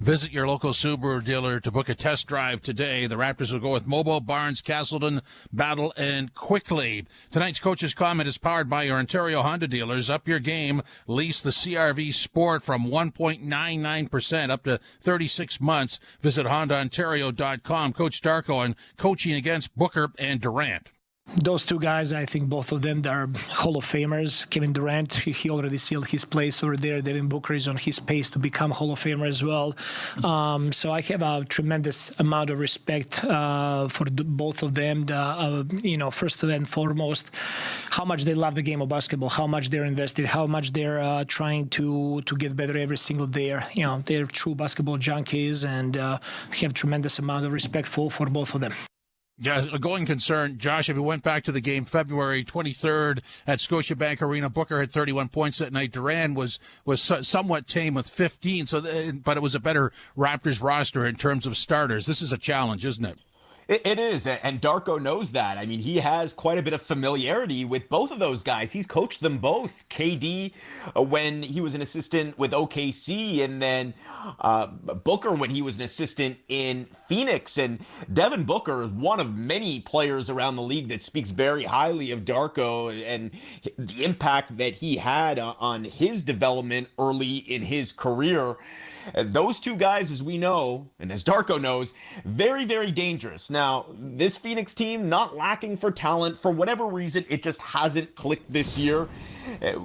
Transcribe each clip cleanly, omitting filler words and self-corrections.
Visit your local Subaru dealer to book a test drive today. The Raptors will go with Mobile, Barnes, Castleton, Battle, and Quickly. Tonight's Coach's Comment is powered by your Ontario Honda dealers. Up your game. Lease the CRV Sport from 1.99% up to 36 months. Visit HondaOntario.com. Coach Darko on coaching against Booker and Durant. Those two guys, I think both of them are Hall of Famers. Kevin Durant, he already sealed his place over there. Devin Booker is on his pace to become Hall of Famer as well. So I have a tremendous amount of respect for both of them. First and foremost, how much they love the game of basketball, how much they're invested, how much they're trying to get better every single day. They're true basketball junkies, and have tremendous amount of respect for both of them. Yeah, a going concern, Josh, if we went back to the game February 23rd at Scotiabank Arena, Booker had 31 points that night. Durant was somewhat tame with 15, but it was a better Raptors roster in terms of starters. This is a challenge, isn't it? It is, and Darko knows that. I mean, he has quite a bit of familiarity with both of those guys. He's coached them both. KD when he was an assistant with OKC, and then Booker when he was an assistant in Phoenix. And Devin Booker is one of many players around the league that speaks very highly of Darko and the impact that he had on his development early in his career. Those two guys, as we know, and as Darko knows, very, very dangerous. Now, this Phoenix team, not lacking for talent. For whatever reason, it just hasn't clicked this year.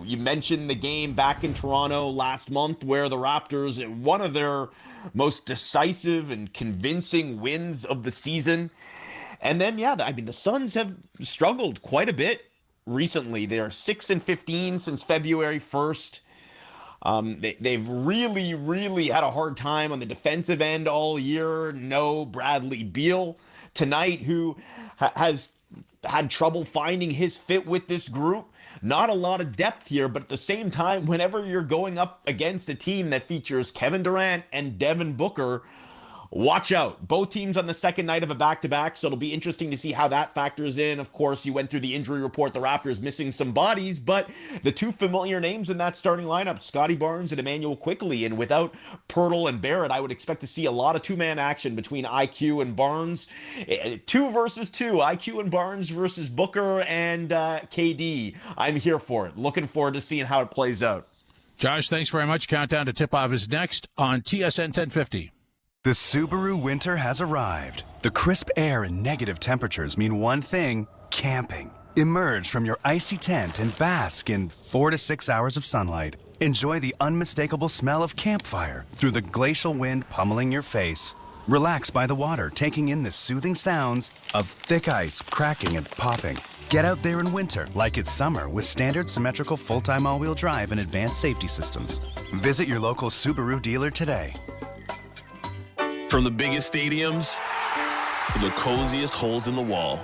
You mentioned the game back in Toronto last month where the Raptors, one of their most decisive and convincing wins of the season. And then, the Suns have struggled quite a bit recently. They're 6-15 since February 1st. They've really, really had a hard time on the defensive end all year. No Bradley Beal tonight, who has had trouble finding his fit with this group. Not a lot of depth here, but at the same time, whenever you're going up against a team that features Kevin Durant and Devin Booker, watch out. Both teams on the second night of a back-to-back, so it'll be interesting to see how that factors in. Of course, you went through the injury report, the Raptors missing some bodies, but the two familiar names in that starting lineup, Scotty Barnes and Emmanuel Quickly, and without Pirtle and Barrett, I would expect to see a lot of two-man action between IQ and Barnes. 2 versus 2, IQ and Barnes versus Booker and KD. I'm here for it. Looking forward to seeing how it plays out. Josh, thanks very much. Countdown to tip-off is next on TSN 1050. The Subaru winter has arrived. The crisp air and negative temperatures mean one thing: camping. Emerge from your icy tent and bask in 4 to 6 hours of sunlight. Enjoy the unmistakable smell of campfire through the glacial wind pummeling your face. Relax by the water, taking in the soothing sounds of thick ice cracking and popping. Get out there in winter like it's summer with standard symmetrical full-time all-wheel drive and advanced safety systems. Visit your local Subaru dealer today. From the biggest stadiums to the coziest holes in the wall.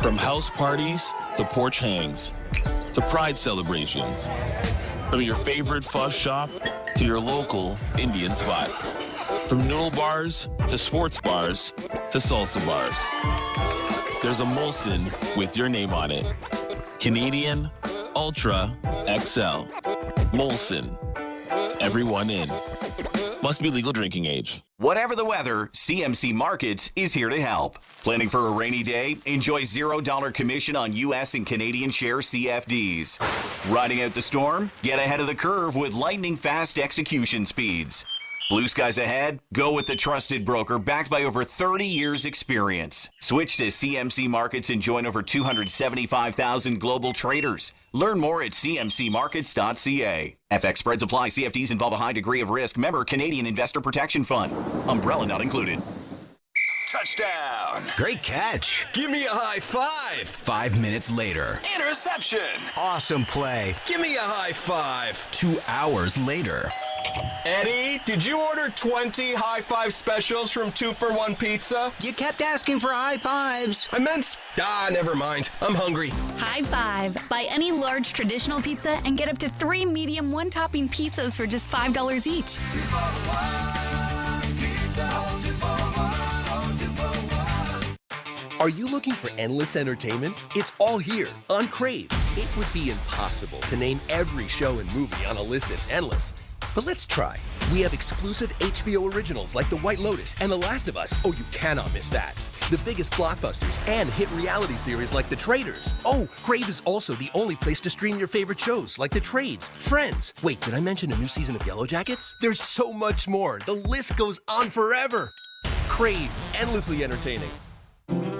From house parties to porch hangs to pride celebrations. From your favorite fuzz shop to your local Indian spot. From noodle bars to sports bars to salsa bars. There's a Molson with your name on it. Canadian Ultra XL. Molson. Everyone in. Must be legal drinking age. Whatever the weather, CMC Markets is here to help. Planning for a rainy day? Enjoy $0 commission on U.S. and Canadian share CFDs. Riding out the storm? Get ahead of the curve with lightning-fast execution speeds. Blue skies ahead? Go with the trusted broker backed by over 30 years experience. Switch to CMC Markets and join over 275,000 global traders. Learn more at cmcmarkets.ca. FX spreads apply. CFDs involve a high degree of risk. Member Canadian Investor Protection Fund. Umbrella not included. Touchdown. Great catch. Give me a high five. 5 minutes later. Interception. Awesome play. Give me a high five. 2 hours later. Eddie, did you order 20 high five specials from 2 for $1 pizza? You kept asking for high fives. I meant... never mind. I'm hungry. High five. Buy any large traditional pizza and get up to 3 medium one-topping pizzas for just $5 each. 2 for $1 pizza. 2 for $1. Are you looking for endless entertainment? It's all here on Crave. It would be impossible to name every show and movie on a list that's endless. But let's try. We have exclusive HBO originals like The White Lotus and The Last of Us. Oh, you cannot miss that. The biggest blockbusters and hit reality series like The Traitors. Oh, Crave is also the only place to stream your favorite shows like The Trades, Friends. Wait, did I mention a new season of Yellow Jackets? There's so much more. The list goes on forever. Crave, endlessly entertaining.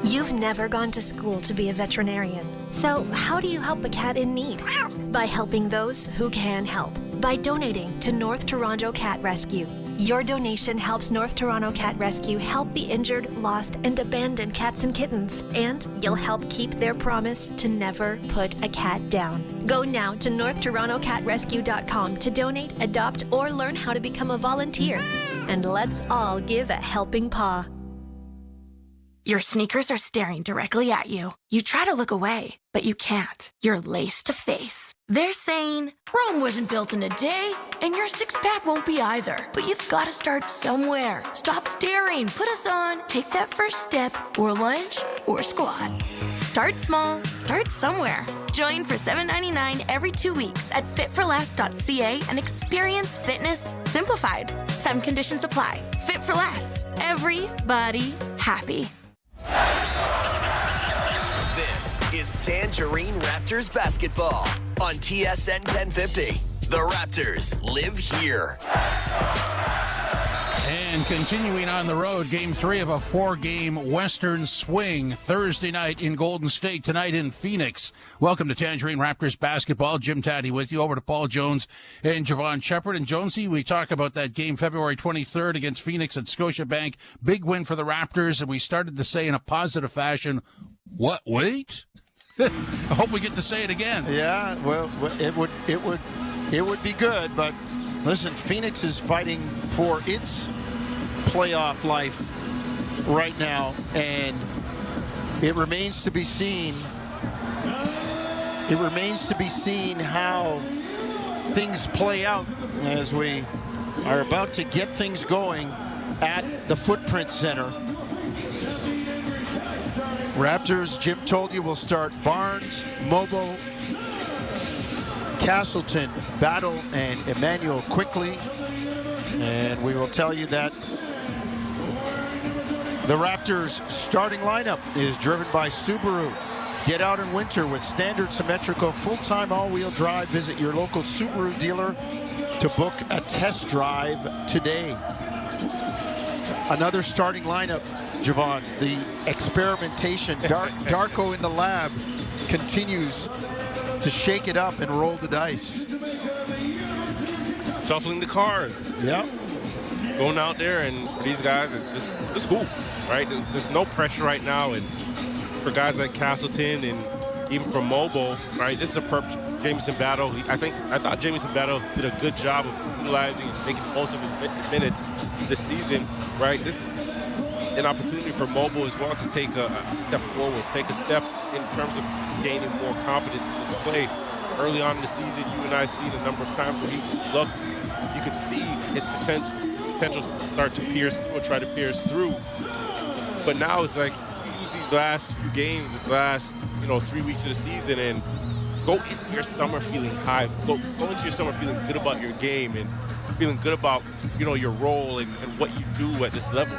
You've never gone to school to be a veterinarian. So how do you help a cat in need? By helping those who can help. By donating to North Toronto Cat Rescue. Your donation helps North Toronto Cat Rescue help the injured, lost, and abandoned cats and kittens. And you'll help keep their promise to never put a cat down. Go now to NorthTorontoCatRescue.com to donate, adopt, or learn how to become a volunteer. And let's all give a helping paw. Your sneakers are staring directly at you. You try to look away, but you can't. You're lace to face. They're saying, Rome wasn't built in a day, and your six-pack won't be either. But you've got to start somewhere. Stop staring, put us on, take that first step, or lunge, or squat. Start small, start somewhere. Join for $7.99 every 2 weeks at fitforless.ca and experience fitness simplified. Some conditions apply. Fit for Less. Everybody happy. This is Tangerine Raptors basketball on TSN 1050. The Raptors live here. And continuing on the road, Game 3 of a 4-game Western swing Thursday night in Golden State, tonight in Phoenix. Welcome to Tangerine Raptors basketball. Jim Taddy with you. Over to Paul Jones and Javon Shepard. And Jonesy, we talk about that game February 23rd against Phoenix at Scotiabank. Big win for the Raptors, and we started to say in a positive fashion, what, wait? I hope we get to say it again. Yeah, well, it would be good, but listen, Phoenix is fighting for its playoff life right now, and it remains to be seen. It remains to be seen how things play out as we are about to get things going at the Footprint Center. Raptors, Jim told you, will start Barnes, Mobo, Castleton, Battle, and Emmanuel quickly. And we will tell you that the Raptors starting lineup is driven by Subaru. Get out in winter with standard symmetrical full-time all-wheel drive. Visit your local Subaru dealer to book a test drive today. Another starting lineup, Javon. The experimentation, Darko in the lab, continues to shake it up and roll the dice. Shuffling the cards. Yep. Going out there, and for these guys, it's hoop, right? There's no pressure right now, and for guys like Castleton and even for Mobile, right? This is a perfect Jamison Battle. I thought Jamison Battle did a good job of utilizing and making most of his minutes this season, right? This is an opportunity for Mobile as well to take a step forward, take a step in terms of gaining more confidence in his play. Early on in the season, you and I have seen a number of times where he looked, you could see his potential start to pierce through or try to pierce through. But now it's like you use these last few games, this last 3 weeks of the season, and go into your summer feeling high. Go into your summer feeling good about your game and feeling good about your role and what you do at this level.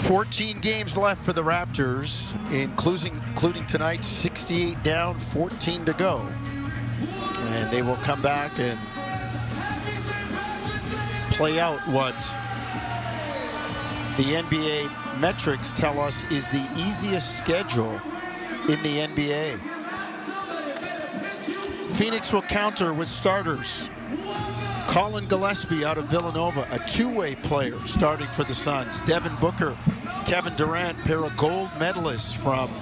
14 games left for the Raptors, including tonight, 68 down, 14 to go. And they will come back and play out what the NBA metrics tell us is the easiest schedule in the NBA. Phoenix will counter with starters. Colin Gillespie out of Villanova, a two-way player starting for the Suns. Devin Booker, Kevin Durant, pair of gold medalists from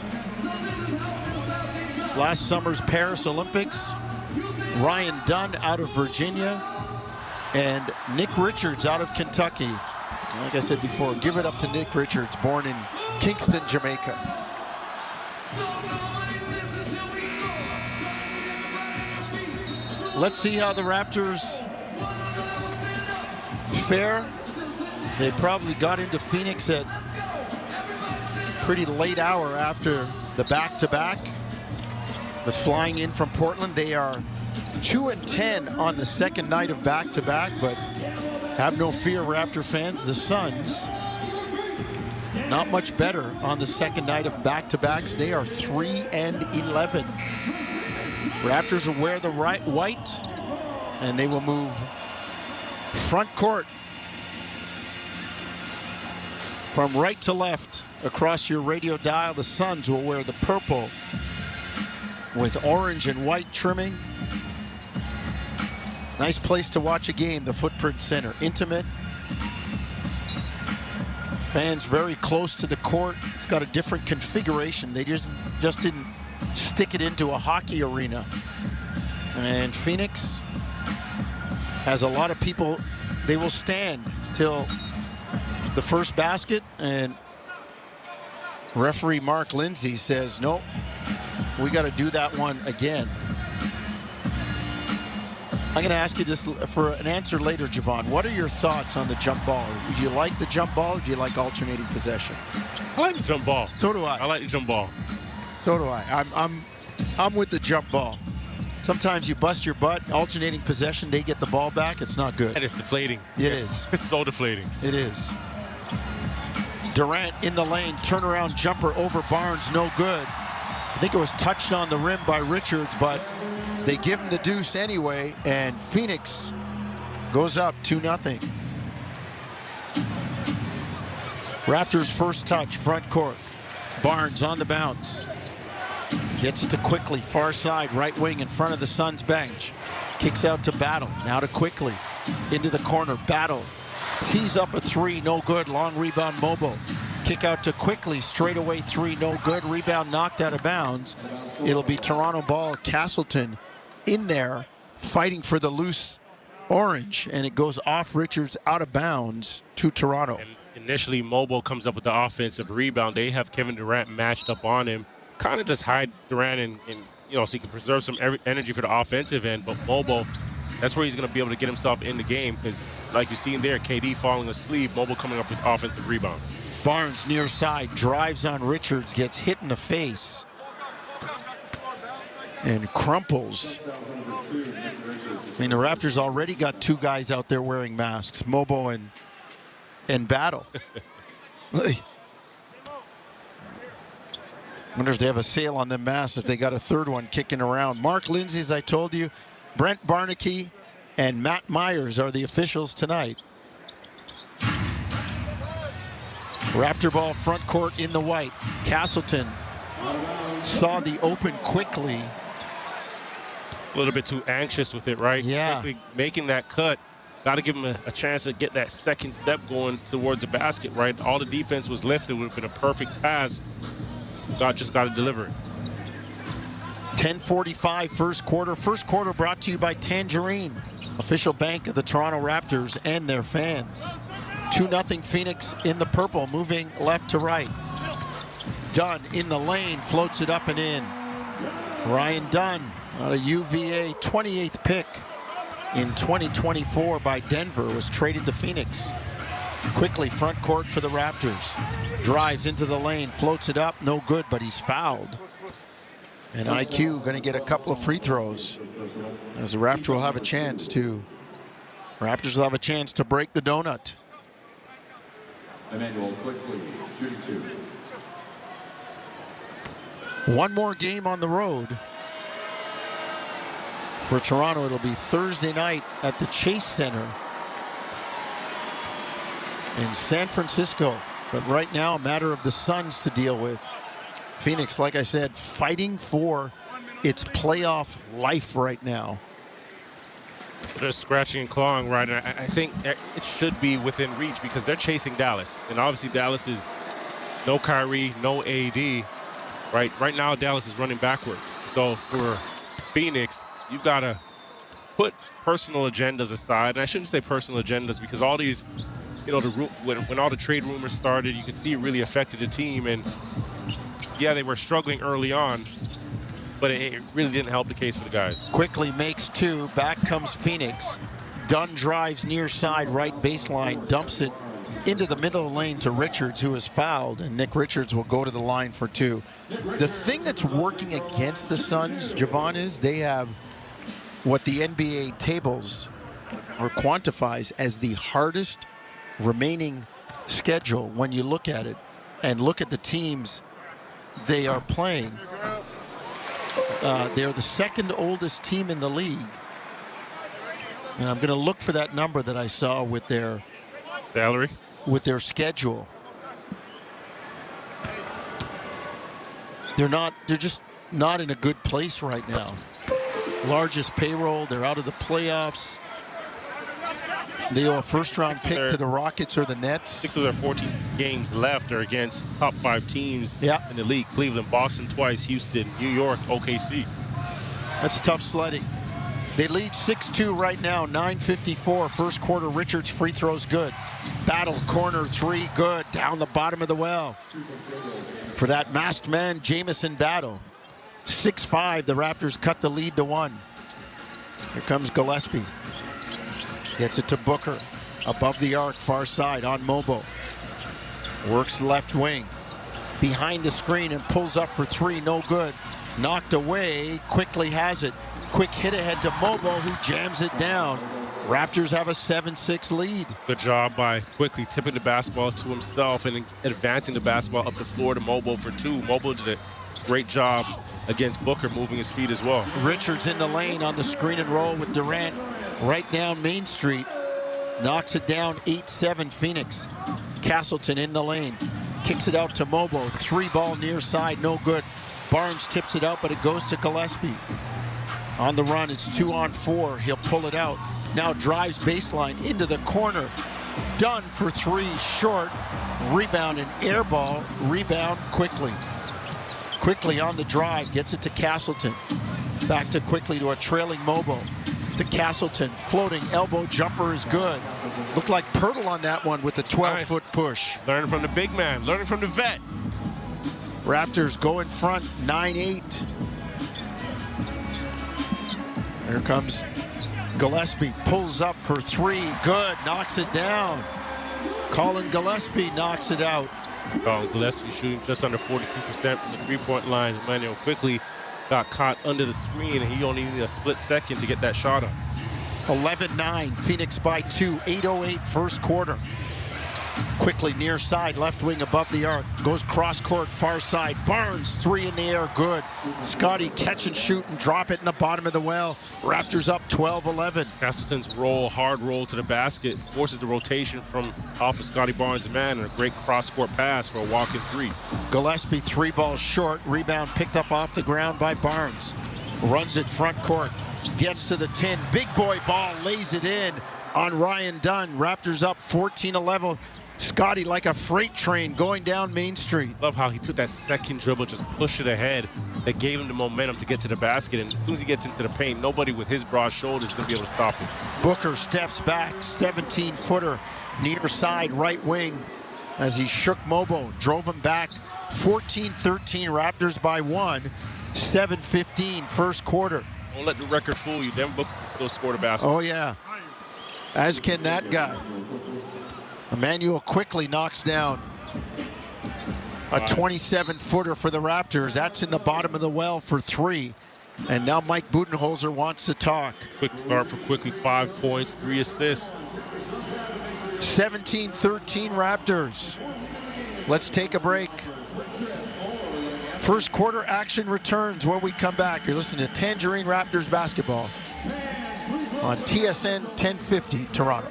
last summer's Paris Olympics. Ryan Dunn out of Virginia, and Nick Richards out of Kentucky. Like I said before, give it up to Nick Richards, born in Kingston, Jamaica. Let's see how the Raptors fare. They probably got into Phoenix at pretty late hour after the back-to-back. The flying in from Portland, they are 2-10 on the second night of back-to-back, but have no fear, Raptor fans. The Suns, not much better on the second night of back-to-backs. They are 3-11. Raptors will wear the white, and they will move front court from right to left across your radio dial. The Suns will wear the purple with orange and white trimming. Nice place to watch a game, the Footprint Center. Intimate. Fans very close to the court. It's got a different configuration. They just didn't stick it into a hockey arena. And Phoenix has a lot of people. They will stand till the first basket, and referee Mark Lindsay says, nope, we got to do that one again. I'm going to ask you this for an answer later, Javon. What are your thoughts on the jump ball? Do you like the jump ball, or do you like alternating possession? I like the jump ball. So do I. I like the jump ball. So do I. I'm with the jump ball. Sometimes you bust your butt, alternating possession, they get the ball back. It's not good. And it's deflating. It is. It's so deflating. It is. Durant in the lane, turnaround jumper over Barnes, no good. I think it was touched on the rim by Richards, but they give him the deuce anyway, and Phoenix goes up 2-0. Raptors first touch, front court. Barnes on the bounce. Gets it to Quickly, far side, right wing in front of the Suns bench. Kicks out to Battle, now to Quickly. Into the corner, Battle. Tees up a three, no good, long rebound Mobile. Kick out to Quickly, straightaway three, no good, rebound knocked out of bounds. It'll be Toronto ball, Castleton in there, fighting for the loose orange, and it goes off Richards out of bounds to Toronto. And initially, Mobile comes up with the offensive rebound. They have Kevin Durant matched up on him. Kind of just hide Durant and so he can preserve some energy for the offensive end. But Mobile, that's where he's going to be able to get himself in the game because, like you see in there, KD falling asleep, Mobile coming up with offensive rebound. Barnes near side, drives on Richards, gets hit in the face, and crumples. I mean, the Raptors already got two guys out there wearing masks, Mobile and Battle. Wonder if they have a sale on them masks if they got a third one kicking around. Mark Lindsay, as I told you, Brent Barnaky, and Matt Myers are the officials tonight. Raptor ball front court in the white. Castleton saw the open quickly. A little bit too anxious with it, right? Yeah. Quickly making that cut. Got to give him a chance to get that second step going towards the basket, right? All the defense was lifted. It would have been a perfect pass. Just got to deliver it. 10:45 first quarter. First quarter brought to you by Tangerine, official bank of the Toronto Raptors and their fans. 2-0 Phoenix in the purple, moving left to right. Dunn in the lane, floats it up and in. Ryan Dunn, out of UVA, 28th pick in 2024 by Denver, was traded to Phoenix. Quickly front court for the Raptors. Drives into the lane, floats it up, no good, but he's fouled. And IQ going to get a couple of free throws as the Raptors will have a chance to break the donut. Emmanuel Quickly, shooting two. One more game on the road. For Toronto, it'll be Thursday night at the Chase Center in San Francisco. But right now, a matter of the Suns to deal with. Phoenix, like I said, fighting for its playoff life right now. They're scratching and clawing, right? And I think it should be within reach because they're chasing Dallas. And obviously Dallas is no Kyrie, no AD, right? Right now, Dallas is running backwards. So for Phoenix, you've got to put personal agendas aside. And I shouldn't say personal agendas because all these, when all the trade rumors started, you could see it really affected the team. And yeah, they were struggling early on, but it really didn't help the case for the guys. Quickly makes two. Back comes Phoenix. Dunn drives near side, right baseline, dumps it into the middle of the lane to Richards, who is fouled, and Nick Richards will go to the line for two. The thing that's working against the Suns, Javon, is they have what the NBA tables or quantifies as the hardest remaining schedule when you look at it and look at the teams they are playing. They're the second oldest team in the league. And I'm going to look for that number that I saw with their salary, with their schedule. They're just not in a good place right now. Largest payroll, they're out of the playoffs. They owe a first-round pick to the Rockets or the Nets. 6 of their 14 games left are against top 5 teams in the league. Cleveland, Boston twice, Houston, New York, OKC. That's tough sledding. They lead 6-2 right now, 9:54. First quarter, Richards free throws good. Battle, corner three, good. Down the bottom of the well. For that masked man, Jamison Battle. 6-5, the Raptors cut the lead to 1. Here comes Gillespie. Gets it to Booker. Above the arc, far side on Mobo. Works left wing. Behind the screen and pulls up for 3, no good. Knocked away, quickly has it. Quick hit ahead to Mobo, who jams it down. Raptors have a 7-6 lead. Good job by quickly tipping the basketball to himself and advancing the basketball up the floor to Mobo for 2. Mobo did a great job against Booker, moving his feet as well. Richards in the lane on the screen and roll with Durant right down Main Street. Knocks it down, 8-7 Phoenix. Castleton in the lane. Kicks it out to Mobo. 3-ball near side, no good. Barnes tips it out, but it goes to Gillespie. On the run, it's 2-on-4. He'll pull it out. Now drives baseline into the corner. Done for 3, short. Rebound and air ball. Rebound quickly. Quickly on the drive, gets it to Castleton. Back to quickly to a trailing Mobo. To Castleton, floating elbow jumper is good. Looked like Pirtle on that one with the 12-foot push. Learning from the big man, learning from the vet. Raptors go in front, 9-8. Here comes Gillespie, pulls up for 3, good, knocks it down. Colin Gillespie knocks it out. Gillespie shooting just under 42% from the three-point line. Mania quickly got caught under the screen, and he only needed a split second to get that shot up. 11-9, Phoenix by 2, 8:08 first quarter. Quickly near side, left wing above the arc. Goes cross court, far side. Barnes, 3 in the air, good. Scotty catch and shoot and drop it in the bottom of the well. Raptors up 12-11. Castleton's hard roll to the basket, forces the rotation from off of Scotty Barnes' man, and a great cross court pass for a walk-in 3. Gillespie, 3 balls short. Rebound picked up off the ground by Barnes. Runs it front court. Gets to the 10. Big boy ball, lays it in on Ryan Dunn. Raptors up 14-11. Scotty like a freight train going down Main Street. Love how he took that second dribble, just pushed it ahead. That gave him the momentum to get to the basket. And as soon as he gets into the paint, nobody with his broad shoulders is going to be able to stop him. Booker steps back, 17-footer, near side right wing as he shook Mobo, drove him back. 14-13, Raptors by 1, 7:15 first quarter. Don't let the record fool you. Devin Booker can still score the basket. Oh, yeah. As can that guy. Emmanuel quickly knocks down a 27-footer for the Raptors. That's in the bottom of the well for 3. And now Mike Budenholzer wants to talk. Quick start for quickly, 5 points, 3 assists. 17-13 Raptors. Let's take a break. First quarter action returns when we come back. You're listening to Tangerine Raptors basketball on TSN 1050 Toronto.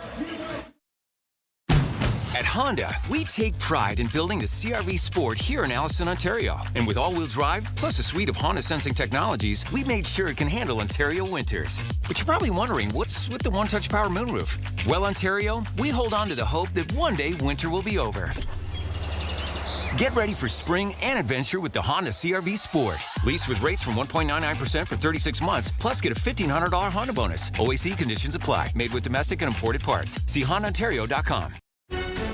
At Honda, we take pride in building the CR-V Sport here in Alliston, Ontario. And with all-wheel drive, plus a suite of Honda sensing technologies, we made sure it can handle Ontario winters. But you're probably wondering, what's with the one-touch power moonroof? Well, Ontario, we hold on to the hope that one day winter will be over. Get ready for spring and adventure with the Honda CR-V Sport. Lease with rates from 1.99% for 36 months, plus get a $1,500 Honda bonus. OAC conditions apply. Made with domestic and imported parts. See HondaOntario.com.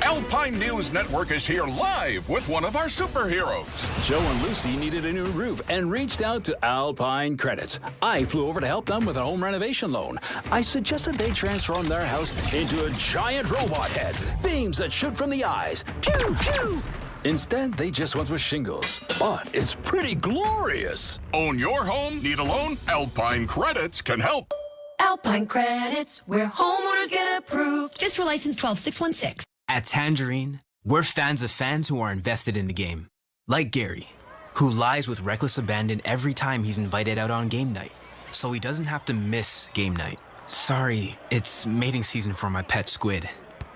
Alpine News Network is here live with one of our superheroes. Joe and Lucy needed a new roof and reached out to Alpine Credits. I flew over to help them with a home renovation loan. I suggested they transform their house into a giant robot head, beams that shoot from the eyes. Pew, pew! Instead, they just went with shingles. But it's pretty glorious. Own your home? Need a loan? Alpine Credits can help. Alpine Credits, where homeowners get approved. Just for license 12616. At Tangerine, we're fans of fans who are invested in the game. Like Gary, who lies with reckless abandon every time he's invited out on game night, so he doesn't have to miss game night. Sorry, it's mating season for my pet squid.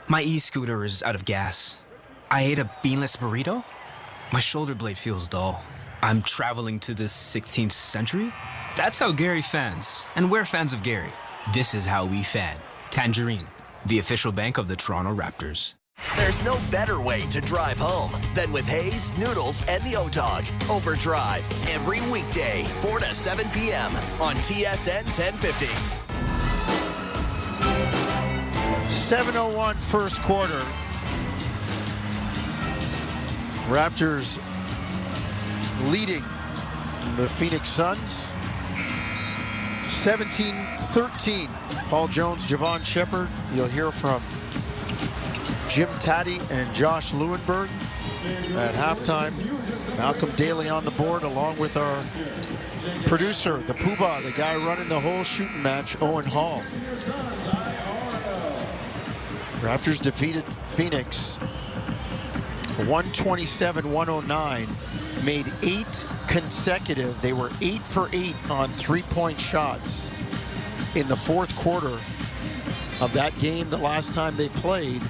My e-scooter is out of gas. I ate a beanless burrito? My shoulder blade feels dull. I'm traveling to the 16th century? That's how Gary fans. And we're fans of Gary. This is how we fan. Tangerine, the official bank of the Toronto Raptors. There's no better way to drive home than with Hayes, Noodles, and the O-Dog. Overdrive every weekday, 4 to 7 p.m. on TSN 1050. 7:01 first quarter. Raptors leading the Phoenix Suns 17-13. Paul Jones, Javon Shepherd. You'll hear from Jim Taddy and Josh Lewenberg at halftime. Malcolm Daly on the board along with our producer, the Poobah, the guy running the whole shooting match, Owen Hall. Raptors defeated Phoenix 127-109, made 8 consecutive. They were 8 for 8 on three-point shots in the fourth quarter of that game the last time they played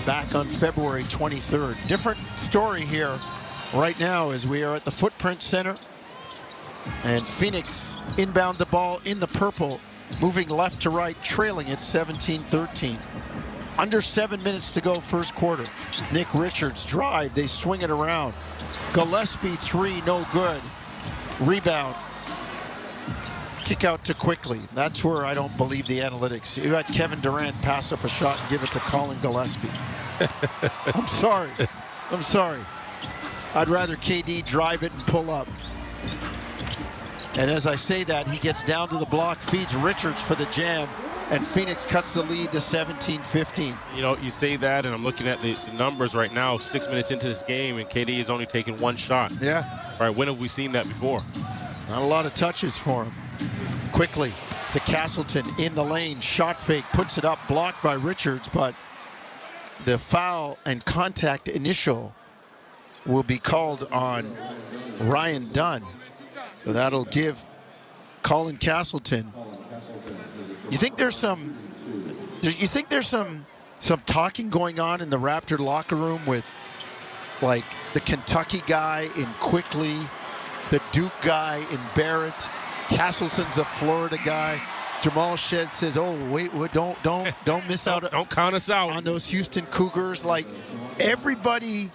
back on February 23rd. Different story here right now as we are at the Footprint Center and Phoenix inbound the ball in the purple, moving left to right, trailing it 17-13. Under 7 minutes to go first quarter. Nick Richards drive, they swing it around. Gillespie three, no good. Rebound. Kick out to Quickly. That's where I don't believe the analytics. You had Kevin Durant pass up a shot and give it to Colin Gillespie. I'm sorry. I'd rather KD drive it and pull up. And as I say that, he gets down to the block, feeds Richards for the jam, and Phoenix cuts the lead to 17-15. You know, you say that, and I'm looking at the numbers right now, 6 minutes into this game, and KD is only taking one shot. Yeah. Right, when have we seen that before? Not a lot of touches for him. Quickly to Castleton in the lane, shot fake, puts it up, blocked by Richards, but the foul and contact initial will be called on Ryan Dunn. So that'll give Colin Castleton. You think there's some talking going on in the Raptor locker room with like the Kentucky guy in Quickly, the Duke guy in Barrett, Castleton's a Florida guy. Jamal Shed says, "Oh wait, don't miss out. Don't count us out on those Houston Cougars." Like everybody's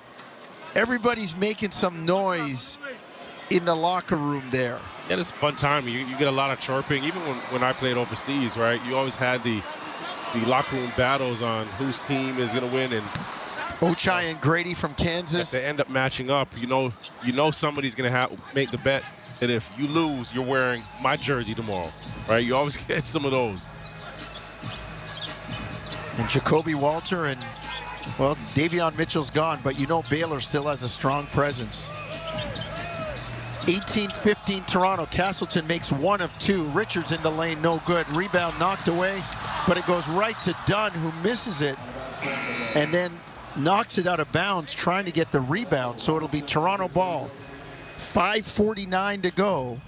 making some noise in the locker room there. Yeah, it's a fun time. You get a lot of chirping. Even when I played overseas, right? You always had the locker room battles on whose team is going to win. And Ochai and Grady from Kansas. If they end up matching up, you know somebody's going to make the bet that if you lose, you're wearing my jersey tomorrow, right? You always get some of those. And Jacoby Walter and, well, Davion Mitchell's gone, but you know Baylor still has a strong presence. 18-15 Toronto. Castleton makes one of two. Richards in the lane, no good. Rebound knocked away, but it goes right to Dunn, who misses it and then knocks it out of bounds trying to get the rebound. So it'll be Toronto ball. 5:49 to go.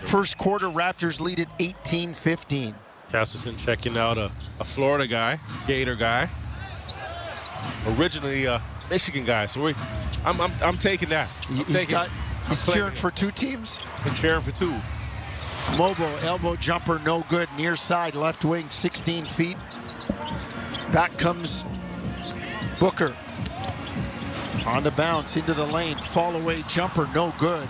First quarter, Raptors lead at 18-15. Castleton checking out a Florida guy, Gator guy. Originally a Michigan guy, so I'm taking that. He's cheering for two teams? I'm cheering for two. Mobile, elbow jumper, no good. Near side, left wing, 16 feet. Back comes Booker. On the bounce, into the lane, fall away jumper, no good.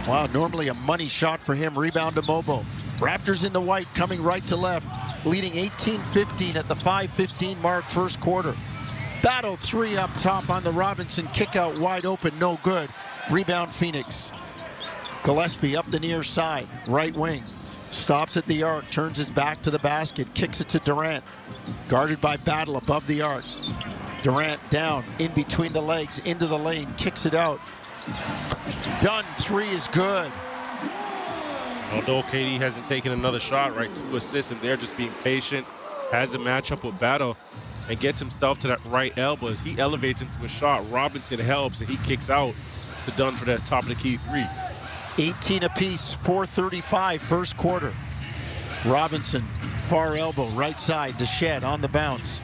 Wow, normally a money shot for him. Rebound to Mobile. Raptors in the white, coming right to left, leading 18-15 at the 5:15 mark first quarter. Battle three up top on the Robinson kick out, wide open, no good. Rebound Phoenix. Gillespie up the near side, right wing. Stops at the arc, turns his back to the basket, kicks it to Durant. Guarded by Battle above the arc. Durant down, in between the legs, into the lane, kicks it out. Dunn, three is good. Although KD hasn't taken another shot, right, 2 assists, and they're just being patient, has a matchup with Battle, and gets himself to that right elbow. As he elevates into a shot, Robinson helps, and he kicks out to Dunn for the top of the key three. 18 apiece, 4:35 first quarter. Robinson, far elbow, right side to Shed on the bounce.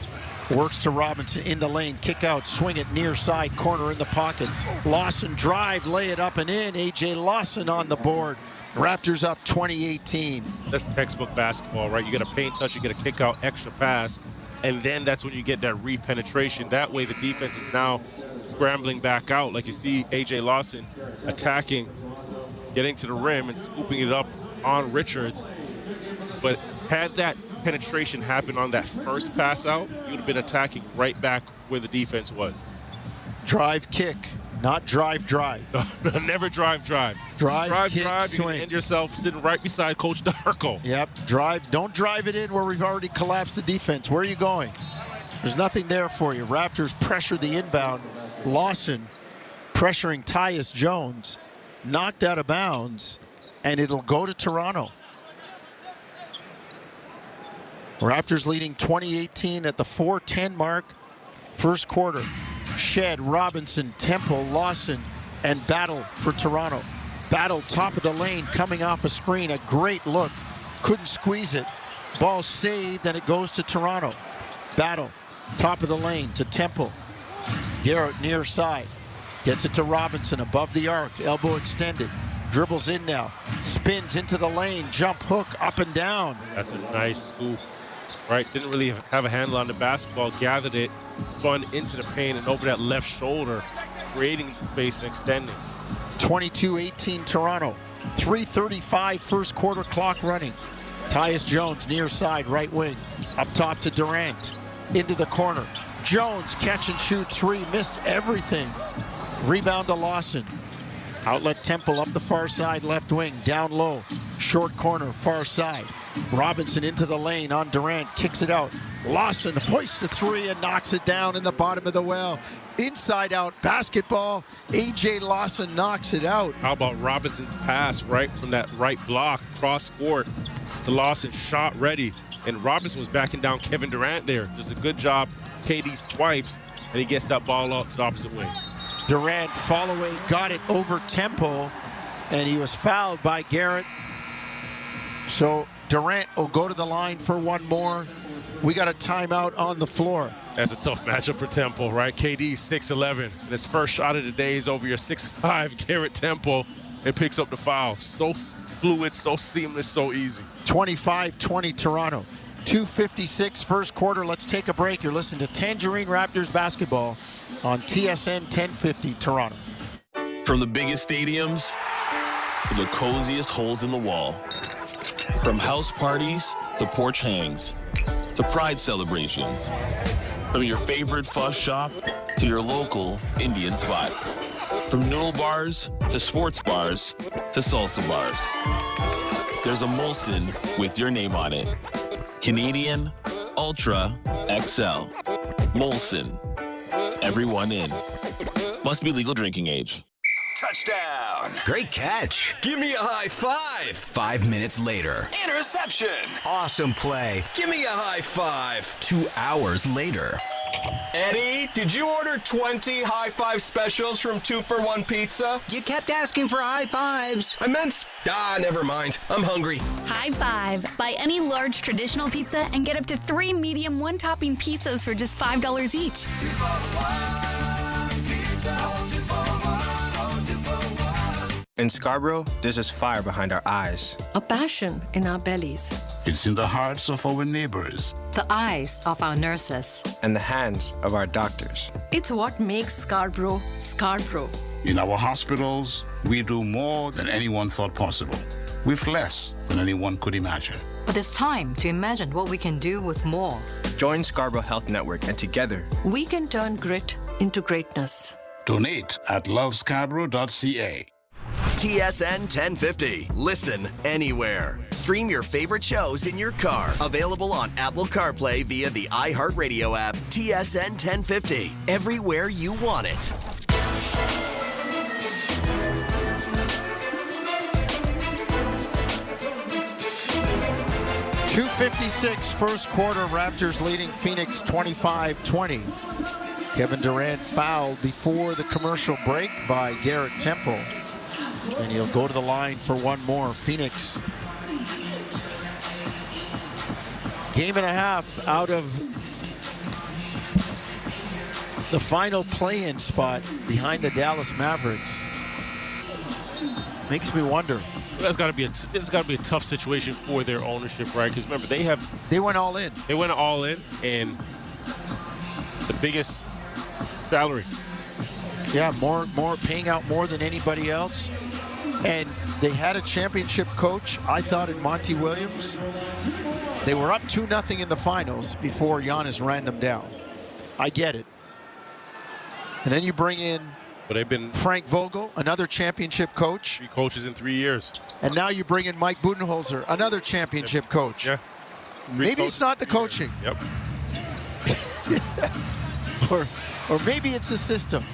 Works to Robinson in the lane, kick out, swing it near side, corner in the pocket. Lawson drive, lay it up and in. A.J. Lawson on the board. Raptors up 20-18. That's textbook basketball, right? You get a paint touch, you get a kick out, extra pass, and then that's when you get that re-penetration. That way the defense is now scrambling back out. Like you see A.J. Lawson attacking, getting to the rim and scooping it up on Richards. But had that penetration happen on that first pass out, you would have been attacking right back where the defense was. Drive, kick, not drive. Never drive. Drive, kick, you're swing. gonna end yourself sitting right beside Coach Darko. Yep, drive. Don't drive it in where we've already collapsed the defense. Where are you going? There's nothing there for you. Raptors pressure the inbound. Lawson pressuring Tyus Jones. Knocked out of bounds, and it'll go to Toronto. Raptors leading 20-18 at the 4:10 mark. First quarter. Shed, Robinson, Temple, Lawson, and Battle for Toronto. Battle top of the lane coming off a screen. A great look. Couldn't squeeze it. Ball saved, and it goes to Toronto. Battle top of the lane to Temple. Garrett near side. Gets it to Robinson above the arc. Elbow extended. Dribbles in now. Spins into the lane. Jump hook up and down. That's a nice scoop. Right, didn't really have a handle on the basketball, gathered it, spun into the paint and over that left shoulder, creating space and extending. 22-18 Toronto. 3:35 first quarter clock running. Tyus Jones near side, right wing. Up top to Durant. Into the corner. Jones catch and shoot three, missed everything. Rebound to Lawson. Outlet Temple up the far side, left wing, down low. Short corner, far side. Robinson into the lane on Durant, kicks it out. Lawson hoists the three and knocks it down in the bottom of the well. Inside out basketball. A.J. Lawson knocks it out. How about Robinson's pass right from that right block, cross court to Lawson, shot ready. And Robinson was backing down Kevin Durant there. Just a good job. KD swipes, and he gets that ball out to the opposite wing. Durant fall away, got it over Temple, and he was fouled by Garrett. So Durant will go to the line for one more. We got a timeout on the floor. That's a tough matchup for Temple, right? KD 6'11", and his first shot of the day is over your 6'5" Garrett Temple, and picks up the foul. So fluid, so seamless, so easy. 25-20 Toronto. 2:56 first quarter. Let's take a break. You're listening to Tangerine Raptors basketball on TSN 1050 Toronto. From the biggest stadiums to the coziest holes in the wall. From house parties to porch hangs to pride celebrations. From your favorite fuss shop to your local Indian spot. From noodle bars to sports bars to salsa bars. There's a Molson with your name on it. Canadian Ultra XL. Molson. Everyone in. Must be legal drinking age. Touchdown. Great catch. Give me a high five. 5 minutes later. Interception. Awesome play. Give me a high five. 2 hours later. Eddie, did you order 20 high five specials from 2-for-1 Pizza? You kept asking for high fives. I meant, never mind. I'm hungry. High five. Buy any large traditional pizza and get up to 3 medium one-topping pizzas for just $5 each. In Scarborough, there's this fire behind our eyes. A passion in our bellies. It's in the hearts of our neighbors. The eyes of our nurses. And the hands of our doctors. It's what makes Scarborough, Scarborough. In our hospitals, we do more than anyone thought possible, with less than anyone could imagine. But it's time to imagine what we can do with more. Join Scarborough Health Network, and together, we can turn grit into greatness. Donate at lovescarborough.ca. TSN 1050. Listen anywhere. Stream your favorite shows in your car. Available on Apple CarPlay via the iHeartRadio app. TSN 1050. Everywhere you want it. 2:56 first quarter, Raptors leading Phoenix 25-20. Kevin Durant fouled before the commercial break by Garrett Temple. And he'll go to the line for one more. Phoenix, game and a half out of the final play-in spot behind the Dallas Mavericks. Makes me wonder. That's got to be a tough situation for their ownership, right? Because remember, they went all in. They went all in, and the biggest salary. Yeah, more paying out more than anybody else. And they had a championship coach, I thought, in Monty Williams. They were up 2-0 in the finals before Giannis ran them down. I get it. And then you bring in Frank Vogel, another championship coach. 3 coaches in 3 years. And now you bring in Mike Budenholzer, another championship coach. Yeah. Maybe it's not the coaching. Yep. or maybe it's the system.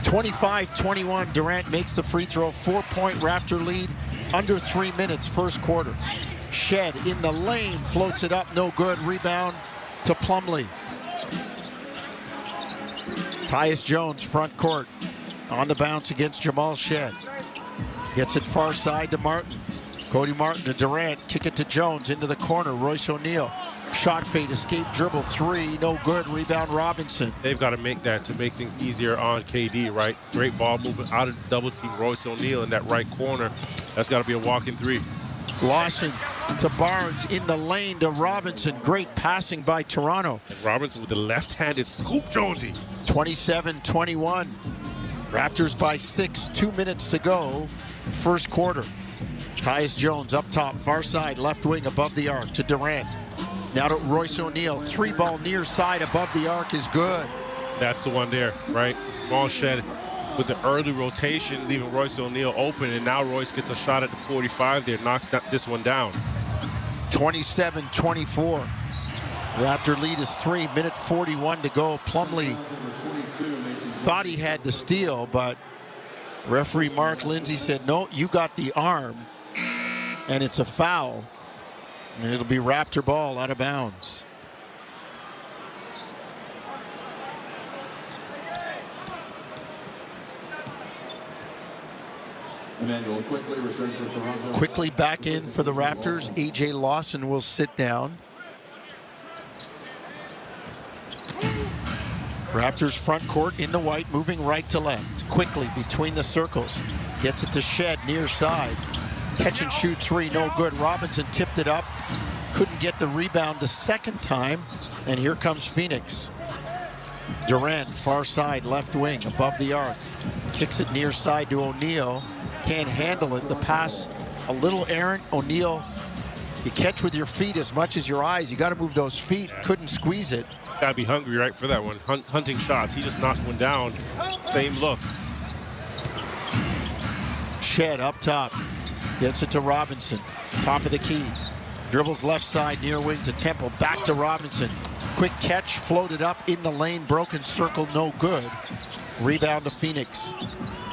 25-21, Durant makes the free throw. 4-point Raptor lead, under 3 minutes, first quarter. Shed in the lane, floats it up, no good. Rebound to Plumlee. Tyus Jones, front court, on the bounce against Jamal Shed. Gets it far side to Martin. Cody Martin to Durant, kick it to Jones, into the corner. Royce O'Neal, shot fade, escape dribble, 3, no good. Rebound Robinson. They've got to make that to make things easier on KD, right? Great ball movement out of the double team. Royce O'Neal in that right corner. That's got to be a walking 3. Lawson to Barnes, in the lane to Robinson. Great passing by Toronto. And Robinson with the left-handed scoop, Jonesy. 27-21. Raptors by 6, 2 minutes to go. First quarter. Tyus Jones up top, far side, left wing above the arc to Durant. Now to Royce O'Neal. 3-ball near side above the arc is good. That's the one there, right? Ball shed with the early rotation, leaving Royce O'Neal open, and now Royce gets a shot at the 45 there, knocks this one down. 27-24. Raptor lead is 3, minute 41 to go. Plumlee thought he had the steal, but referee Mark Lindsay said, no, you got the arm, and it's a foul. And it'll be Raptor ball out of bounds. Quickly back in for the Raptors. A.J. Lawson will sit down. Raptors front court in the white, moving right to left. Quickly between the circles. Gets it to Shed near side. Catch and shoot 3, no good. Robinson tipped it up. Couldn't get the rebound the second time. And here comes Phoenix. Durant, far side, left wing, above the arc. Kicks it near side to O'Neal. Can't handle it. The pass a little errant. O'Neal, you catch with your feet as much as your eyes. You got to move those feet. Couldn't squeeze it. Got to be hungry, right, for that one. Hunting shots. He just knocked one down. Same look. Shed up top. Gets it to Robinson. Top of the key. Dribbles left side near wing to Temple. Back to Robinson. Quick catch. Floated up in the lane. Broken circle. No good. Rebound to Phoenix.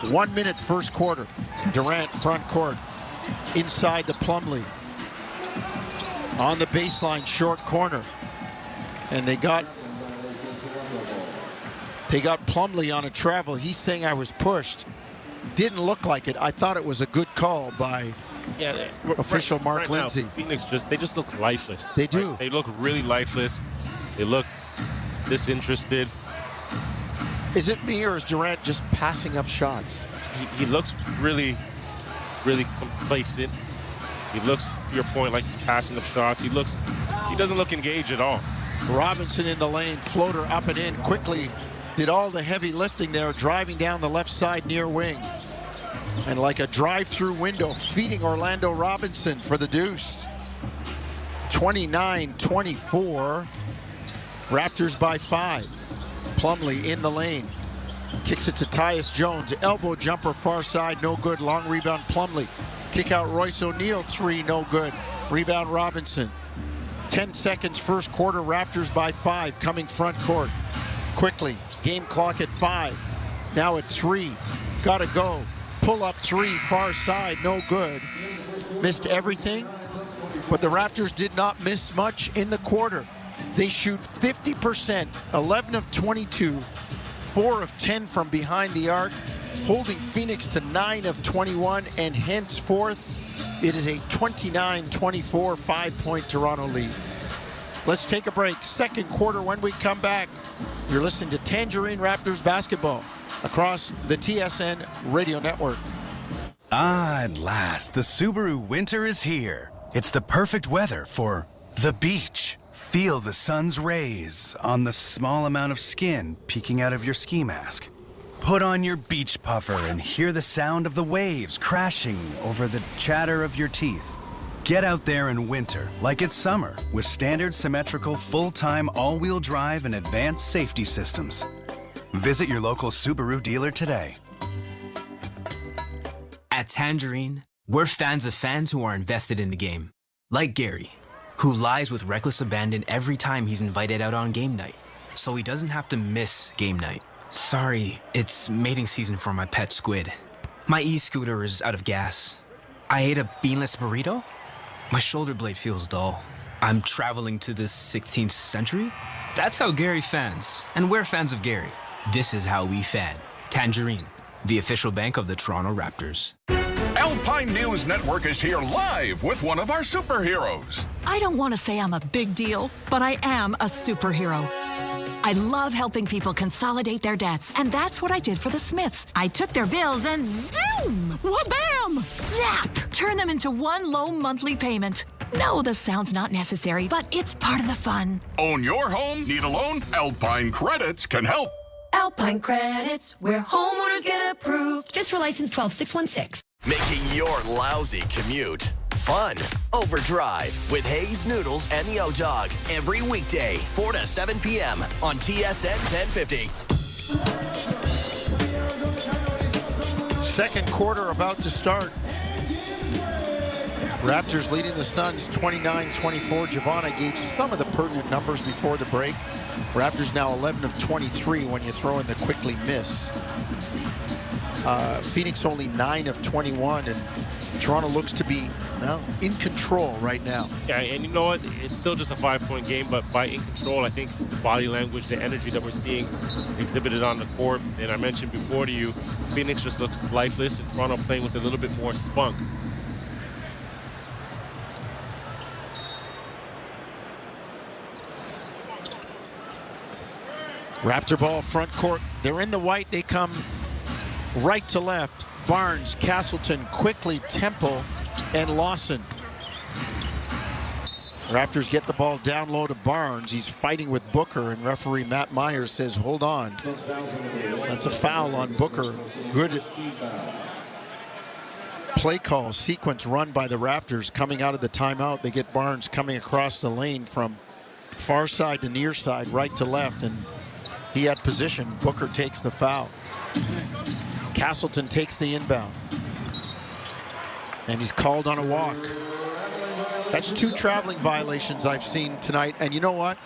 1 minute first quarter. Durant front court. Inside to Plumlee. On the baseline, short corner. And they got Plumlee on a travel. He's saying I was pushed. Didn't look like it. I thought it was a good call by official Mark Lindsay. Now, Phoenix they just look lifeless. They do. Right? They look really lifeless. They look disinterested. Is it me, or is Durant just passing up shots? He looks really, really complacent. He looks, to your point, like he's passing up shots. He doesn't look engaged at all. Robinson in the lane, floater up and in quickly. Did all the heavy lifting there, driving down the left side near wing. And like a drive-through window, feeding Orlando Robinson for the deuce. 29-24. Raptors by 5. Plumlee in the lane. Kicks it to Tyus Jones. Elbow jumper far side, no good. Long rebound Plumlee. Kick out Royce O'Neal, 3, no good. Rebound Robinson. 10 seconds first quarter, Raptors by 5, coming front court. Quickly, game clock at 5. Now at 3, gotta go. Pull up 3, far side, no good. Missed everything. But the Raptors did not miss much in the quarter. They shoot 50%, 11 of 22, 4 of 10 from behind the arc, holding Phoenix to 9 of 21, and henceforth, it is a 29-24 5-point Toronto lead. Let's take a break. Second quarter when we come back. You're listening to Tangerine Raptors basketball across the TSN radio network. Ah, at last, the Subaru winter is here. It's the perfect weather for the beach. Feel the sun's rays on the small amount of skin peeking out of your ski mask. Put on your beach puffer and hear the sound of the waves crashing over the chatter of your teeth. Get out there in winter like it's summer with standard symmetrical full-time all-wheel drive and advanced safety systems. Visit your local Subaru dealer today. At Tangerine, we're fans of fans who are invested in the game. Like Gary, who lies with reckless abandon every time he's invited out on game night, so he doesn't have to miss game night. Sorry, it's mating season for my pet squid. My e-scooter is out of gas. I ate a beanless burrito? My shoulder blade feels dull. I'm traveling to the 16th century? That's how Gary fans. And we're fans of Gary. This is how we fan. Tangerine, the official bank of the Toronto Raptors. Alpine News Network is here live with one of our superheroes. I don't want to say I'm a big deal, but I am a superhero. I love helping people consolidate their debts, and that's what I did for the Smiths. I took their bills and zoom! Wha-bam! Zap! Turn them into one low monthly payment. No, the sound's not necessary, but it's part of the fun. Own your home? Need a loan? Alpine Credits can help. Alpine Credits, where homeowners get approved. Disc license 12616. Making your lousy commute fun. Overdrive with Hayes Noodles and the O-Dog every weekday, 4 to 7 p.m. on TSN 1050. Second quarter about to start. Raptors leading the Suns 29-24. Giovanna gave some of the pertinent numbers before the break. Raptors now 11 of 23 when you throw in the quickly miss. Phoenix only 9 of 21, and Toronto looks to be, well, in control right now. Yeah, and you know what? It's still just a 5-point game, but by in control, I think the body language, the energy that we're seeing exhibited on the court, and I mentioned before to you, Phoenix just looks lifeless, and Toronto playing with a little bit more spunk. Raptor ball front court. They're in the white. They come right to left. Barnes, Castleton, Quickly, Temple, and Lawson. Raptors get the ball down low to Barnes. He's fighting with Booker, and referee Matt Myers says, hold on. That's a foul on Booker. Good play call, sequence run by the Raptors coming out of the timeout. They get Barnes coming across the lane from far side to near side, right to left, and he had position. Booker takes the foul. Castleton takes the inbound. And he's called on a walk. That's 2 traveling violations I've seen tonight. And you know what?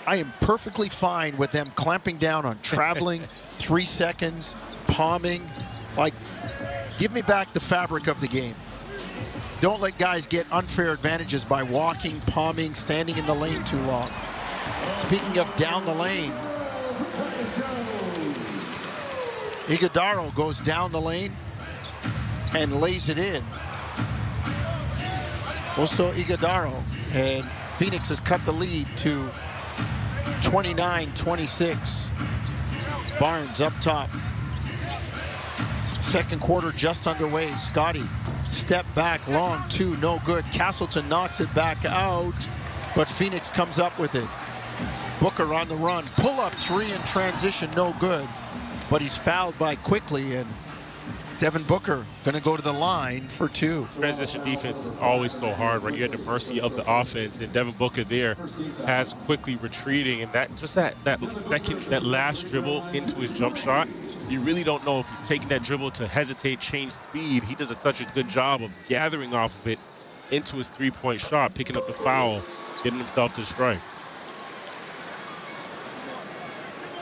I am perfectly fine with them clamping down on traveling, 3 seconds, palming. Like, give me back the fabric of the game. Don't let guys get unfair advantages by walking, palming, standing in the lane too long. Speaking of down the lane, Iguodaro goes down the lane and lays it in. Also Iguodaro, and Phoenix has cut the lead to 29-26. Barnes up top. Second quarter just underway. Scotty, step back, long 2, no good. Castleton knocks it back out, but Phoenix comes up with it. Booker on the run, pull up 3 in transition, no good. But he's fouled by Quickly, and Devin Booker going to go to the line for 2. Transition defense is always so hard, right? You're at the mercy of the offense, and Devin Booker there has Quickly retreating, and that last dribble into his jump shot, you really don't know if he's taking that dribble to hesitate, change speed. He does such a good job of gathering off of it into his 3-point shot, picking up the foul, getting himself to the strike.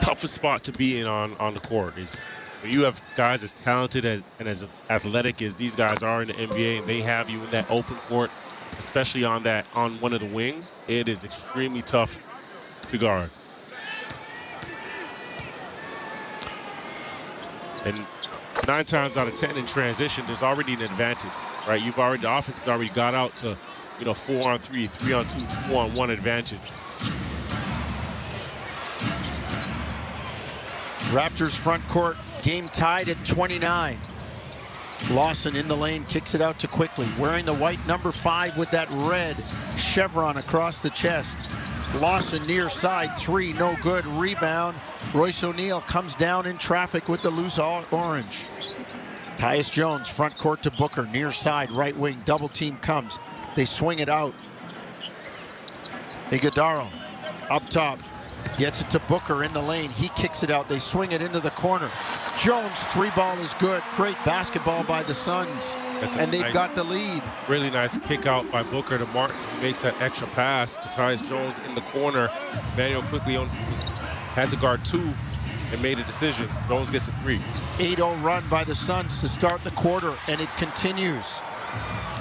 Toughest spot to be in on the court is when you have guys as talented and as athletic as these guys are in the NBA, and they have you in that open court especially on one of the wings, it is extremely tough to guard. And 9 times out of 10 in transition, there's already an advantage, right? The offense has already got out to, 4-on-3, 3-on-2, 4-on-1 advantage. Raptors front court, game tied at 29. Lawson in the lane, kicks it out to Quickly, wearing the white number 5 with that red chevron across the chest. Lawson near side, 3, no good, rebound. Royce O'Neal comes down in traffic with the loose orange. Tyus Jones, front court to Booker, near side, right wing, double team comes. They swing it out. Iguodala up top, gets it to Booker in the lane. He kicks it out. They swing it into the corner. Jones, 3-ball is good. Great basketball by the Suns. And they've got the lead. Really nice kick out by Booker to Martin. He makes that extra pass to Tyus Jones in the corner. Manuel quickly had to guard 2 and made a decision. Jones gets a 3. 8-0 run by the Suns to start the quarter, and it continues.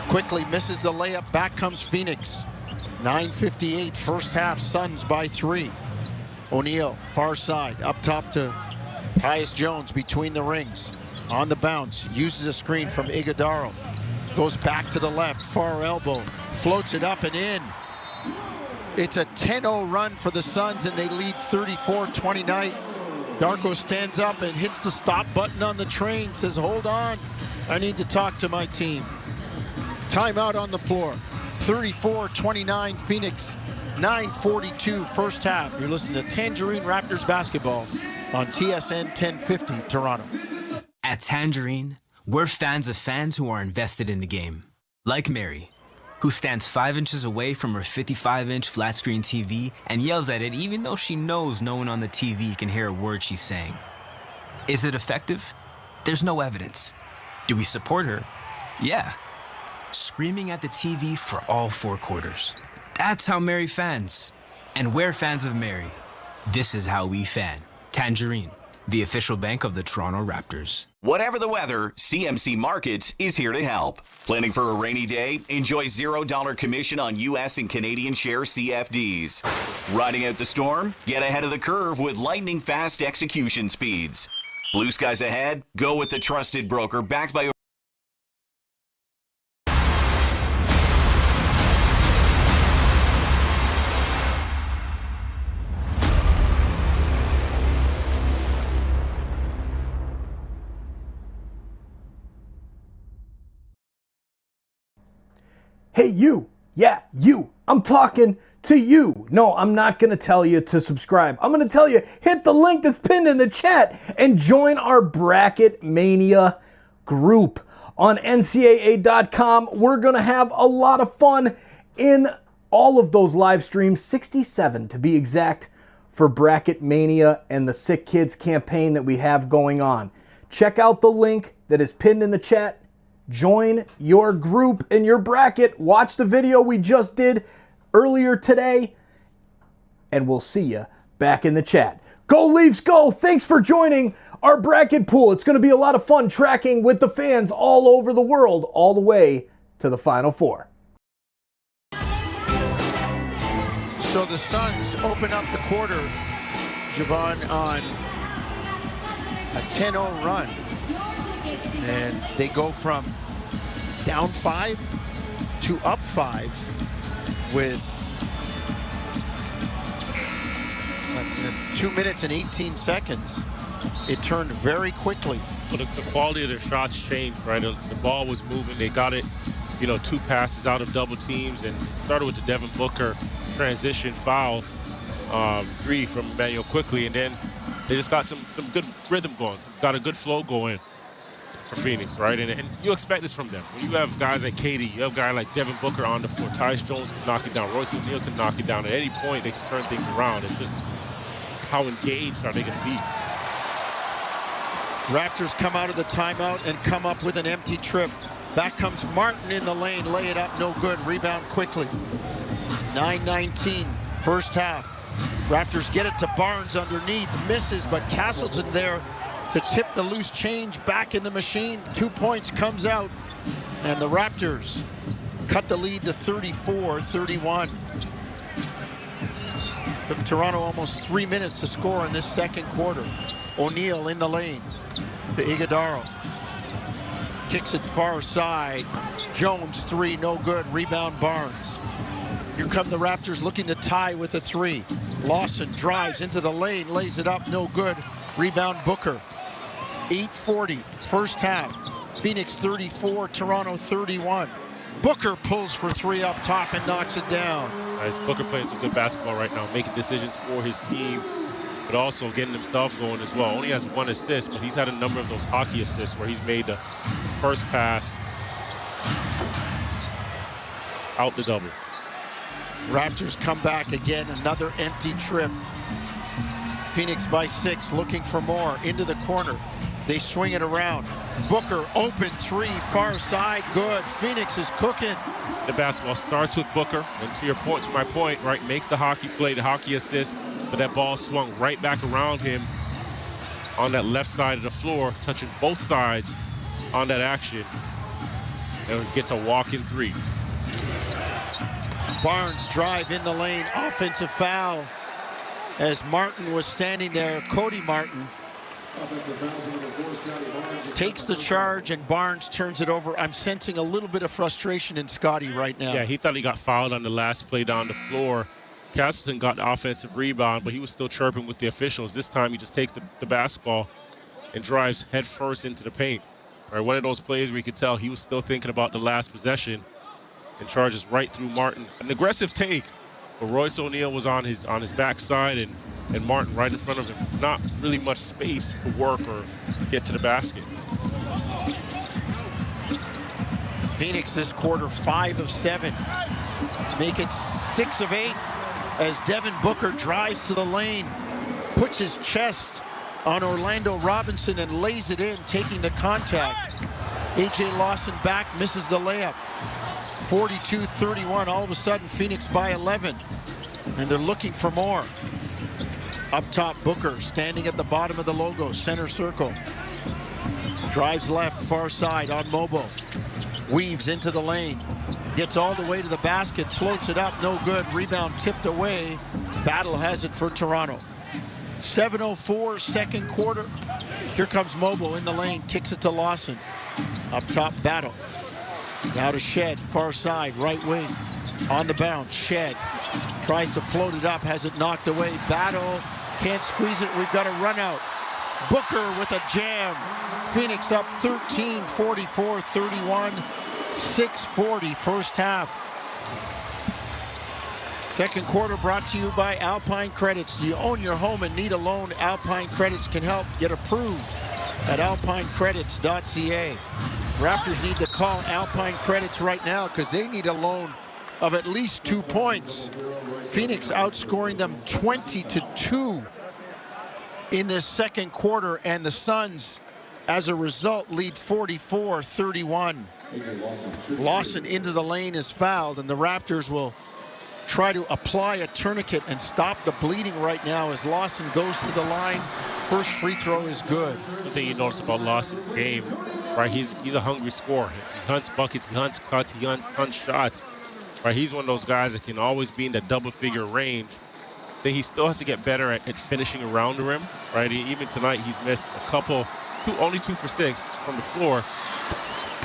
Quickly misses the layup. Back comes Phoenix. 9:58 first half. Suns by 3. O'Neal, far side, up top to Tyus Jones between the rings. On the bounce, uses a screen from Iguodala. Goes back to the left, far elbow, floats it up and in. It's a 10-0 run for the Suns, and they lead 34-29. Darko stands up and hits the stop button on the train, says, hold on, I need to talk to my team. Timeout on the floor. 34-29 Phoenix, 9:42 first half. You're listening to Tangerine Raptors basketball on TSN 1050 Toronto. At Tangerine, we're fans of fans who are invested in the game. Like Mary, who stands 5 inches away from her 55-inch flat-screen TV and yells at it even though she knows no one on the TV can hear a word she's saying. Is it effective? There's no evidence. Do we support her? Yeah. Screaming at the TV for all 4 quarters. That's how Mary fans. And we're fans of Mary. This is how we fan. Tangerine, the official bank of the Toronto Raptors. Whatever the weather, CMC Markets is here to help. Planning for a rainy day? Enjoy $0 commission on U.S. and Canadian share CFDs. Riding out the storm? Get ahead of the curve with lightning-fast execution speeds. Blue skies ahead? Go with the trusted broker backed by... Hey, you. Yeah, you. I'm talking to you. No, I'm not going to tell you to subscribe. I'm going to tell you, hit the link that's pinned in the chat and join our Bracket Mania group on NCAA.com. We're going to have a lot of fun in all of those live streams, 67 to be exact, for Bracket Mania and the SickKids campaign that we have going on. Check out the link that is pinned in the chat. Join your group and your bracket. Watch the video we just did earlier today, and we'll see you back in the chat. Go Leafs, go! Thanks for joining our bracket pool. It's going to be a lot of fun tracking with the fans all over the world, all the way to the Final Four. So the Suns open up the quarter, Javon, on a 10-0 run. And they go from down 5 to up 5 with 2 minutes and 18 seconds. It turned very quickly. Well, the quality of their shots changed, right? The ball was moving. They got it, 2 passes out of double teams, and it started with the Devin Booker transition foul 3 from Emmanuel quickly, and then they just got some good rhythm going, got a good flow going for Phoenix, right? And you expect this from them. When you have guys like KD, you have guys like Devin Booker on the floor, Tyus Jones can knock it down, Royce O'Neal can knock it down. At any point, they can turn things around. It's just how engaged are they going to be? Raptors come out of the timeout and come up with an empty trip. Back comes Martin in the lane, lay it up, no good, rebound quickly. 9:19, first half. Raptors get it to Barnes underneath, misses, but Castleton there to tip the loose change back in the machine. 2 points comes out, and the Raptors cut the lead to 34-31. Took Toronto almost 3 minutes to score in this second quarter. O'Neal in the lane to Iguodaro. Kicks it far side. Jones, three, no good. Rebound Barnes. Here come the Raptors looking to tie with a three. Lawson drives into the lane, lays it up, no good. Rebound Booker. 8:40, first half. Phoenix 34, Toronto 31. Booker pulls for three up top and knocks it down. Nice. Booker playing some good basketball right now, making decisions for his team, but also getting himself going as well. Only has one assist, but he's had a number of those hockey assists where he's made the first pass out the double. Raptors come back again, another empty trip. Phoenix by 6, looking for more, into the corner. They swing it around. Booker, open three, far side, good. Phoenix is cooking. The basketball starts with Booker, and to my point, right, makes the hockey play, the hockey assist, but that ball swung right back around him on that left side of the floor, touching both sides on that action, and gets a walk-in three. Barnes drive in the lane, offensive foul. As Martin was standing there, Cody Martin takes the charge and Barnes turns it over. I'm sensing a little bit of frustration in Scotty right now. Yeah, he thought he got fouled on the last play down the floor. Castleton got the offensive rebound, but he was still chirping with the officials. This time he just takes the basketball and drives head first into the paint. Right, one of those plays where you could tell he was still thinking about the last possession and charges right through Martin. An aggressive take, but Royce O'Neal was on his backside and Martin right in front of him. Not really much space to work or get to the basket. Phoenix this quarter 5 of 7. Make it 6 of 8 as Devin Booker drives to the lane, puts his chest on Orlando Robinson and lays it in, taking the contact. A.J. Lawson back, misses the layup. 42-31, all of a sudden Phoenix by 11. And they're looking for more. Up top, Booker standing at the bottom of the logo, center circle. Drives left, far side on Mobo. Weaves into the lane. Gets all the way to the basket, floats it up, no good. Rebound tipped away. Battle has it for Toronto. 7:04, second quarter. Here comes Mobo in the lane, kicks it to Lawson. Up top, Battle. Now to Shed, far side, right wing. On the bounce, Shed tries to float it up, has it knocked away. Battle, can't squeeze it, we've got a run out. Booker with a jam. Phoenix up 13, 44-31, 6:40 first half. Second quarter brought to you by Alpine Credits. Do you own your home and need a loan? Alpine Credits can help. Get approved at alpinecredits.ca. Raptors need to call Alpine Credits right now because they need a loan of at least 2 points. Phoenix outscoring them 20-2 in this second quarter, and the Suns, as a result, lead 44-31. Lawson into the lane is fouled, and the Raptors will try to apply a tourniquet and stop the bleeding right now as Lawson goes to the line. First free throw is good. One thing you notice about Lawson's game, right? He's a hungry scorer. He hunts buckets, he hunts cuts, he hunts shots. Right? He's one of those guys that can always be in the double-figure range. Then he still has to get better at finishing around the rim. Right? Even tonight, he's missed a couple, only 2 for 6 from the floor.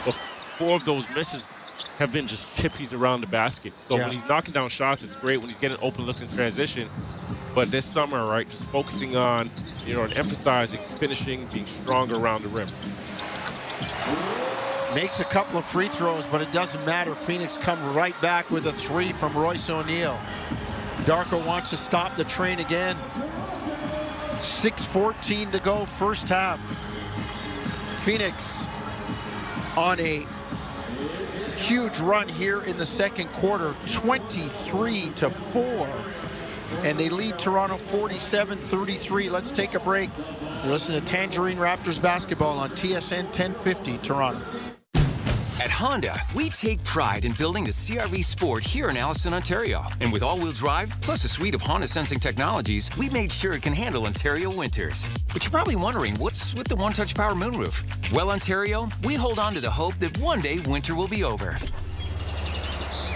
But 4 of those misses have been just chippies around the basket. So when he's knocking down shots, it's great. When he's getting open looks in transition. But this summer, right, just focusing on, and emphasizing finishing, being stronger around the rim. Makes a couple of free throws, but it doesn't matter. Phoenix come right back with a 3 from Royce O'Neal. Darko wants to stop the train again. 6:14 to go, first half. Phoenix on a huge run here in the second quarter, 23-4. And they lead Toronto 47-33. Let's take a break. You listen to Tangerine Raptors basketball on TSN 1050 Toronto. At Honda, we take pride in building the CRV Sport here in Allison, Ontario. And with all-wheel drive, plus a suite of Honda sensing technologies, we made sure it can handle Ontario winters. But you're probably wondering, what's with the one-touch power moonroof? Well, Ontario, we hold on to the hope that one day winter will be over.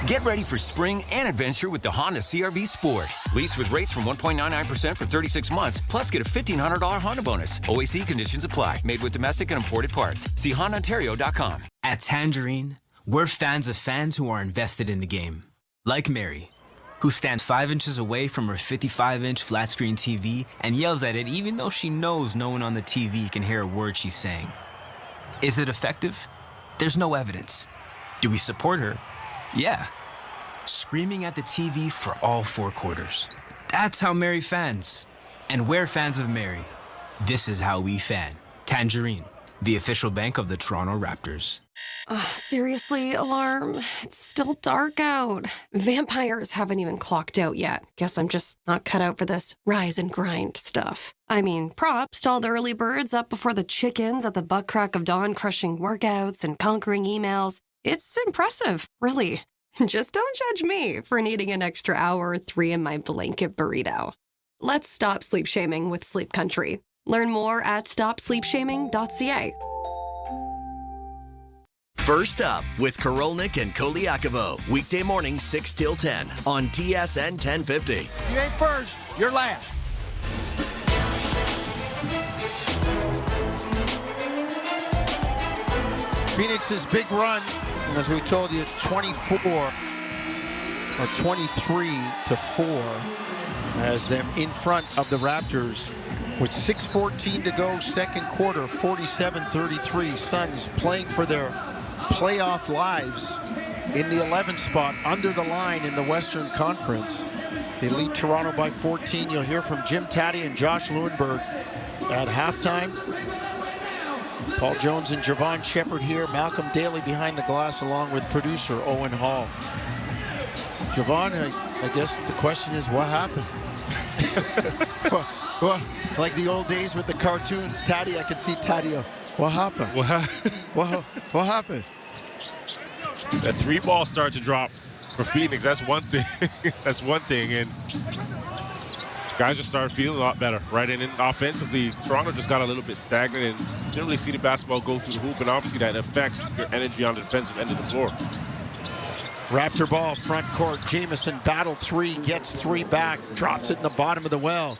Get ready for spring and adventure with the Honda CR-V Sport. Lease with rates from 1.99% for 36 months, plus get a $1,500 Honda bonus. OAC conditions apply. Made with domestic and imported parts. See HondaOntario.com. At Tangerine, we're fans of fans who are invested in the game. Like Mary, who stands 5 inches away from her 55-inch flat-screen TV and yells at it even though she knows no one on the TV can hear a word she's saying. Is it effective? There's no evidence. Do we support her? Yeah. Screaming at the TV for all 4 quarters. That's how Mary fans. And we're fans of Mary. This is how we fan. Tangerine, the official bank of the Toronto Raptors. Seriously, Alarm? It's still dark out. Vampires haven't even clocked out yet. Guess I'm just not cut out for this rise and grind stuff. I mean, props to all the early birds up before the chickens at the butt crack of dawn crushing workouts and conquering emails. It's impressive, really. Just don't judge me for needing an extra hour or 3 in my blanket burrito. Let's stop sleep shaming with Sleep Country. Learn more at stopsleepshaming.ca. First up with Korolnik and Koliakovo. Weekday morning 6 till 10 on TSN 1050. You ain't first, you're last. Phoenix's big run, as we told you, 24 or 23-4, as them in front of the Raptors with 6:14 to go, second quarter, 47-33. Suns playing for their playoff lives in the 11th spot, under the line in the Western Conference. They lead Toronto by 14. You'll hear from Jim Taddy and Josh Lewenberg at halftime. Paul Jones and Javon Shepard here. Malcolm Daly behind the glass along with producer Owen Hall. Javon, I guess the question is, what happened? well, like the old days with the cartoons. Taddy, I can see Taddy. What happened? What happened? That 3-ball started to drop for Phoenix. That's one thing. That's one thing. And guys just started feeling a lot better, right? And then offensively, Toronto just got a little bit stagnant and didn't really see the basketball go through the hoop. And obviously that affects your energy on the defensive end of the floor. Raptor ball, front court. Jamison battle 3, gets 3 back, drops it in the bottom of the well.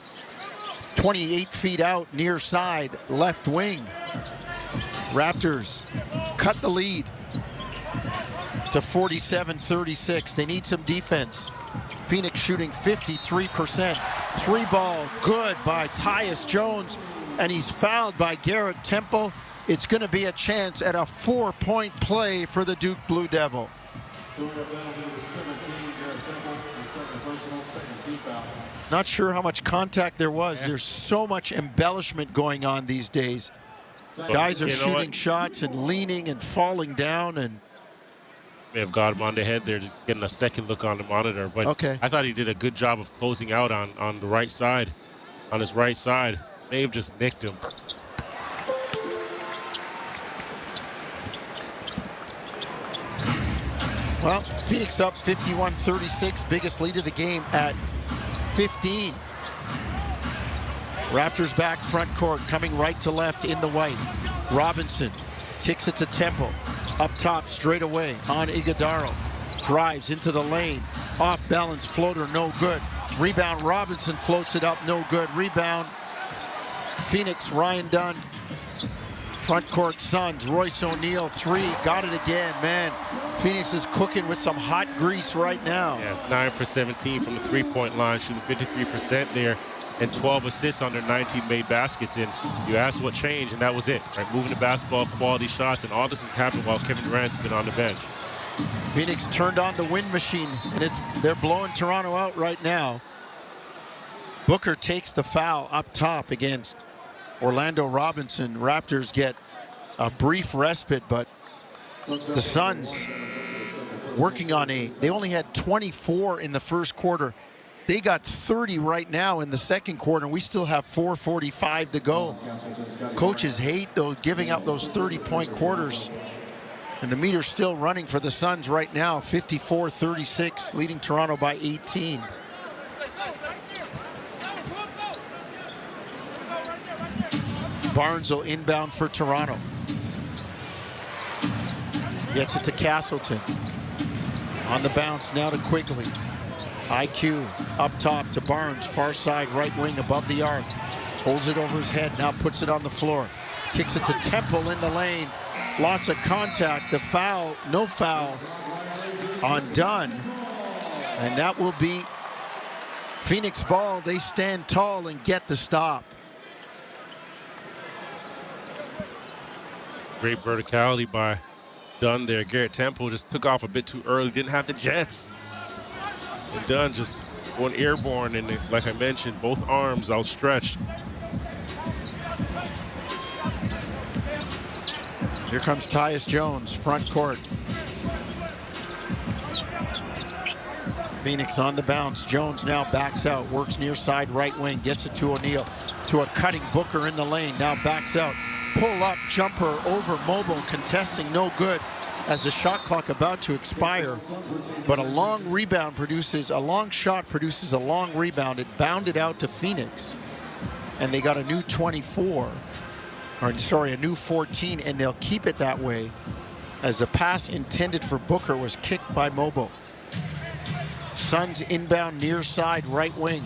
28 feet out, near side, left wing. Raptors cut the lead to 47-36. They need some defense. Phoenix shooting 53%. 3-ball, good by Tyus Jones, and he's fouled by Garrett Temple. It's going to be a chance at a 4-point play for the Duke Blue Devil. Not sure how much contact there was. There's so much embellishment going on these days. Guys are shooting shots and leaning and falling down, and may have got him on the head there, just getting a second look on the monitor. But I thought he did a good job of closing out on the right side, on his right side. May have just nicked him. Well, Phoenix up 51-36, biggest lead of the game at 15. Raptors back front court, coming right to left in the white. Robinson kicks it to Temple. Up top, straight away on Iguodala. Drives into the lane. Off balance floater, no good. Rebound, Robinson floats it up, no good. Rebound, Phoenix, Ryan Dunn. Front court, Suns, Royce O'Neal, 3, got it again, man. Phoenix is cooking with some hot grease right now. Yeah, 9 for 17 from the three-point line, shooting 53% there, and 12 assists on their 19 made baskets. And you asked what changed, and that was it, right? Moving the basketball, quality shots, and all this has happened while Kevin Durant's been on the bench. Phoenix turned on the wind machine, and they're blowing Toronto out right now. Booker takes the foul up top against Orlando Robinson. Raptors get a brief respite, but the Suns working on they only had 24 in the first quarter. They got 30 right now in the second quarter, and we still have 4:45 to go. Coaches hate those giving up those 30-point quarters. And the meter's still running for the Suns right now, 54-36, leading Toronto by 18. Barnes will inbound for Toronto. Gets it to Castleton. On the bounce now to Quigley. IQ up top to Barnes, far side right wing above the arc. Holds it over his head, now puts it on the floor. Kicks it to Temple in the lane. Lots of contact. The foul, no foul on Dunn. And that will be Phoenix ball. They stand tall and get the stop. Great verticality by Dunn there. Garrett Temple just took off a bit too early. Didn't have the jets. And Dunn just going airborne. And like I mentioned, both arms outstretched. Here comes Tyus Jones, front court. Phoenix on the bounce. Jones now backs out, works near side right wing, gets it to O'Neal, to a cutting Booker in the lane, now backs out. Pull up, jumper over Mobile, contesting no good as the shot clock about to expire. But a long rebound produces, a long shot produces a long rebound. It bounded out to Phoenix. And they got a new 24. Or sorry, a new 14, and they'll keep it that way as the pass intended for Booker was kicked by Mobile. Suns inbound near side right wing.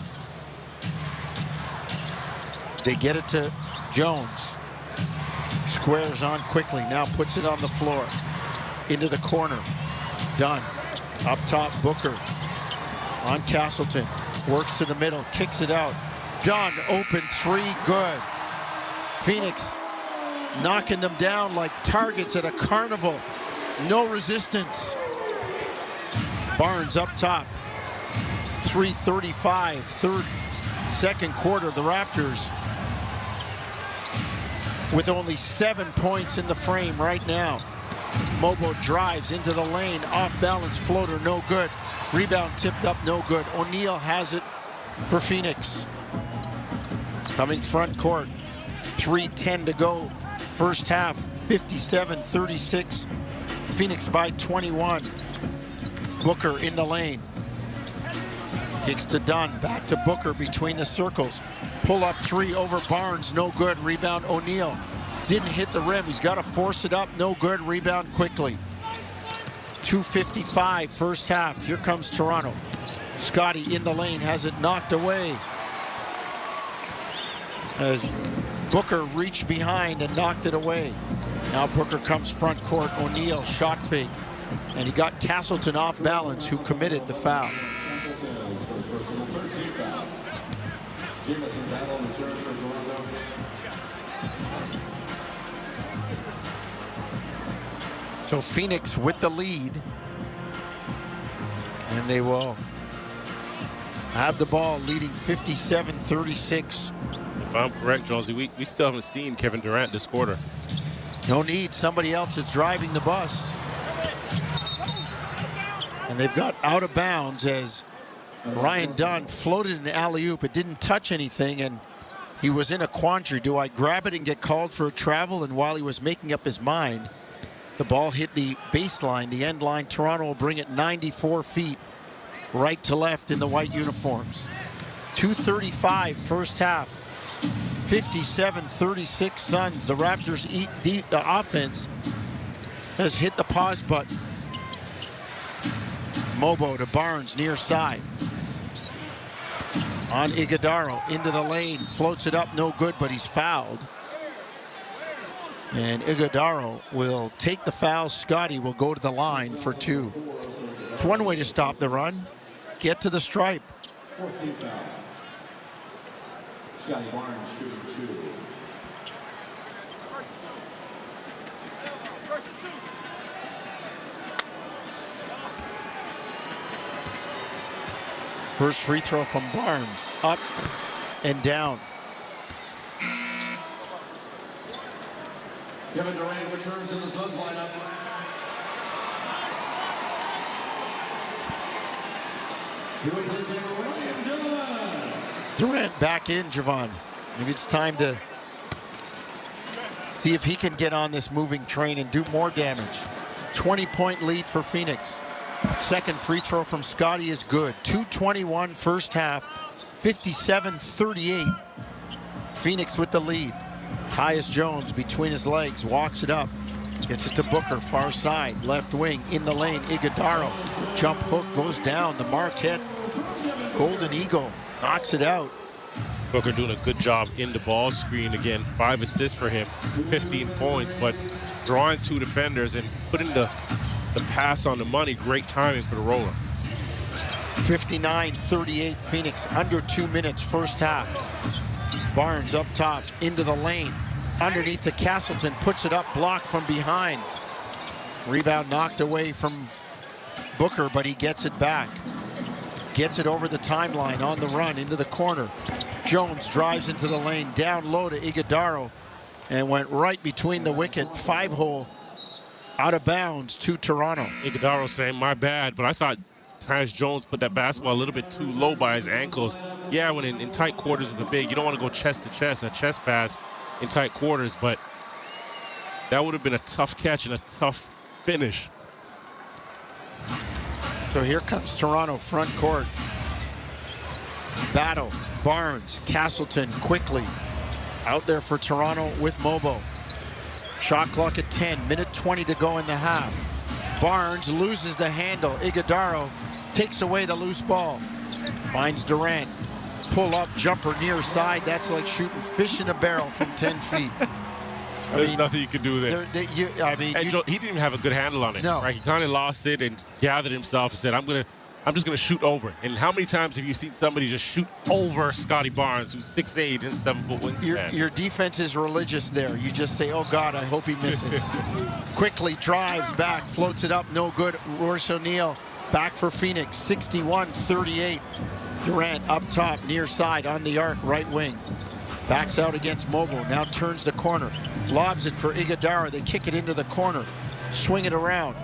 They get it to Jones. Squares on quickly, now puts it on the floor. Into the corner. Dunn. Up top, Booker. On Castleton. Works to the middle, kicks it out. Dunn, open three, good. Phoenix knocking them down like targets at a carnival. No resistance. Barnes up top. 3:35, second quarter. The Raptors with only 7 points in the frame right now. Mobo drives into the lane, off balance floater, no good. Rebound tipped up, no good. O'Neal has it for Phoenix. Coming front court, 3:10 to go. First half, 57-36. Phoenix by 21. Booker in the lane. Kicks to Dunn, back to Booker between the circles. Pull up three over Barnes, no good. Rebound O'Neal. Didn't hit the rim, he's got to force it up, no good. Rebound quickly. 2:55 first half, here comes Toronto. Scotty in the lane, has it knocked away. As Booker reached behind and knocked it away. Now Booker comes front court, O'Neal shot fake. And he got Castleton off balance, who committed the foul. So Phoenix with the lead. And they will have the ball, leading 57-36. If I'm correct, Jonesy, we still haven't seen Kevin Durant this quarter. No need. Somebody else is driving the bus. And they've got out of bounds as Ryan Dunn floated an alley-oop. It didn't touch anything, and he was in a quandary. Do I grab it and get called for a travel? And while he was making up his mind, the ball hit the baseline, the end line. Toronto will bring it 94 feet right to left in the white uniforms. 2:35 first half. 57-36 Suns. The Raptors eat deep. The offense has hit the pause button. Mobo to Barnes near side. On Iguodaro into the lane. Floats it up, no good, but he's fouled. And Iguodaro will take the foul. Scotty will go to the line for two. It's one way to stop the run. Get to the stripe. Scotty Barnes shooting two. First free throw from Barnes. Up and down. Kevin Durant returns to the Suns lineup. Durant back in, Javon. Maybe it's time to see if he can get on this moving train and do more damage. 20-point lead for Phoenix. Second free throw from Scotty is good. 2:21 first half, 57-38. Phoenix with the lead. Tyus Jones between his legs, walks it up. Gets it to Booker, far side, left wing, in the lane, Iguodaro. Jump hook goes down, the Marquette Golden Eagle knocks it out. Booker doing a good job in the ball screen again. 5 assists for him, 15 points, but drawing 2 defenders and putting the pass on the money. Great timing for the roller. 59-38 Phoenix, under 2 minutes, first half. Barnes up top, into the lane. Underneath the Castleton, puts it up, blocked from behind. Rebound knocked away from Booker, but he gets it back. Gets it over the timeline, on the run, into the corner. Jones drives into the lane, down low to Iguodaro, and went right between the wicket, 5-hole, out of bounds to Toronto. Iguodaro saying, my bad, but I thought Tyus Jones put that basketball a little bit too low by his ankles. Yeah, when in tight quarters with the big, you don't want to go chest to chest, a chest pass in tight quarters, but that would have been a tough catch and a tough finish. So here comes Toronto, front court. Battle, Barnes, Castleton quickly. Out there for Toronto with Mobo. Shot clock at 10, minute 20 to go in the half. Barnes loses the handle. Iguodaro takes away the loose ball. Finds Durant. Pull up jumper near side. That's like shooting fish in a barrel from 10 feet. There's nothing you can do there. He didn't even have a good handle on it. No. Right? He kind of lost it and gathered himself and said, I'm just gonna shoot over. And how many times have you seen somebody just shoot over Scotty Barnes, who's 6'8" and 7-foot wingspan? Your defense is religious there. You just say, oh God, I hope he misses. Quickly drives back, floats it up, no good. Royce O'Neal back for Phoenix, 61-38. Durant up top, near side, on the arc, right wing. Backs out against Mobo, now turns the corner. Lobs it for Iguodaro, they kick it into the corner. Swing it around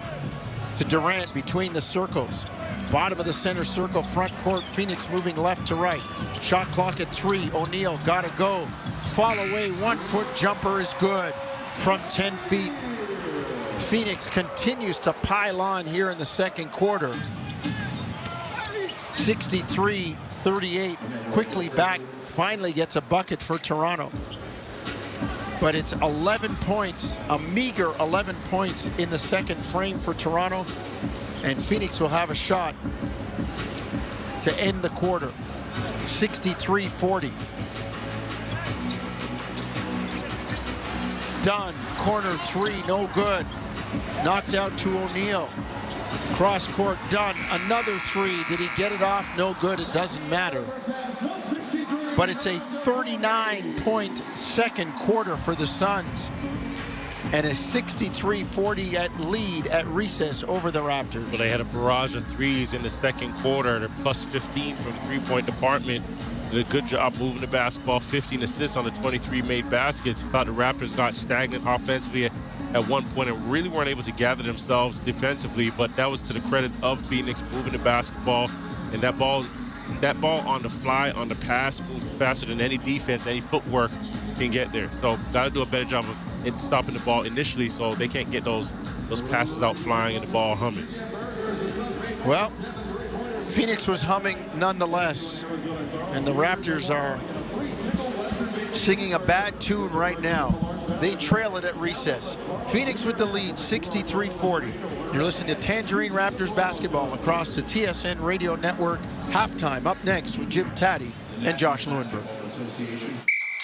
to Durant between the circles. Bottom of the center circle, front court, Phoenix moving left to right. Shot clock at 3, O'Neal gotta go. Fall away, 1-foot jumper is good from 10 feet. Phoenix continues to pile on here in the second quarter. 63-38, quickly back, finally gets a bucket for Toronto. But it's 11 points, a meager 11 points in the second frame for Toronto, and Phoenix will have a shot to end the quarter. 63-40. Dunn, corner 3, no good. Knocked out to O'Neal. Cross court, Dunn, another 3. Did he get it off? No good, it doesn't matter. But it's a 39-point second quarter for the Suns and a 63-40 lead at recess over the Raptors. Well, they had a barrage of threes in the second quarter. They're plus 15 from the three-point department. Did a good job moving the basketball, 15 assists on the 23 made baskets. Thought the Raptors got stagnant offensively at one point and really weren't able to gather themselves defensively, but that was to the credit of Phoenix moving the basketball, and that ball on the fly, on the pass, moves faster than any defense, any footwork can get there. So got to do a better job of stopping the ball initially so they can't get those passes out flying and the ball humming. Well, Phoenix was humming nonetheless, and the Raptors are singing a bad tune right now. They trail it at recess. Phoenix with the lead, 63-40. You're listening to Tangerine Raptors basketball across the TSN radio network. Halftime up next with Jim Taddy and Josh Lewenberg.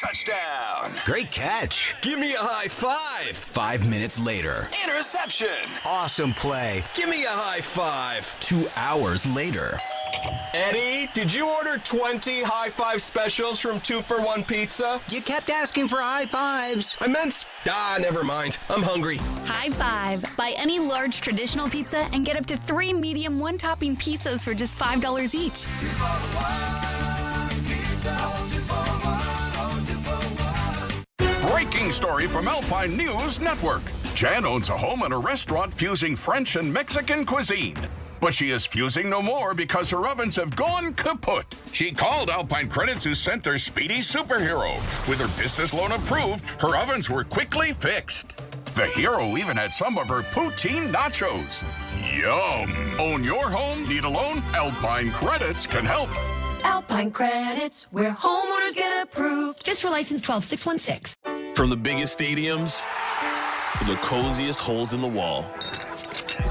Touchdown. Great catch. Give me a high five. 5 minutes later. Interception. Awesome play. Give me a high five. 2 hours later. Eddie, did you order 20 high five specials from 2-for-1 Pizza? You kept asking for high fives. I meant, never mind. I'm hungry. High five. Buy any large traditional pizza and get up to 3 medium one-topping pizzas for just $5 each. Breaking story from Alpine News Network. Jan owns a home and a restaurant fusing French and Mexican cuisine. But she is fusing no more because her ovens have gone kaput. She called Alpine Credits, who sent their speedy superhero. With her business loan approved, her ovens were quickly fixed. The hero even had some of her poutine nachos. Yum! Own your home? Need a loan? Alpine Credits can help. Alpine Credits, where homeowners get approved. Just for license 12616. From the biggest stadiums for the coziest holes in the wall.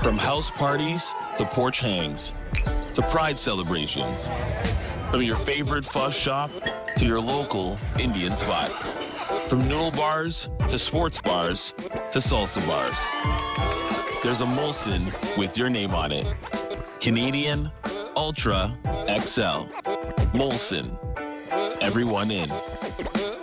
From house parties to porch hangs to pride celebrations. From your favorite fuss shop to your local Indian spot. From noodle bars to sports bars to salsa bars. There's a Molson with your name on it. Canadian Ultra XL. Molson. Everyone in.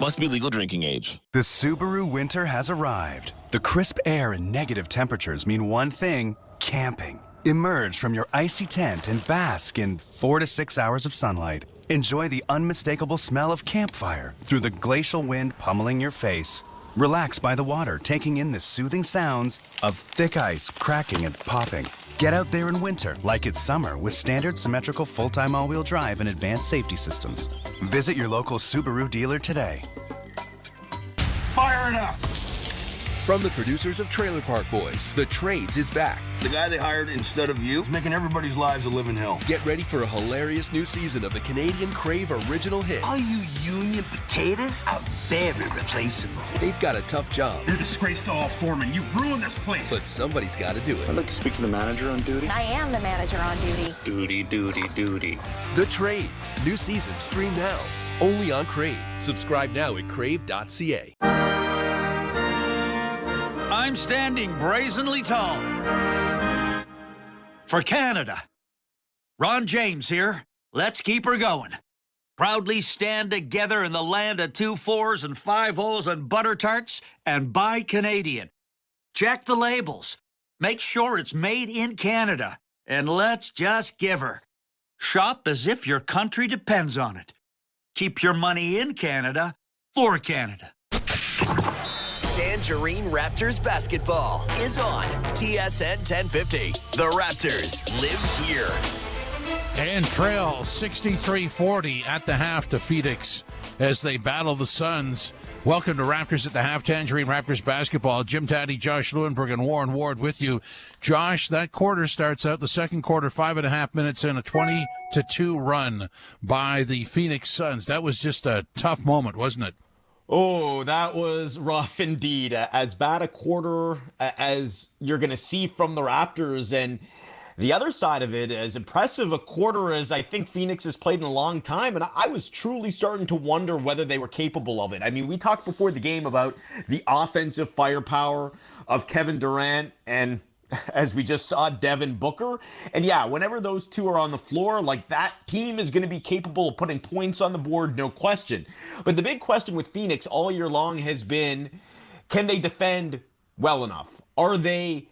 Must be legal drinking age. The Subaru winter has arrived. The crisp air and negative temperatures mean one thing: camping. Emerge from your icy tent and bask in 4 to 6 hours of sunlight. Enjoy the unmistakable smell of campfire through the glacial wind pummeling your face. Relax by the water, taking in the soothing sounds of thick ice cracking and popping. Get out there in winter like it's summer with standard symmetrical full-time all-wheel drive and advanced safety systems. Visit your local Subaru dealer today. Fire it up! From the producers of Trailer Park Boys, The Trades is back. The guy they hired instead of you is making everybody's lives a living hell. Get ready for a hilarious new season of the Canadian Crave original hit. All you union potatoes are very replaceable. They've got a tough job. You're a disgrace to all foremen. You've ruined this place. But somebody's got to do it. I'd like to speak to the manager on duty. I am the manager on duty. Duty. The Trades. New season stream now. Only on Crave. Subscribe now at crave.ca. I'm standing brazenly tall for Canada. Ron James here. Let's keep her going. Proudly stand together in the land of 2 4s and 5 O's and butter tarts and buy Canadian. Check the labels. Make sure it's made in Canada. And let's just give her. Shop as if your country depends on it. Keep your money in Canada for Canada. Tangerine Raptors basketball is on TSN 1050. The Raptors live here. And trail 63-40 at the half to Phoenix as they battle the Suns. Welcome to Raptors at the half. Tangerine Raptors basketball. Jim Taddy, Josh Lewinberg, and Warren Ward with you. Josh, that quarter starts out, the second quarter, 5.5 minutes in, a 20-2 run by the Phoenix Suns. That was just a tough moment, wasn't it? Oh, that was rough indeed. As bad a quarter as you're going to see from the Raptors. And the other side of it, as impressive a quarter as I think Phoenix has played in a long time. And I was truly starting to wonder whether they were capable of it. I mean, we talked before the game about the offensive firepower of Kevin Durant and, as we just saw, Devin Booker. And yeah, whenever those two are on the floor, like, that team is going to be capable of putting points on the board, no question. But the big question with Phoenix all year long has been, can they defend well enough? Are they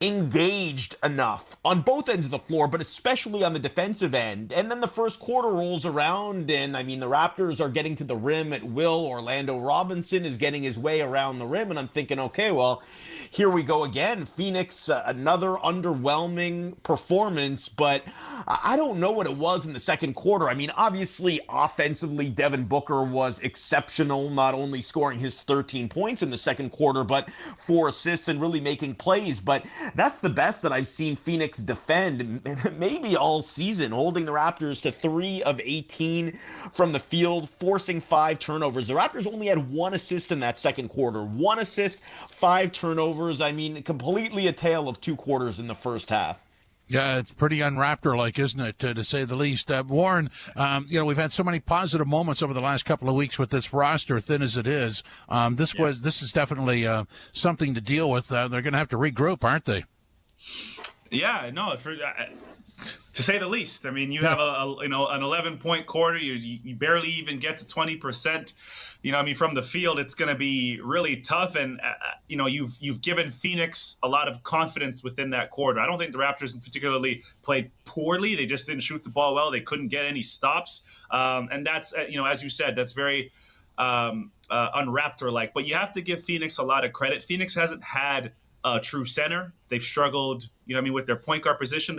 engaged enough on both ends of the floor, but especially on the defensive end? And then the first quarter rolls around, and I mean, the Raptors are getting to the rim at will. Orlando Robinson is getting his way around the rim, and I'm thinking, okay, well, here we go again. Phoenix, another underwhelming performance, but I don't know what it was in the second quarter. I mean, obviously, offensively, Devin Booker was exceptional, not only scoring his 13 points in the second quarter, but 4 assists and really making plays. But that's the best that I've seen Phoenix defend maybe all season, holding the Raptors to 3 of 18 from the field, forcing 5 turnovers. The Raptors only had 1 assist in that second quarter. 1 assist, 5 turnovers. I mean, completely a tale of 2 quarters in the first half. Yeah, it's pretty un-Raptor-like, isn't it, to say the least. Warren, we've had so many positive moments over the last couple of weeks with this roster, thin as it is. This is definitely something to deal with. They're going to have to regroup, aren't they? Yeah, no, to say the least. I mean, you have an 11-point quarter. You barely even get to 20%. From the field, it's going to be really tough. And, you've given Phoenix a lot of confidence within that quarter. I don't think the Raptors particularly played poorly. They just didn't shoot the ball well. They couldn't get any stops. And that's, as you said, that's very un-Raptor-like. But you have to give Phoenix a lot of credit. Phoenix hasn't had a true center. They've struggled, with their point guard position.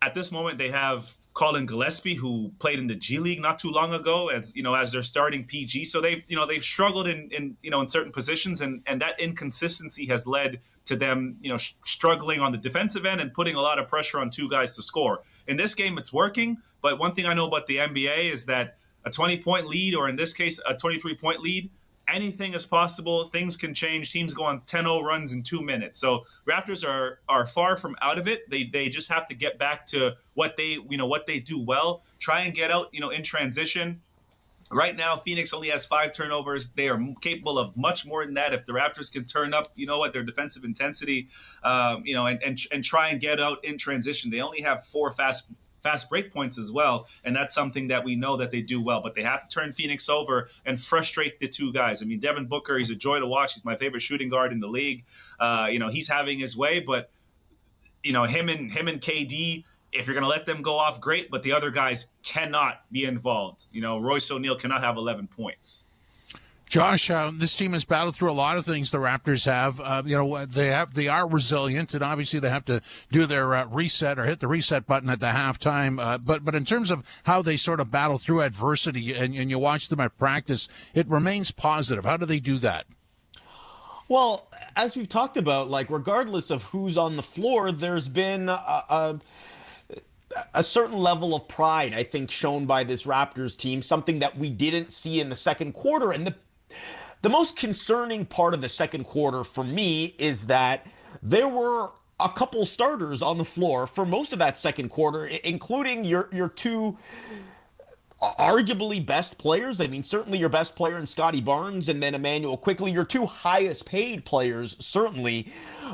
At this moment, they have Colin Gillespie, who played in the G League not too long ago, as their starting PG. So they've struggled in certain positions, and that inconsistency has led to them, struggling on the defensive end and putting a lot of pressure on 2 guys to score. In this game, it's working. But one thing I know about the NBA is that a 20-point lead, or in this case, a 23-point lead, anything is possible. Things can change. Teams go on 10-0 runs in 2 minutes. So Raptors are far from out of it. They just have to get back to what they do well. Try and get out, in transition. Right now, Phoenix only has 5 turnovers. They are capable of much more than that. If the Raptors can turn up, their defensive intensity, and try and get out in transition. They only have 4 fast break points as well, and that's something that we know that they do well. But they have to turn Phoenix over and frustrate the two guys. I mean, Devin Booker, he's a joy to watch. He's my favorite shooting guard in the league. He's having his way, but him and KD. If you're going to let them go off, great, but the other guys cannot be involved. Royce O'Neal cannot have 11 points. Josh, this team has battled through a lot of things the Raptors have. They are resilient, and obviously they have to do their reset or hit the reset button at the halftime. But in terms of how they sort of battle through adversity, and you watch them at practice, it remains positive. How do they do that? Well, as we've talked about, regardless of who's on the floor, there's been a certain level of pride, I think, shown by this Raptors team, something that we didn't see in the second quarter. And the most concerning part of the second quarter for me is that there were a couple starters on the floor for most of that second quarter, including your two arguably best players. I mean, certainly your best player in Scotty Barnes and then Emmanuel Quickley, your two highest paid players, certainly.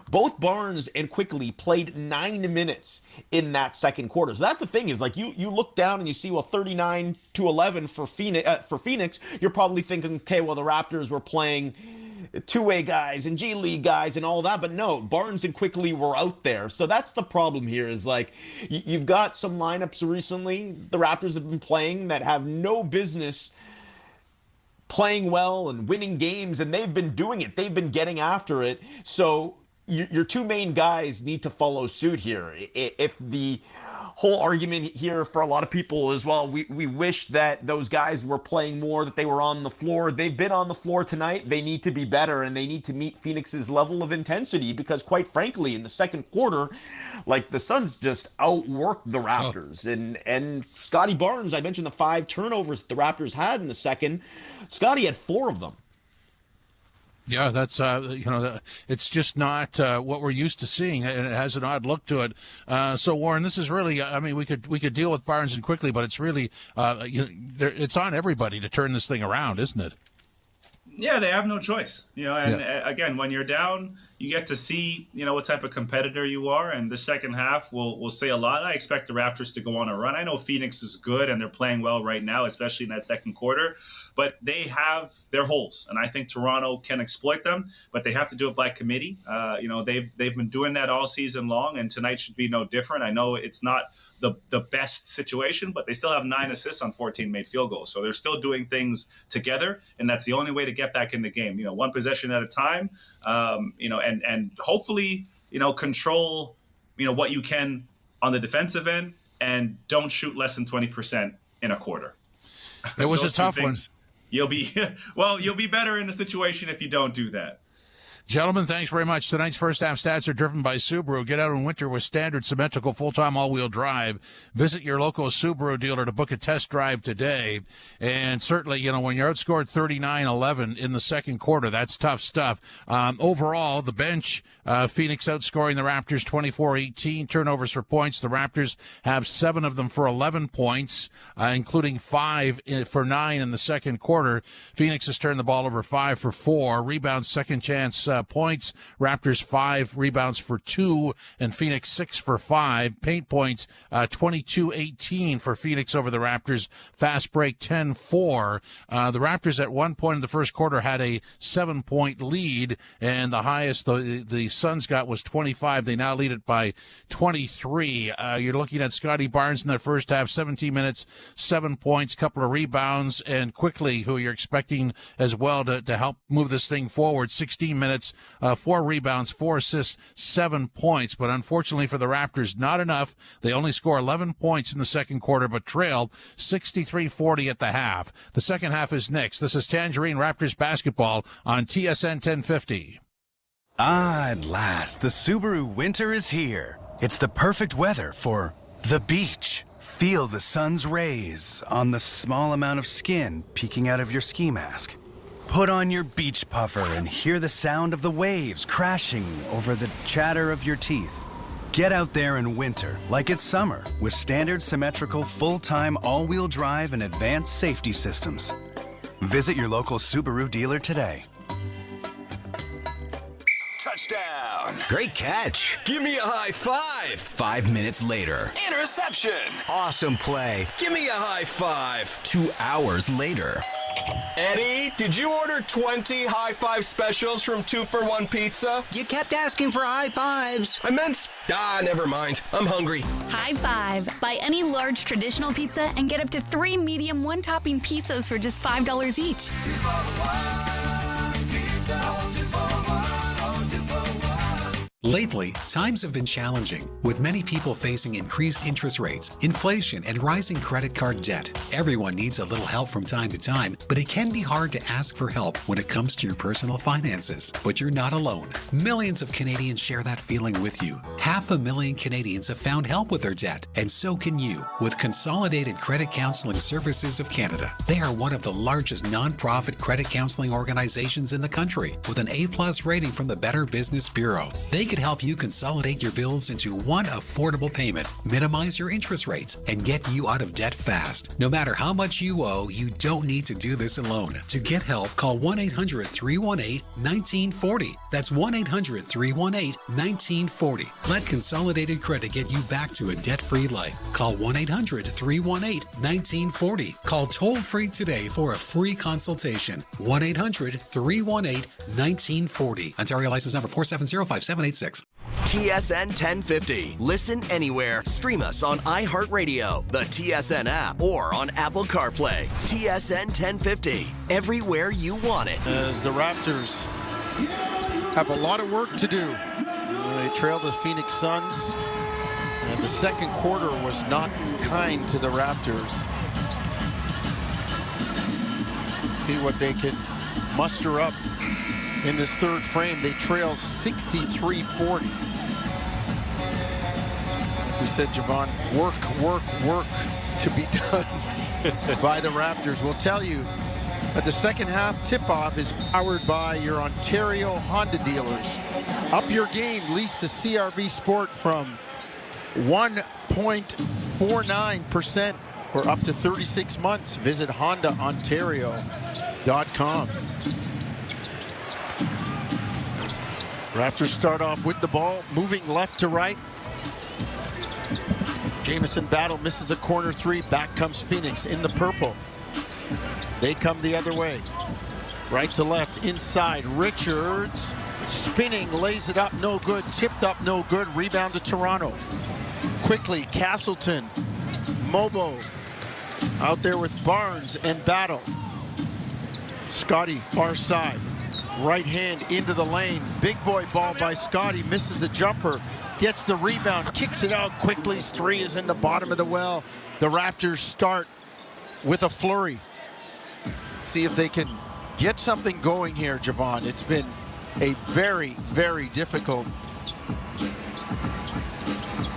Both Barnes and Quickley played 9 minutes in that second quarter. So that's the thing is, you look down and you see, 39-11 for Phoenix, you're probably thinking, okay, well, the Raptors were playing two-way guys and G League guys and all that, but no, Barnes and Quickley were out there. So that's the problem here is you've got some lineups recently the Raptors have been playing that have no business playing well and winning games, and they've been doing it. They've been getting after it. So your two main guys need to follow suit here. If the whole argument here for a lot of people is, well, we wish that those guys were playing more, that they were on the floor. They've been on the floor tonight. They need to be better, and they need to meet Phoenix's level of intensity because, quite frankly, in the second quarter, the Suns just outworked the Raptors. And Scotty Barnes, I mentioned the 5 turnovers the Raptors had in the second. Scotty had 4 of them. Yeah, that's, it's just not what we're used to seeing, and it has an odd look to it. So, Warren, this is really, we could deal with Barnes and Quickley, but it's really, it's on everybody to turn this thing around, isn't it? Yeah, they have no choice. Again, when you're down, you get to see, what type of competitor you are. And the second half will say a lot. I expect the Raptors to go on a run. I know Phoenix is good and they're playing well right now, especially in that second quarter. But they have their holes. And I think Toronto can exploit them. But they have to do it by committee. They've been doing that all season long. And tonight should be no different. I know it's not the best situation, but they still have 9 assists on 14 made field goals. So they're still doing things together. And that's the only way to get back in the game, one possession at a time, and hopefully, control, what you can on the defensive end and don't shoot less than 20% in a quarter. It was a tough one. You'll be better in the situation if you don't do that. Gentlemen, thanks very much. Tonight's first half stats are driven by Subaru. Get out in winter with standard symmetrical full-time all-wheel drive. Visit your local Subaru dealer to book a test drive today. And certainly, when you're outscored 39-11 in the second quarter, that's tough stuff. Overall, the bench, Phoenix outscoring the Raptors 24-18. Turnovers for points. The Raptors have 7 of them for 11 points, including 5 for 9 in the second quarter. Phoenix has turned the ball over 5 for 4. Rebounds, second chance points. Raptors 5 rebounds for 2 and Phoenix 6 for 5. Paint points 22-18 for Phoenix over the Raptors. Fast break 10-4. The Raptors at one point in the first quarter had a 7-point lead, and the highest the Suns got was 25. They now lead it by 23. You're looking at Scotty Barnes in the first half, 17 minutes, 7 points, couple of rebounds, and Quickley, who you're expecting as well to help move this thing forward, 16 minutes, 4 rebounds, 4 assists, 7 points. But unfortunately for the Raptors, not enough. They only score 11 points in the second quarter, but trailed 63-40 at the half. The second half is next. This is Tangerine Raptors basketball on TSN 1050. At last, the Subaru winter is here. It's the perfect weather for the beach. Feel the sun's rays on the small amount of skin peeking out of your ski mask. Put on your beach puffer and hear the sound of the waves crashing over the chatter of your teeth. Get out there in winter like it's summer with standard symmetrical full-time all-wheel drive and advanced safety systems. Visit your local Subaru dealer today. Touchdown. Great catch. Give me a high five. 5 minutes later. Interception. Awesome play. Give me a high five. 2 hours later. Eddie, did you order 20 high five specials from 2-for-1 Pizza? You kept asking for high fives. I meant, never mind. I'm hungry. High five. Buy any large traditional pizza and get up to 3 medium one-topping pizzas for just $5 each. Lately, times have been challenging, with many people facing increased interest rates, inflation, and rising credit card debt. Everyone needs a little help from time to time, but it can be hard to ask for help when it comes to your personal finances. But you're not alone. Millions of Canadians share that feeling with you. 500,000 Canadians have found help with their debt, and so can you, with Consolidated Credit Counseling Services of Canada. They are one of the largest non-profit credit counseling organizations in the country, with an A+ rating from the Better Business Bureau. They could help you consolidate your bills into one affordable payment, minimize your interest rates, and get you out of debt fast. No matter how much you owe, you don't need to do this alone. To get help, call 1-800-318-1940. That's 1-800-318-1940. Let Consolidated Credit get you back to a debt-free life. Call 1-800-318-1940. Call toll-free today for a free consultation. 1-800-318-1940. Ontario license number 4705786. TSN 1050. Listen anywhere. Stream us on iHeartRadio, the TSN app, or on Apple CarPlay. TSN 1050. Everywhere you want it. As the Raptors have a lot of work to do. They trail the Phoenix Suns, and the second quarter was not kind to the Raptors. See what they can muster up in this third frame. They trail 63-40. We said, Javon, work to be done by the Raptors. We'll tell you that the second half tip-off is powered by your Ontario Honda dealers. Up your game, lease the CRV Sport from 1.49% for up to 36 months. Visit HondaOntario.com. Raptors start off with the ball, moving left to right. Jamison Battle misses a corner three. Back comes Phoenix in the purple. They come the other way. Right to left, inside. Richards spinning, lays it up, no good. Tipped up, no good. Rebound to Toronto. Quickly, Castleton, Mobo out there with Barnes and Battle. Scotty, far side. Right hand into the lane. Big boy ball by Scotty. Misses the jumper. Gets the rebound. Kicks it out quickly. Three is in the bottom of the well. The Raptors start with a flurry. See if they can get something going here, Javon. It's been a very, very difficult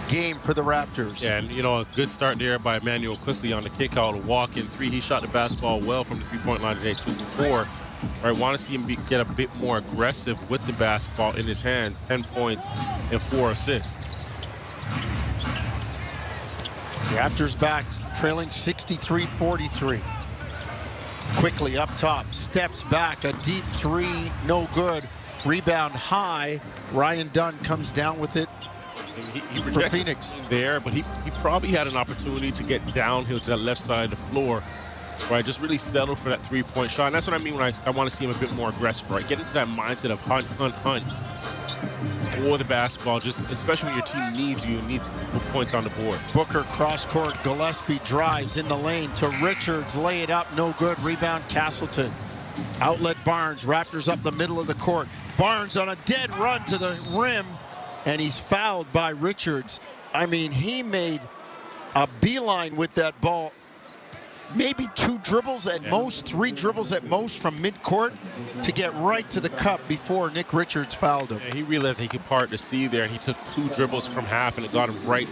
game for the Raptors. Yeah, and a good start there by Emmanuel quickly on the kick out, a walk-in three. He shot the basketball well from the three-point line today, 2 for 4. I want to see him get a bit more aggressive with the basketball in his hands. 10 points and 4 assists. Raptors back, trailing 63-43. Quickly up top, steps back, a deep three, no good. Rebound high. Ryan Dunn comes down with it. He for Phoenix there, but he probably had an opportunity to get downhill to that left side of the floor. Right, just really settle for that three-point shot. And that's what I mean when I want to see him a bit more aggressive, right? Get into that mindset of hunt. Score the basketball, just especially when your team needs you and needs points on the board. Booker cross court, Gillespie drives in the lane to Richards, lay it up, no good. Rebound Castleton. Outlet Barnes, Raptors up the middle of the court. Barnes on a dead run to the rim, and he's fouled by Richards. I mean, he made a beeline with that ball. Maybe 2 dribbles at most, 3 dribbles at most from midcourt to get right to the cup before Nick Richards fouled him. Yeah, he realized he could part the sea there, and he took 2 dribbles from half, and it got him right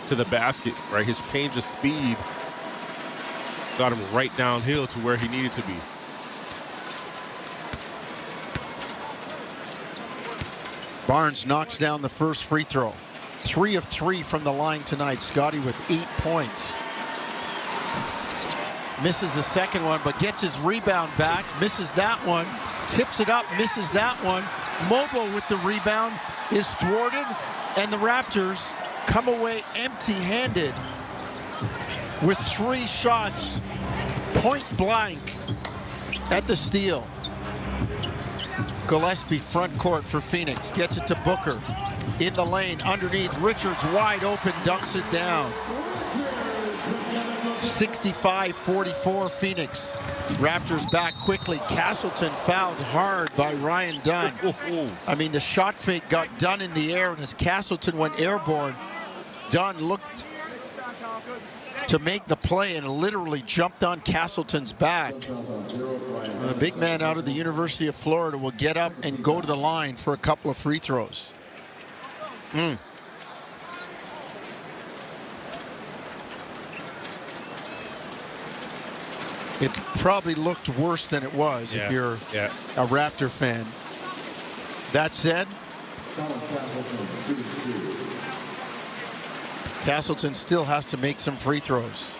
to the basket. Right, his change of speed got him right downhill to where he needed to be. Barnes knocks down the first free throw. 3 of 3 from the line tonight. Scotty with 8 points. Misses the second one, but gets his rebound back. Misses that one. Tips it up, misses that one. Mobile with the rebound is thwarted, and the Raptors come away empty-handed with 3 shots, point blank at the steal. Gillespie front court for Phoenix. Gets it to Booker. In the lane, underneath. Richards wide open, dunks it down. 65-44 Phoenix. Raptors back quickly. Castleton fouled hard by Ryan Dunn. I mean, the shot fake got done in the air, and as Castleton went airborne, Dunn looked to make the play and literally jumped on Castleton's back. The big man out of the University of Florida will get up and go to the line for a couple of free throws. It probably looked worse than it was if you're a Raptor fan. That said, Castleton still has to make some free throws.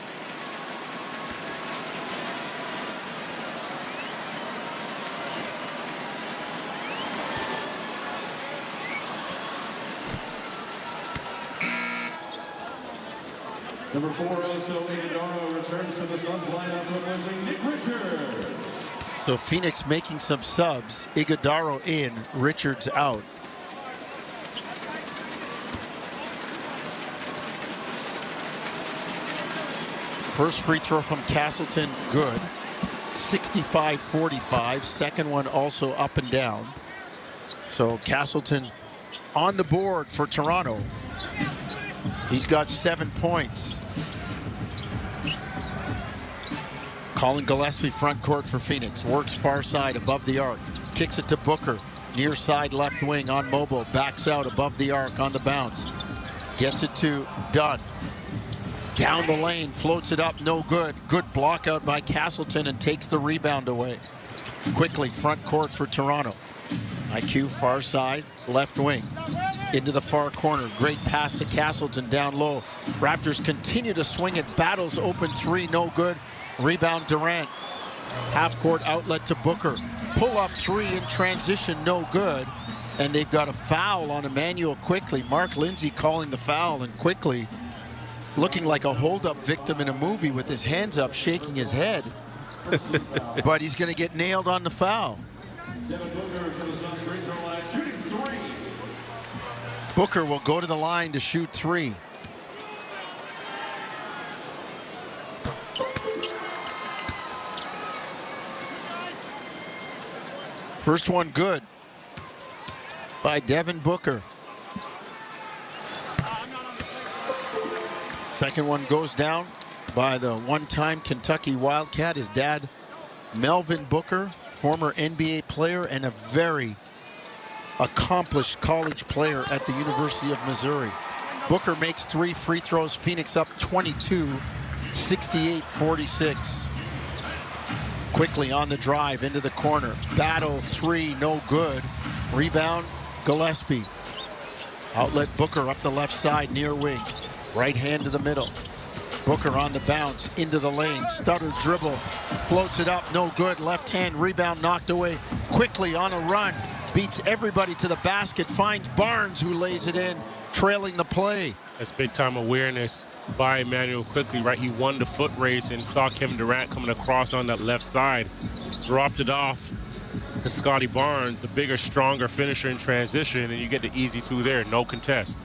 Number 4, also Iguodala returns to the Suns lineup, replacing Nick Richards. So Phoenix making some subs. Iguodala in, Richards out. First free throw from Castleton, good. 65-45. Second one also up and down. So Castleton on the board for Toronto. He's got 7 points. Colin Gillespie front court for Phoenix. Works far side above the arc. Kicks it to Booker. Near side left wing on Mobile. Backs out above the arc on the bounce. Gets it to Dunn. Down the lane. Floats it up. No good. Good block out by Castleton and takes the rebound away. Quickly front court for Toronto. IQ far side. Left wing. Into the far corner. Great pass to Castleton down low. Raptors continue to swing it. Battles open 3. No good. Rebound Durant. Half-court outlet to Booker. Pull-up 3 in transition, no good. And they've got a foul on Emmanuel Quickly. Mark Lindsay calling the foul, and Quickly looking like a hold-up victim in a movie with his hands up, shaking his head. But he's going to get nailed on the foul. Booker will go to the line to shoot 3. First one good by Devin Booker. Second one goes down by the one-time Kentucky Wildcat. His dad, Melvin Booker, former NBA player and a very accomplished college player at the University of Missouri. Booker makes 3 free throws. Phoenix up 22, 68-46. Quickly on the drive into the corner. Battle 3, no good. Rebound, Gillespie. Outlet Booker up the left side near wing. Right hand to the middle. Booker on the bounce into the lane. Stutter dribble. Floats it up, no good. Left hand rebound knocked away. Quickly on a run. Beats everybody to the basket. Finds Barnes who lays it in, trailing the play. That's big time awareness by Emmanuel Quickly, right? He won the foot race and saw Kevin Durant coming across on that left side. Dropped it off to Scotty Barnes, the bigger, stronger finisher in transition, and you get the easy 2 there, no contest.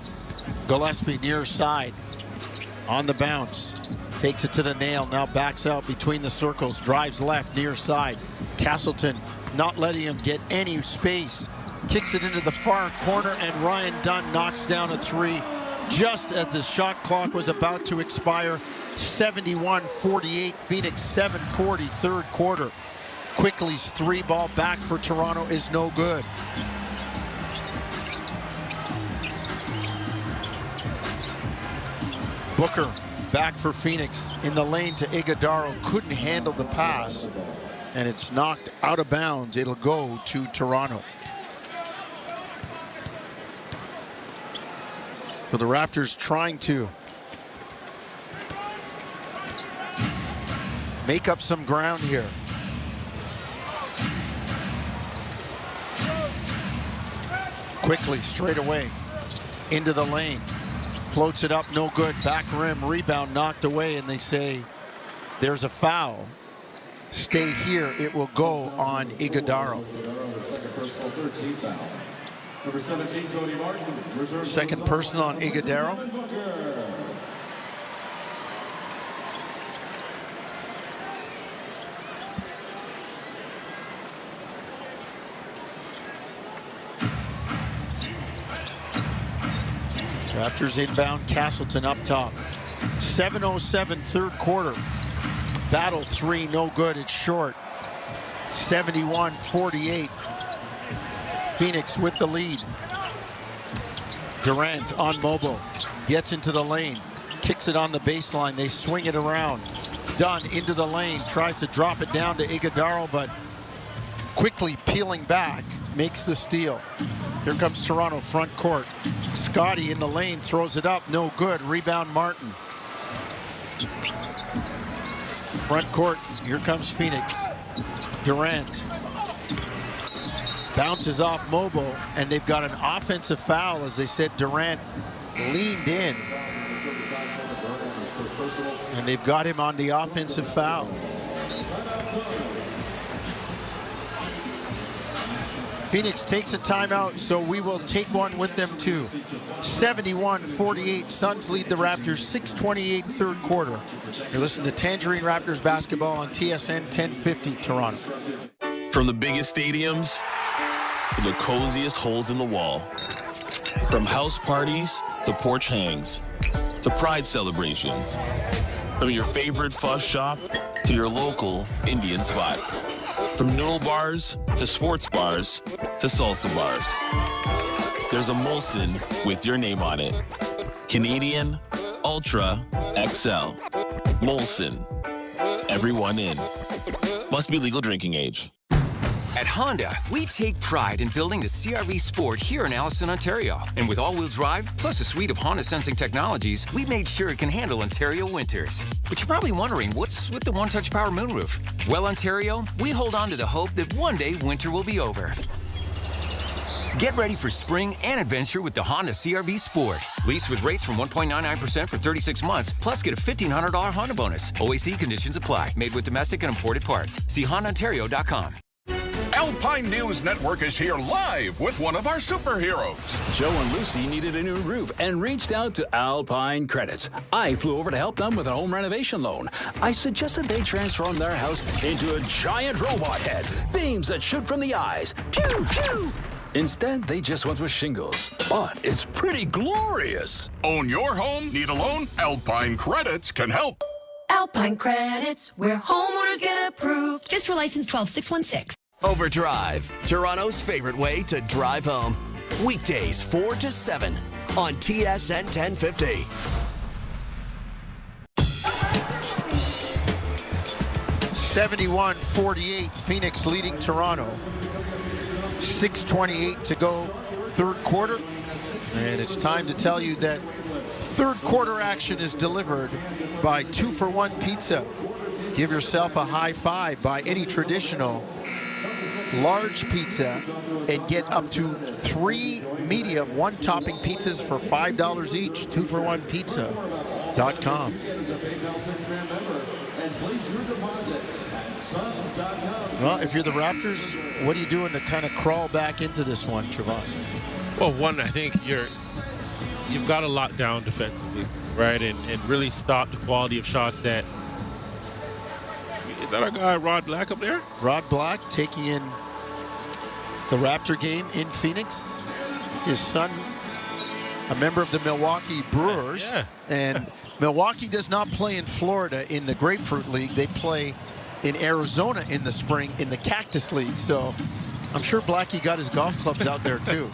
Gillespie near side on the bounce. Takes it to the nail, now backs out between the circles, drives left near side. Castleton not letting him get any space. Kicks it into the far corner, and Ryan Dunn knocks down a 3. Just as the shot clock was about to expire. 71-48, Phoenix 7:40 third quarter. Quickly's 3-ball back for Toronto is no good. Booker back for Phoenix in the lane to Iguodala. Couldn't handle the pass, and it's knocked out of bounds. It'll go to Toronto. So the Raptors trying to make up some ground here. Quickly, straight away, into the lane. Floats it up, no good. Back rim, rebound knocked away, and they say there's a foul. Stay here, it will go on Iguodaro. Second personal on Iguodaro. Raptors inbound, Castleton up top. 7:07 third quarter. Battle three, no good, it's short. 71-48. Phoenix with the lead. Durant on Mobo. Gets into the lane. Kicks it on the baseline. They swing it around. Dunn into the lane. Tries to drop it down to Iguodaro, but quickly peeling back. Makes the steal. Here comes Toronto front court. Scotty in the lane. Throws it up. No good. Rebound Martin. Front court. Here comes Phoenix. Durant. Bounces off Mobo, and they've got an offensive foul. As they said, Durant leaned in, and they've got him on the offensive foul. Phoenix takes a timeout, so we will take one with them too. 71-48, Suns lead the Raptors, 6:28 third quarter. You're listening to Tangerine Raptors basketball on TSN 1050 Toronto. From the biggest stadiums to the coziest holes in the wall. From house parties to porch hangs to pride celebrations. From your favorite fuzz shop to your local Indian spot. From noodle bars to sports bars to salsa bars. There's a Molson with your name on it. Canadian Ultra XL. Molson. Everyone in. Must be legal drinking age. At Honda, we take pride in building the CR-V Sport here in Alliston, Ontario. And with all-wheel drive, plus a suite of Honda sensing technologies, we made sure it can handle Ontario winters. But you're probably wondering, what's with the one-touch power moonroof? Well, Ontario, we hold on to the hope that one day winter will be over. Get ready for spring and adventure with the Honda CR-V Sport. Lease with rates from 1.99% for 36 months, plus get a $1,500 Honda bonus. OAC conditions apply. Made with domestic and imported parts. See HondaOntario.com. Alpine News Network is here live with one of our superheroes. Joe and Lucy needed a new roof and reached out to Alpine Credits. I flew over to help them with a home renovation loan. I suggested they transform their house into a giant robot head, beams that shoot from the eyes. Pew, pew! Instead, they just went with shingles. But it's pretty glorious. Own your home? Need a loan? Alpine Credits can help. Alpine Credits, where homeowners get approved. Just for license 12616. Overdrive, Toronto's favorite way to drive home. Weekdays 4 to 7 on TSN 1050. (71-48), Phoenix leading Toronto. 6:28 to go, third quarter. And it's time to tell you that third quarter action is delivered by 2-for-1 Pizza. Give yourself a high five by any traditional large pizza and get up to 3 medium one-topping pizzas for $5 each. 2for1pizza.com. Well, if you're the Raptors, what are you doing to kind of crawl back into this one, Trevon? Well, one, I think you've got to lock down defensively, right, and really stop the quality of shots that. Is that our guy Rod Black up there? Rod Black taking in the Raptor game in Phoenix. His son, a member of the Milwaukee Brewers. Yeah. And Milwaukee does not play in Florida in the Grapefruit League. They play in Arizona in the spring in the Cactus League. So I'm sure Blackie got his golf clubs out there too.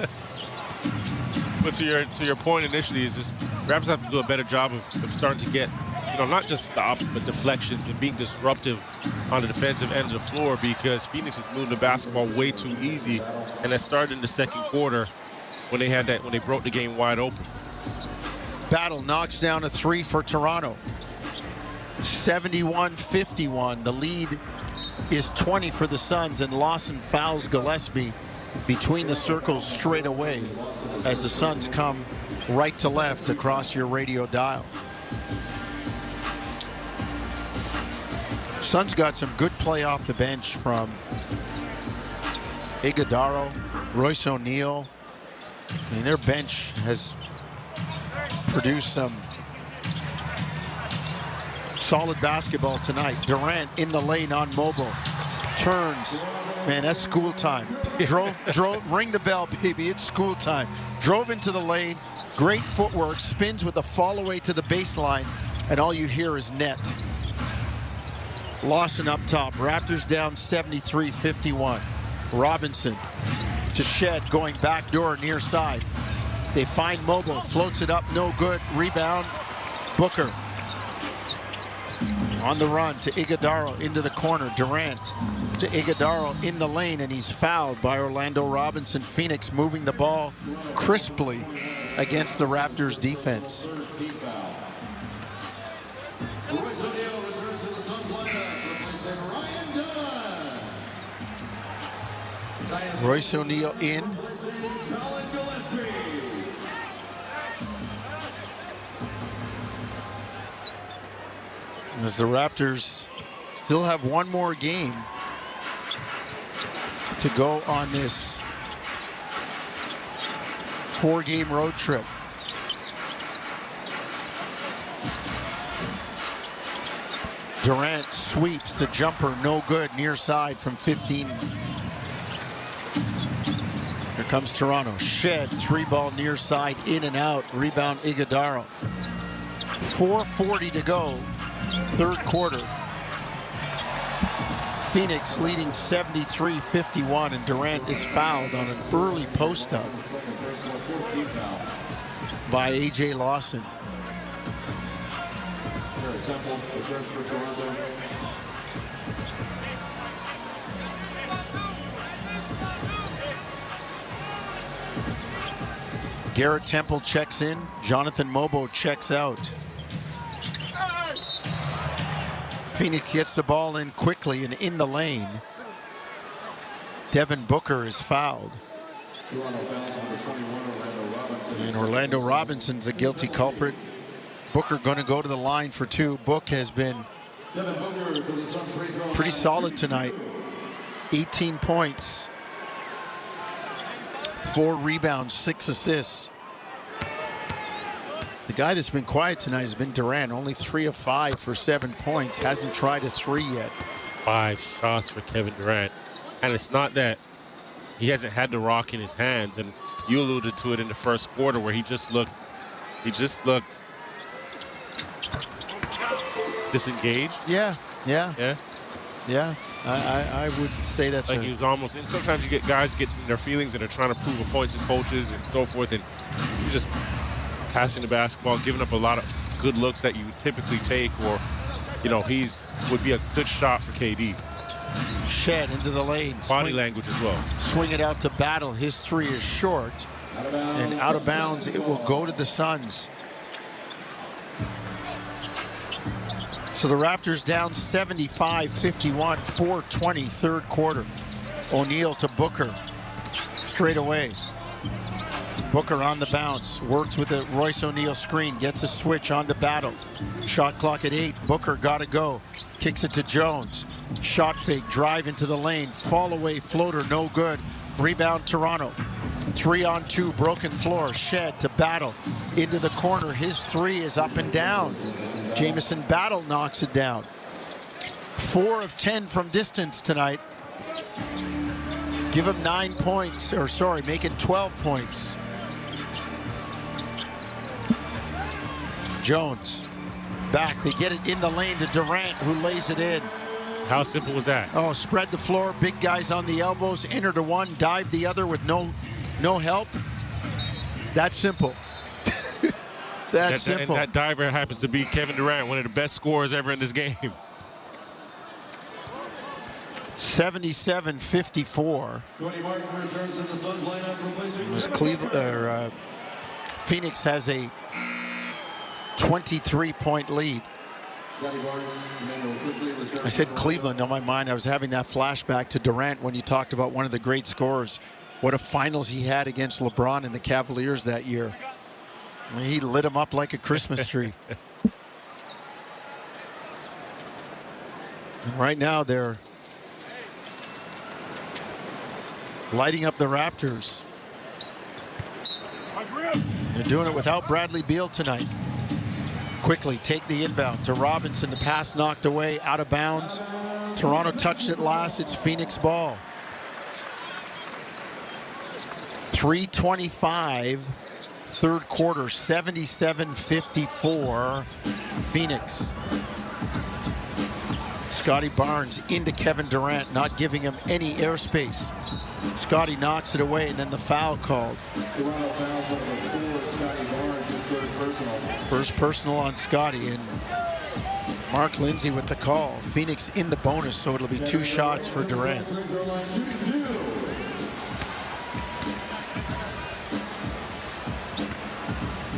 But to your point initially is just Raptors have to do a better job of starting to get, not just stops, but deflections and being disruptive on the defensive end of the floor, because Phoenix is moving the basketball way too easy, and that started in the second quarter when they broke the game wide open. Battle knocks down a three for Toronto. 71-51. The lead is 20 for the Suns, and Lawson fouls Gillespie between the circles straight away as the Suns come right to left across your radio dial. Suns got some good play off the bench from Iguodala, Royce O'Neal. I mean, their bench has produced some solid basketball tonight. Durant in the lane on Mobile. Turns. Man, that's school time. Drove, ring the bell, baby. It's school time. Drove into the lane. Great footwork. Spins with a fall away to the baseline. And all you hear is net. Lawson up top. Raptors down 73-51. Robinson to Shed, going backdoor near side. They find Mobile, floats it up, no good. Rebound, Booker. On the run to Iguodala into the corner. Durant to Iguodala in the lane, and he's fouled by Orlando Robinson. Phoenix moving the ball crisply against the Raptors defense. Royce O'Neal in. As the Raptors still have one more game to go on this 4-game road trip. Durant sweeps the jumper, no good, near side from 15. Here comes Toronto. Shed, 3-ball near side, in and out. Rebound Iguodala. 4:40 to go, third quarter. Phoenix leading 73-51, and Durant is fouled on an early post-up by A.J. Lawson. Garrett Temple checks in. Jonathan Mobo checks out. Phoenix gets the ball in quickly and in the lane. Devin Booker is fouled. And Orlando Robinson's a guilty culprit. Booker going to go to the line for two. Book has been pretty solid tonight. 18 points. 4 rebounds, 6 assists. The guy that's been quiet tonight has been Durant. Only 3 of 5 for 7 points. Hasn't tried a 3 yet. 5 shots for Kevin Durant. And it's not that he hasn't had the rock in his hands. And you alluded to it in the first quarter where he just looked disengaged. Yeah. I would say that's like he was almost. And sometimes you get guys getting their feelings and they're trying to prove a point to coaches and so forth, and you just passing the basketball, giving up a lot of good looks that you typically take, or would be a good shot for KD. Shed into the lane. Body language as well. Swing it out to Battle. His 3 is short, and out of bounds. It will go to the Suns. So the Raptors down 75-51, 4:20 third quarter. O'Neal to Booker, straight away. Booker on the bounce, works with the Royce O'Neal screen, gets a switch onto Battle. Shot clock at 8, Booker gotta go. Kicks it to Jones. Shot fake, drive into the lane, fall away floater, no good. Rebound Toronto. 3-on-2, broken floor, Shed to Battle. Into the corner, his 3 is up and down. Jamison Battle knocks it down. 4 of 10 from distance tonight. Give him 9 points, make it 12 points. Jones, back, they get it in the lane to Durant, who lays it in. How simple was that? Oh, spread the floor, big guys on the elbows, enter to one, dive the other with no help. That's simple. That's simple. And that diver happens to be Kevin Durant, one of the best scorers ever in this game. 77-54. Phoenix has a 23-point lead. I said Cleveland on my mind. I was having that flashback to Durant when you talked about one of the great scorers. What a finals he had against LeBron and the Cavaliers that year. I mean, he lit him up like a Christmas tree. And right now they're lighting up the Raptors. They're doing it without Bradley Beal tonight. Quickly take the inbound to Robinson. The pass knocked away, out of bounds. Toronto touched it last. It's Phoenix ball. 3:25, third quarter, 77-54, Phoenix. Scotty Barnes into Kevin Durant, not giving him any airspace. Scotty knocks it away, and then the foul called. First personal on Scotty, and Mark Lindsay with the call. Phoenix in the bonus, so it'll be 2 shots for Durant.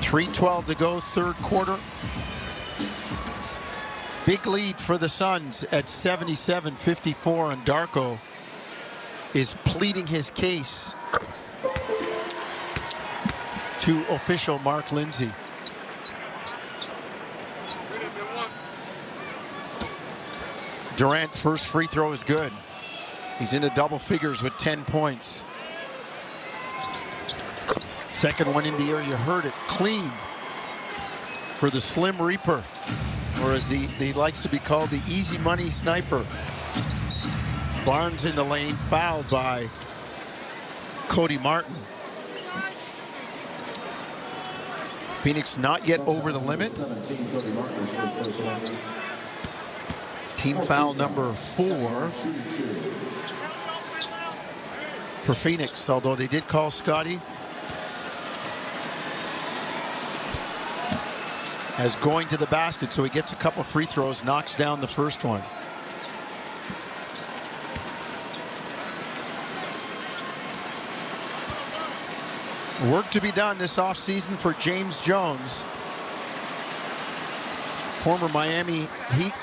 .312 to go, third quarter. Big lead for the Suns at 77-54, and Darko is pleading his case to official Mark Lindsay. Durant, first free throw is good. He's into double figures with 10 points. Second one in the air, you heard it, clean for the Slim Reaper, or as he likes to be called, the easy money sniper. Barnes in the lane, fouled by Cody Martin. Phoenix not yet over the limit. Team foul number 4 for Phoenix, although they did call Scotty as going to the basket, so he gets a couple free throws, knocks down the first one. Work to be done this offseason for James Jones, former Miami Heat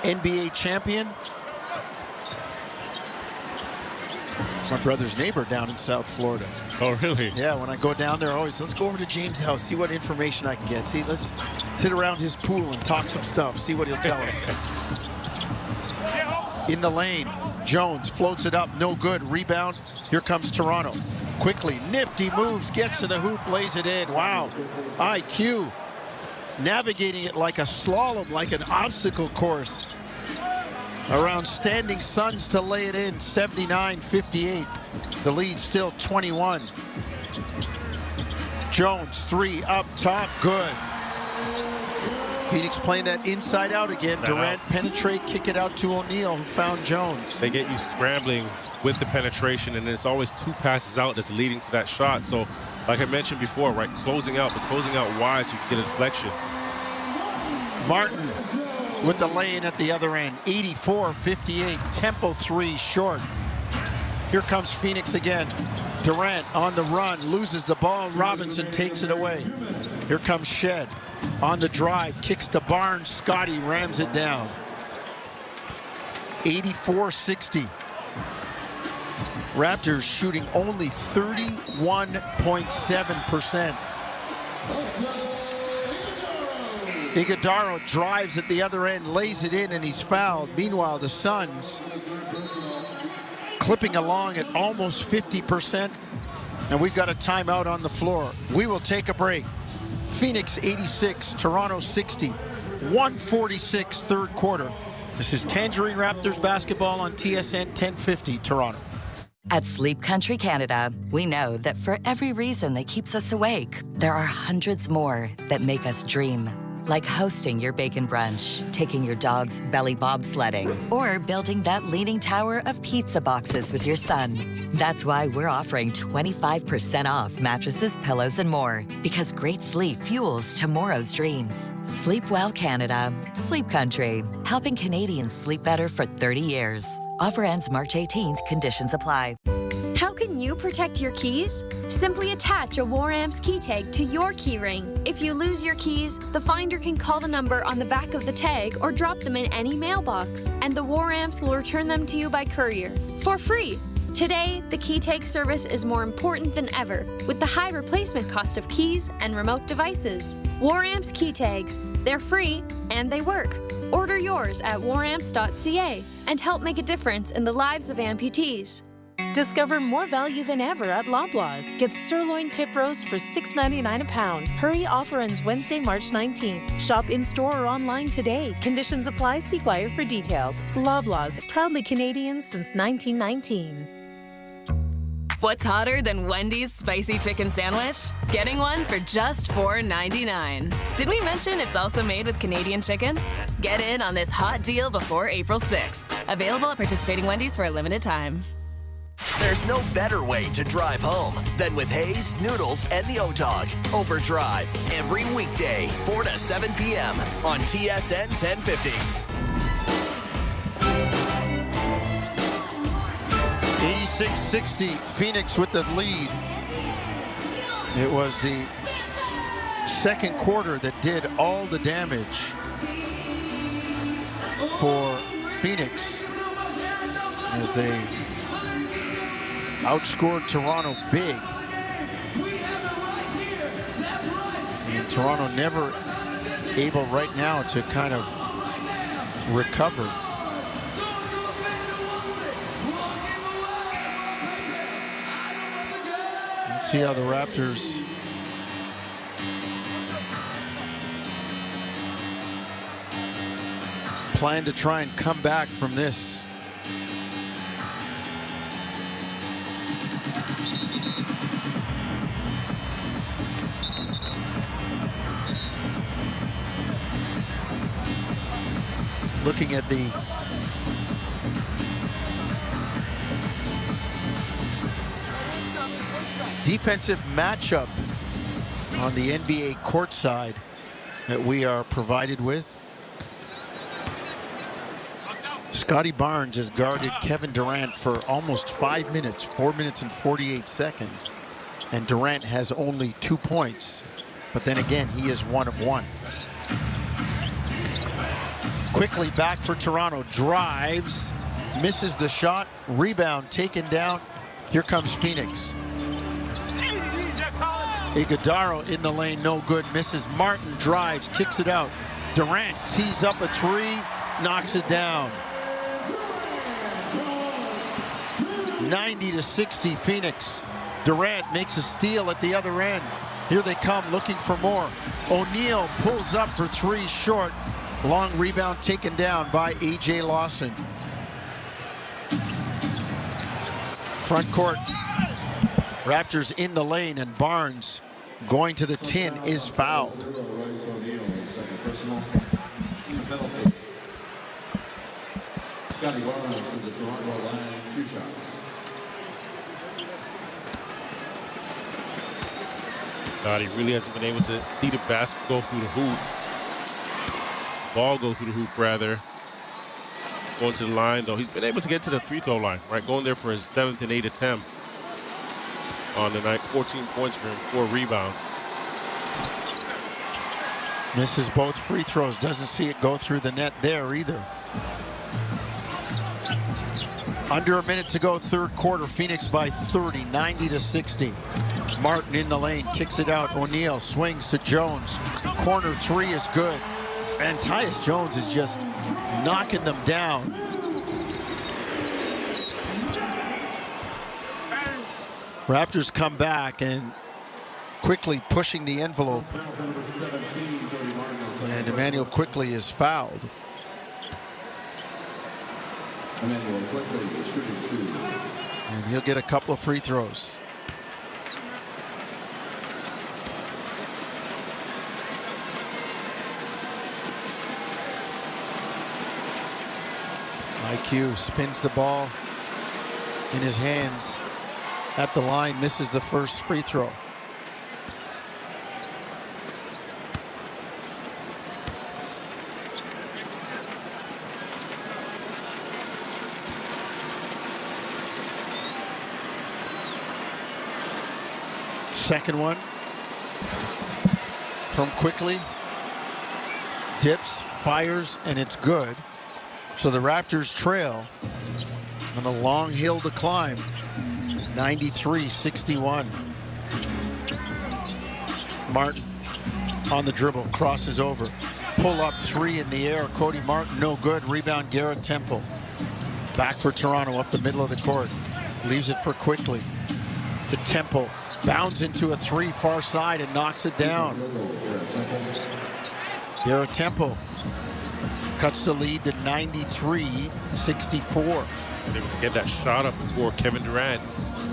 NBA champion. My brother's neighbor down in South Florida. Oh, really? Yeah, when I go down there, always, let's go over to James' house, see what information I can get. See, let's sit around his pool and talk some stuff, see what he'll tell us. In the lane, Jones floats it up, no good. Rebound, here comes Toronto. Quickly, nifty moves, gets to the hoop, lays it in. Wow, IQ. Navigating it like a slalom, like an obstacle course. Around standing Suns to lay it in, 79-58. The lead still 21. Jones, 3 up top, good. Phoenix playing that inside out again. Durant penetrate, kick it out to O'Neal, who found Jones. They get you scrambling with the penetration, and it's always 2 passes out that's leading to that shot. So, like I mentioned before, right, closing out wide so you can get a deflection. Martin with the lay-in at the other end, 84-58, tempo 3 short. Here comes Phoenix again. Durant on the run, loses the ball. Robinson takes it away. Here comes Shed on the drive, kicks to Barnes. Scotty rams it down. 84-60. Raptors shooting only 31.7%. Iguodala drives at the other end, lays it in, and he's fouled. Meanwhile, the Suns clipping along at almost 50%, and we've got a timeout on the floor. We will take a break. Phoenix 86, Toronto 60, 146 third quarter. This is Tangerine Raptors basketball on TSN 1050 Toronto. At Sleep Country Canada, we know that for every reason that keeps us awake, there are hundreds more that make us dream. Like hosting your bacon brunch, taking your dog's belly bobsledding, or building that leaning tower of pizza boxes with your son. That's why we're offering 25% off mattresses, pillows, and more. Because great sleep fuels tomorrow's dreams. Sleep well, Canada. Sleep Country. Helping Canadians sleep better for 30 years. Offer ends March 18th. Conditions apply. How can you protect your keys? Simply attach a War Amps key tag to your key ring. If you lose your keys, the finder can call the number on the back of the tag or drop them in any mailbox, and the War Amps will return them to you by courier for free. Today, the key tag service is more important than ever with the high replacement cost of keys and remote devices. War Amps key tags. They're free and they work. Order yours at waramps.ca and help make a difference in the lives of amputees. Discover more value than ever at Loblaws. Get sirloin tip roast for $6.99 a pound. Hurry, offer ends Wednesday, March 19th. Shop in-store or online today. Conditions apply. See flyer for details. Loblaws, proudly Canadian since 1919. What's hotter than Wendy's spicy chicken sandwich? Getting one for just $4.99. Did we mention it's also made with Canadian chicken? Get in on this hot deal before April 6th. Available at participating Wendy's for a limited time. There's no better way to drive home than with Hayes, Noodles, and the O-Dog. Overdrive every weekday, 4 to 7 p.m. on TSN 1050. 86-60, Phoenix with the lead. It was the second quarter that did all the damage for Phoenix as they outscored Toronto big. And Toronto never able right now to kind of recover. Let's see how the Raptors plan to try and come back from this. Looking at the defensive matchup on the NBA courtside that we are provided with. Scotty Barnes has guarded Kevin Durant for almost 5 minutes, 4 minutes and 48 seconds. And Durant has only 2 points. But then again, he is 1 of 1. Quickly back for Toronto, drives, misses the shot, rebound taken down. Here comes Phoenix. Iguodala in the lane, no good, misses. Martin drives, kicks it out. Durant tees up a three, knocks it down. 90-60 Phoenix. Durant makes a steal at the other end. Here they come looking for more. O'Neal pulls up for three, short. Long rebound taken down by A.J. Lawson. Front court. Raptors in the lane, and Barnes going to the tin is fouled. Scotty Barnes to the Toronto line, 2 shots. He really hasn't been able to see the basket go through the hoop. Ball go through the hoop, rather. Going to the line, though. He's been able to get to the free throw line, right? Going there for his 7th and 8th attempt on the night. 14 points for him, 4 rebounds. Misses both free throws. Doesn't see it go through the net there either. Under a minute to go, third quarter. Phoenix by 30, 90-60. Martin in the lane, kicks it out. O'Neal swings to Jones. Corner three is good. And Tyus Jones is just knocking them down. Raptors come back and quickly pushing the envelope. And Emmanuel Quickly is fouled. And he'll get a couple of free throws. IQ spins the ball in his hands at the line, misses the first free throw. Second one from Quickly. Dips, fires, and it's good. So the Raptors trail on a long hill to climb, 93-61. Martin on the dribble, crosses over. Pull up three in the air. Cody Martin, no good. Rebound, Garrett Temple. Back for Toronto up the middle of the court. Leaves it for Quickly. The Temple bounds into a three far side and knocks it down. Garrett Temple cuts the lead to 93-64. They would get that shot up before Kevin Durant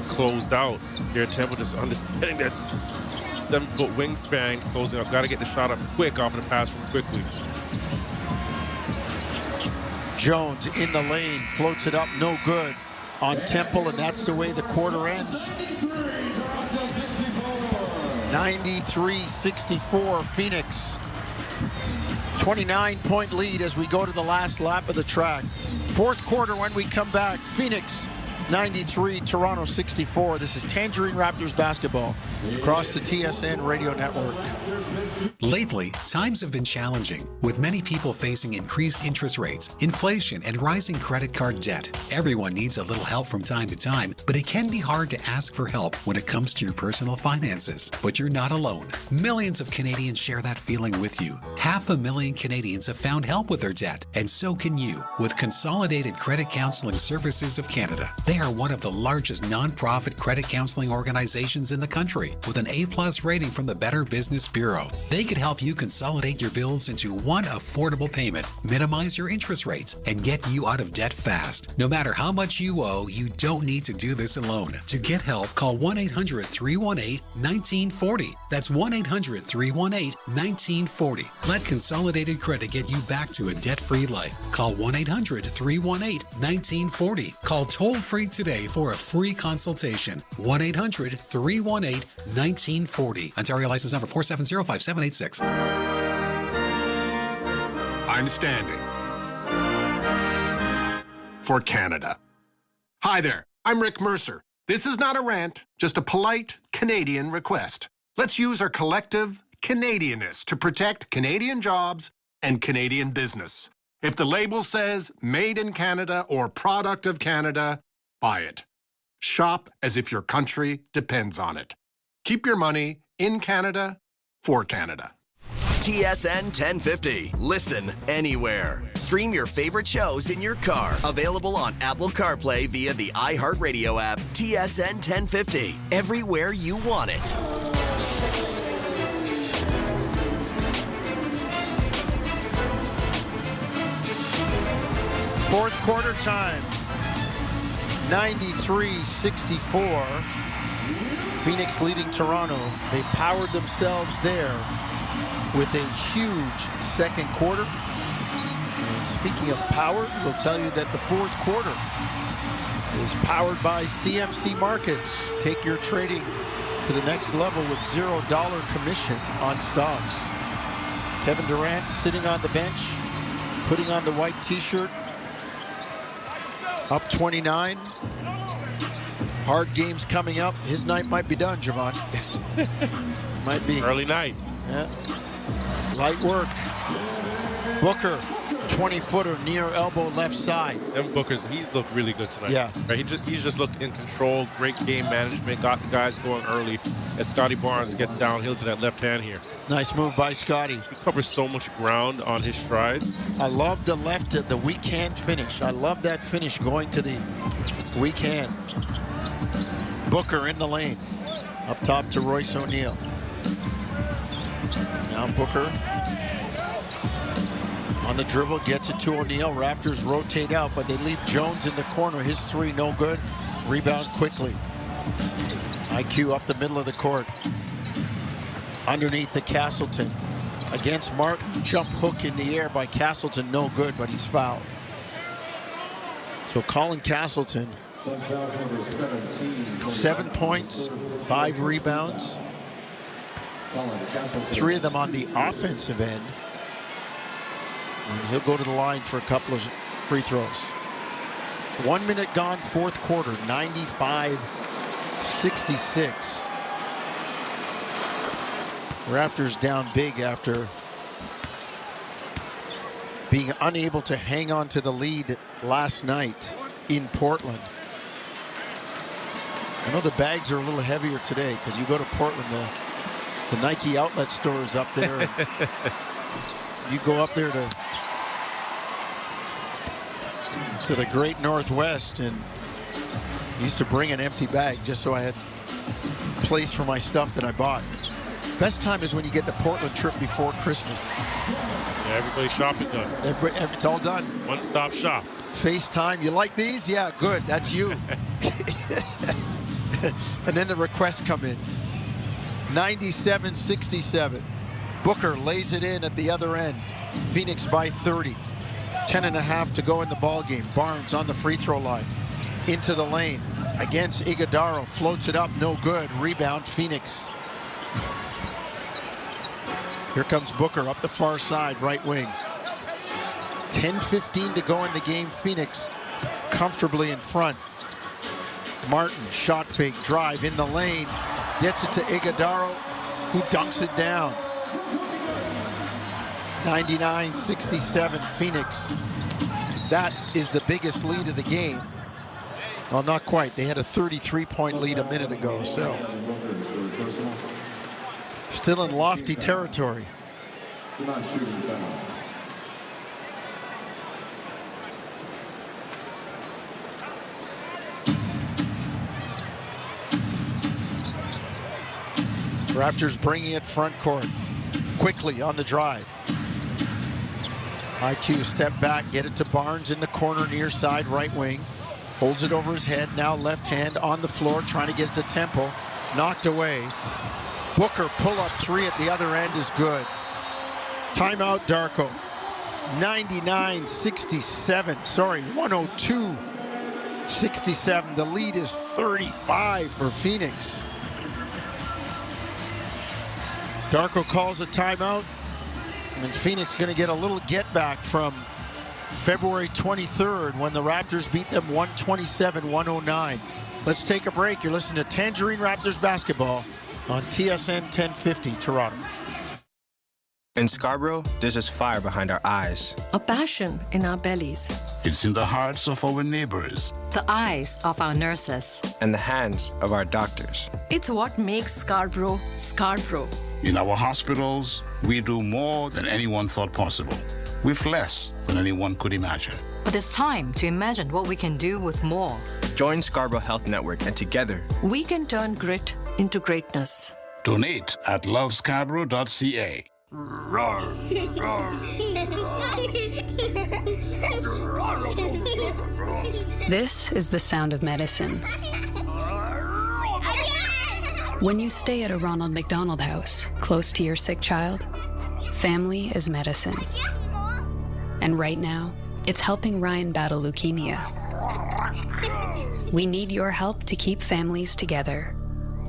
closed out. Garrett Temple just understanding that 7-foot wingspan, closing up. Got to get the shot up quick off of the pass from Quickly. Jones in the lane, floats it up, no good on Temple, and that's the way the quarter ends. 93-64, Phoenix. 29-point lead as we go to the last lap of the track. Fourth quarter when we come back, Phoenix 93, Toronto 64. This is Tangerine Raptors basketball across the TSN radio network. Lately, times have been challenging, with many people facing increased interest rates, inflation, and rising credit card debt. Everyone needs a little help from time to time, but it can be hard to ask for help when it comes to your personal finances. But you're not alone. Millions of Canadians share that feeling with you. 500,000 Canadians have found help with their debt, and so can you with Consolidated Credit Counseling Services of Canada. They are one of the largest nonprofit credit counseling organizations in the country, with an A+ rating from the Better Business Bureau. They could help you consolidate your bills into one affordable payment, minimize your interest rates, and get you out of debt fast. No matter how much you owe, you don't need to do this alone. To get help, call 1-800-318-1940. That's 1-800-318-1940. Let Consolidated Credit get you back to a debt-free life. Call 1-800-318-1940. Call toll-free today for a free consultation. 1-800-318-1940. Ontario license number 4705786. I'm standing for Canada. Hi there, I'm Rick Mercer. This is not a rant, just a polite Canadian request. Let's use our collective Canadianness to protect Canadian jobs and Canadian business. If the label says Made in Canada or Product of Canada, buy it. Shop as if your country depends on it. Keep your money in Canada for Canada. TSN 1050. Listen anywhere. Stream your favorite shows in your car. Available on Apple CarPlay via the iHeartRadio app. TSN 1050. Everywhere you want it. Fourth quarter time. 93-64. Phoenix leading Toronto. They powered themselves there with a huge second quarter. And speaking of powered, we'll tell you that the fourth quarter is powered by CMC Markets. Take your trading to the next level with $0 commission on stocks. Kevin Durant sitting on the bench, putting on the white t-shirt. Up 29. Hard games coming up. His night might be done, Javon. Might be. Early night. Yeah. Light work. Booker, 20-footer near elbow left side. Devin Booker's, he's looked really good tonight. Yeah. Right? He's just looked in control. Great game management. Got the guys going early as Scotty Barnes gets downhill to that left hand here. Nice move by Scotty. He covers so much ground on his strides. I love the left, the weak hand finish. I love that finish going to the weak hand. Booker in the lane. Up top to Royce O'Neal. Now Booker on the dribble, gets it to O'Neal. Raptors rotate out, but they leave Jones in the corner. His three, no good. Rebound quickly. IQ up the middle of the court. Underneath the Castleton. Against Martin, jump hook in the air by Castleton, no good, but he's fouled. So Colin Castleton, 7 points, 5 rebounds. 3 of them on the offensive end. And he'll go to the line for a couple of free throws. 1 minute gone, fourth quarter, 95-66. Raptors down big after being unable to hang on to the lead last night in Portland. I know the bags are a little heavier today because you go to Portland, the Nike outlet store is up there. And you go up there to the great Northwest, and used to bring an empty bag just so I had place for my stuff that I bought. Best time is when you get the Portland trip before Christmas. Yeah, everybody's shopping done. It's all done. One-stop shop. FaceTime. You like these? Yeah, good. That's you. And then the requests come in. 97-67. Booker lays it in at the other end. Phoenix by 30. 10.5 to go in the ball game. Barnes on the free throw line. Into the lane. Against Iguodala. Floats it up. No good. Rebound. Phoenix. Here comes Booker up the far side. Right wing. 10:15 to go in the game. Phoenix comfortably in front. Martin, shot fake, drive in the lane. Gets it to Iguodala, who dunks it down. 99-67 Phoenix. That is the biggest lead of the game. Well, not quite. They had a 33-point lead a minute ago, so still in lofty territory. Raptors bringing it front court. Quickly on the drive. IQ step back, get it to Barnes in the corner near side, right wing. Holds it over his head, now left hand on the floor, trying to get it to Temple. Knocked away. Booker pull-up three at the other end is good. Timeout, Darko. 99-67, sorry, 102-67. The lead is 35 for Phoenix. Darko calls a timeout, and Phoenix going to get a little get back from February 23rd when the Raptors beat them 127-109. Let's take a break. You're listening to Tangerine Raptors basketball on TSN 1050 Toronto. In Scarborough, there's this fire behind our eyes. A passion in our bellies. It's in the hearts of our neighbors. The eyes of our nurses. And the hands of our doctors. It's what makes Scarborough, Scarborough. In our hospitals, we do more than anyone thought possible, with less than anyone could imagine. But it's time to imagine what we can do with more. Join Scarborough Health Network, and together, we can turn grit into greatness. Donate at lovescarborough.ca. This is the sound of medicine. When you stay at a Ronald McDonald House, close to your sick child, family is medicine. And right now, it's helping Ryan battle leukemia. We need your help to keep families together.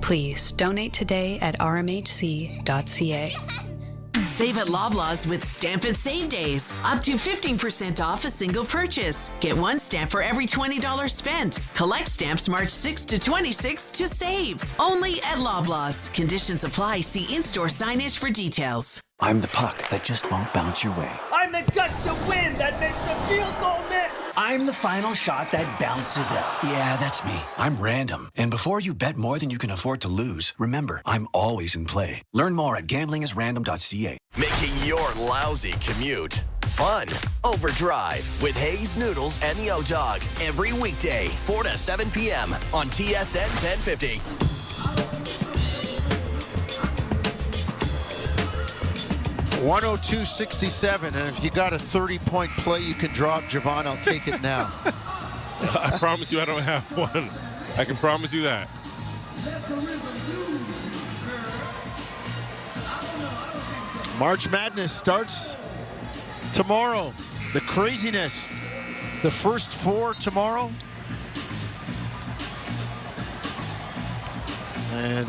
Please donate today at rmhc.ca. Save at Loblaws with Stamp and Save Days. Up to 15% off a single purchase. Get one stamp for every $20 spent. Collect stamps March 6 to 26 to save. Only at Loblaws. Conditions apply. See in-store signage for details. I'm the puck that just won't bounce your way. I'm the gust of wind that makes the field goal miss. I'm the final shot that bounces out. Yeah, that's me. I'm random. And before you bet more than you can afford to lose, remember, I'm always in play. Learn more at gamblingisrandom.ca. Making your lousy commute fun. Overdrive with Hayes Noodles and the O-Dog. Every weekday, 4 to 7 p.m. on TSN 1050. .102-67, and if you got a 30-point play you can drop, Javon, I'll take it now. I promise you I don't have one. I can promise you that. March Madness starts tomorrow. The craziness. The first four tomorrow. And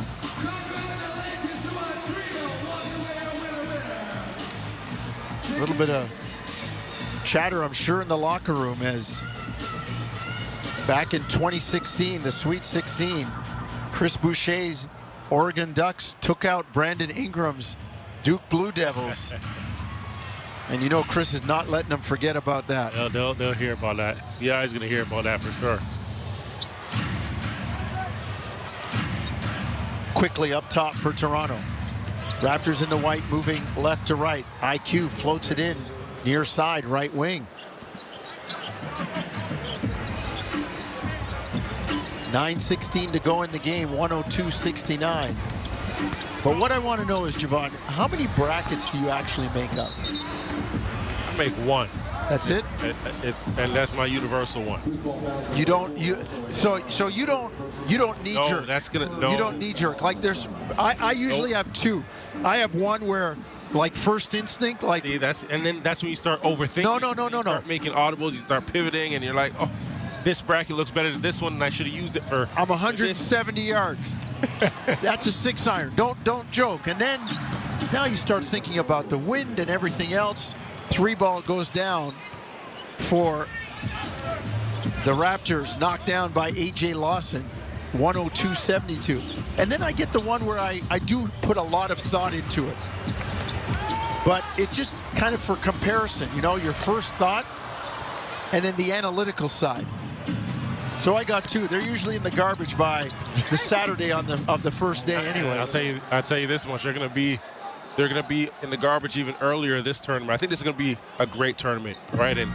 a little bit of chatter, I'm sure, in the locker room as back in 2016, the Sweet 16, Chris Boucher's Oregon Ducks took out Brandon Ingram's Duke Blue Devils. And you know Chris is not letting them forget about that. They'll hear about that. Yeah, he's going to hear about that for sure. Quickly up top for Toronto. Raptors in the white moving left to right. IQ floats it in near side right wing. 9:16 to go in the game, 102-69. But what I want to know is, Javon, how many brackets do you actually make up? I make one. That's it? And that's my universal one. You don't so you don't need jerk. You don't need jerk. Like I usually have two. I have one where like first instinct, like see, that's when you start overthinking. No. You start making audibles, you start pivoting, and you're like, oh, this bracket looks better than this one, and I should have used it for. I'm 170 yards. That's a 6-iron. Don't joke. And then now you start thinking about the wind and everything else. 3-ball goes down for the Raptors, knocked down by A.J. Lawson, 102-72. And then I get the one where I do put a lot of thought into it. But it just kind of for comparison, you know, your first thought and then the analytical side. So I got two. They're usually in the garbage by the Saturday of the first day anyway. I'll tell you this much. They're going to be in the garbage even earlier this tournament. I think this is going to be a great tournament, right? And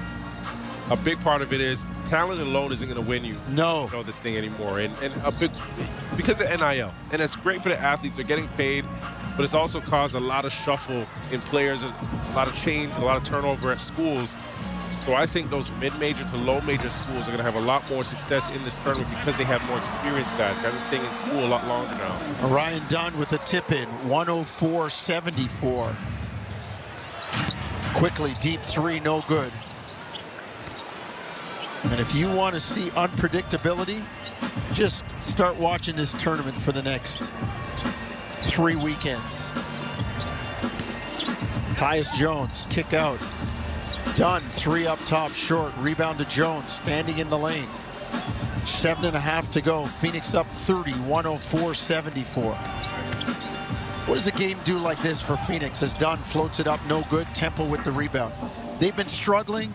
a big part of it is talent alone isn't going to win you. No. This thing anymore. And a big because of NIL. And it's great for the athletes. They're getting paid, but it's also caused a lot of shuffle in players and a lot of change, a lot of turnover at schools. So I think those mid-major to low-major schools are going to have a lot more success in this tournament because they have more experienced guys. Guys are staying in school a lot longer now. Ryan Dunn with a tip-in, 104-74. Quickly, deep three, no good. And if you want to see unpredictability, just start watching this tournament for the next 3 weekends. Tyus Jones, kick out. Dunn, 3 up top, short. Rebound to Jones, standing in the lane. 7.5 to go. Phoenix up 30, 104-74. What does a game do like this for Phoenix as Dunn floats it up, no good. Temple with the rebound. They've been struggling.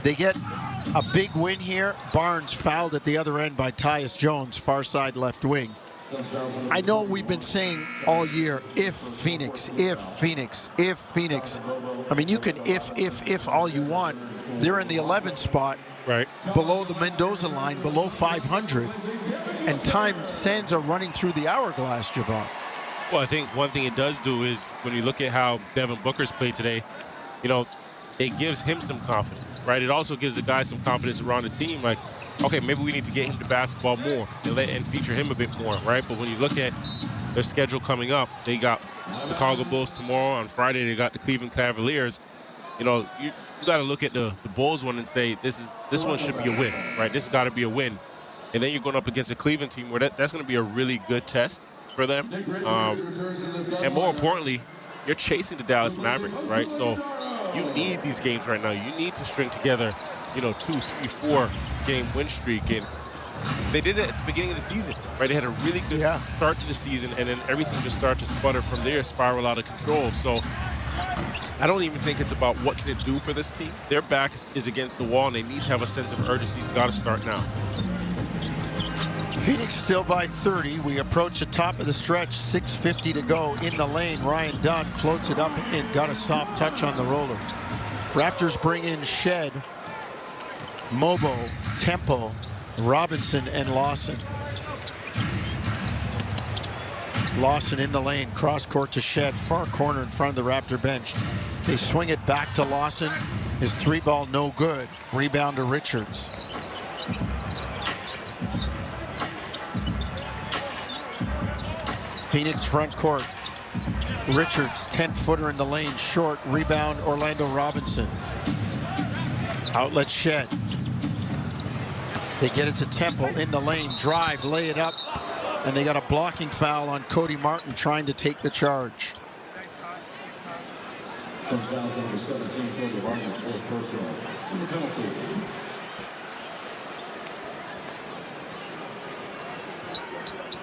They get a big win here. Barnes fouled at the other end by Tyus Jones, far side left wing. I know we've been saying all year, if Phoenix. I mean, you can if all you want. They're in the 11th spot, right below the Mendoza line, below 500. And sands are running through the hourglass, Javon. Well, I think one thing it does do is when you look at how Devin Booker's played today, you know, it gives him some confidence, right? It also gives the guy some confidence around the team, like, okay, maybe we need to get him to basketball more and feature him a bit more, right? But when you look at their schedule coming up, they got the Chicago Bulls tomorrow. On Friday, they got the Cleveland Cavaliers. You know, you got to look at the Bulls one and say, this one should be a win, right? This has got to be a win. And then you're going up against a Cleveland team where that's going to be a really good test for them. And more importantly, you're chasing the Dallas Mavericks, right? So you need these games right now. You need to string together, 2, 3, 4 game win streak. And they did it at the beginning of the season, right? They had a really good start to the season, and then everything just started to sputter from there, spiral out of control. So I don't even think it's about what can it do for this team. Their back is against the wall, and they need to have a sense of urgency. It's got to start now. Phoenix still by 30. We approach the top of the stretch. 6:50 to go in the lane. Ryan Dunn floats it up and in. Got a soft touch on the roller. Raptors bring in Shed, Mobo, Temple, Robinson, and Lawson. Lawson in the lane. Cross court to Shed. Far corner in front of the Raptor bench. They swing it back to Lawson. His 3-ball no good. Rebound to Richards. Phoenix front court. Richards, 10-footer in the lane, short. Rebound, Orlando Robinson. Outlet Shed. They get it to Temple in the lane. Drive, lay it up. And they got a blocking foul on Cody Martin trying to take the charge.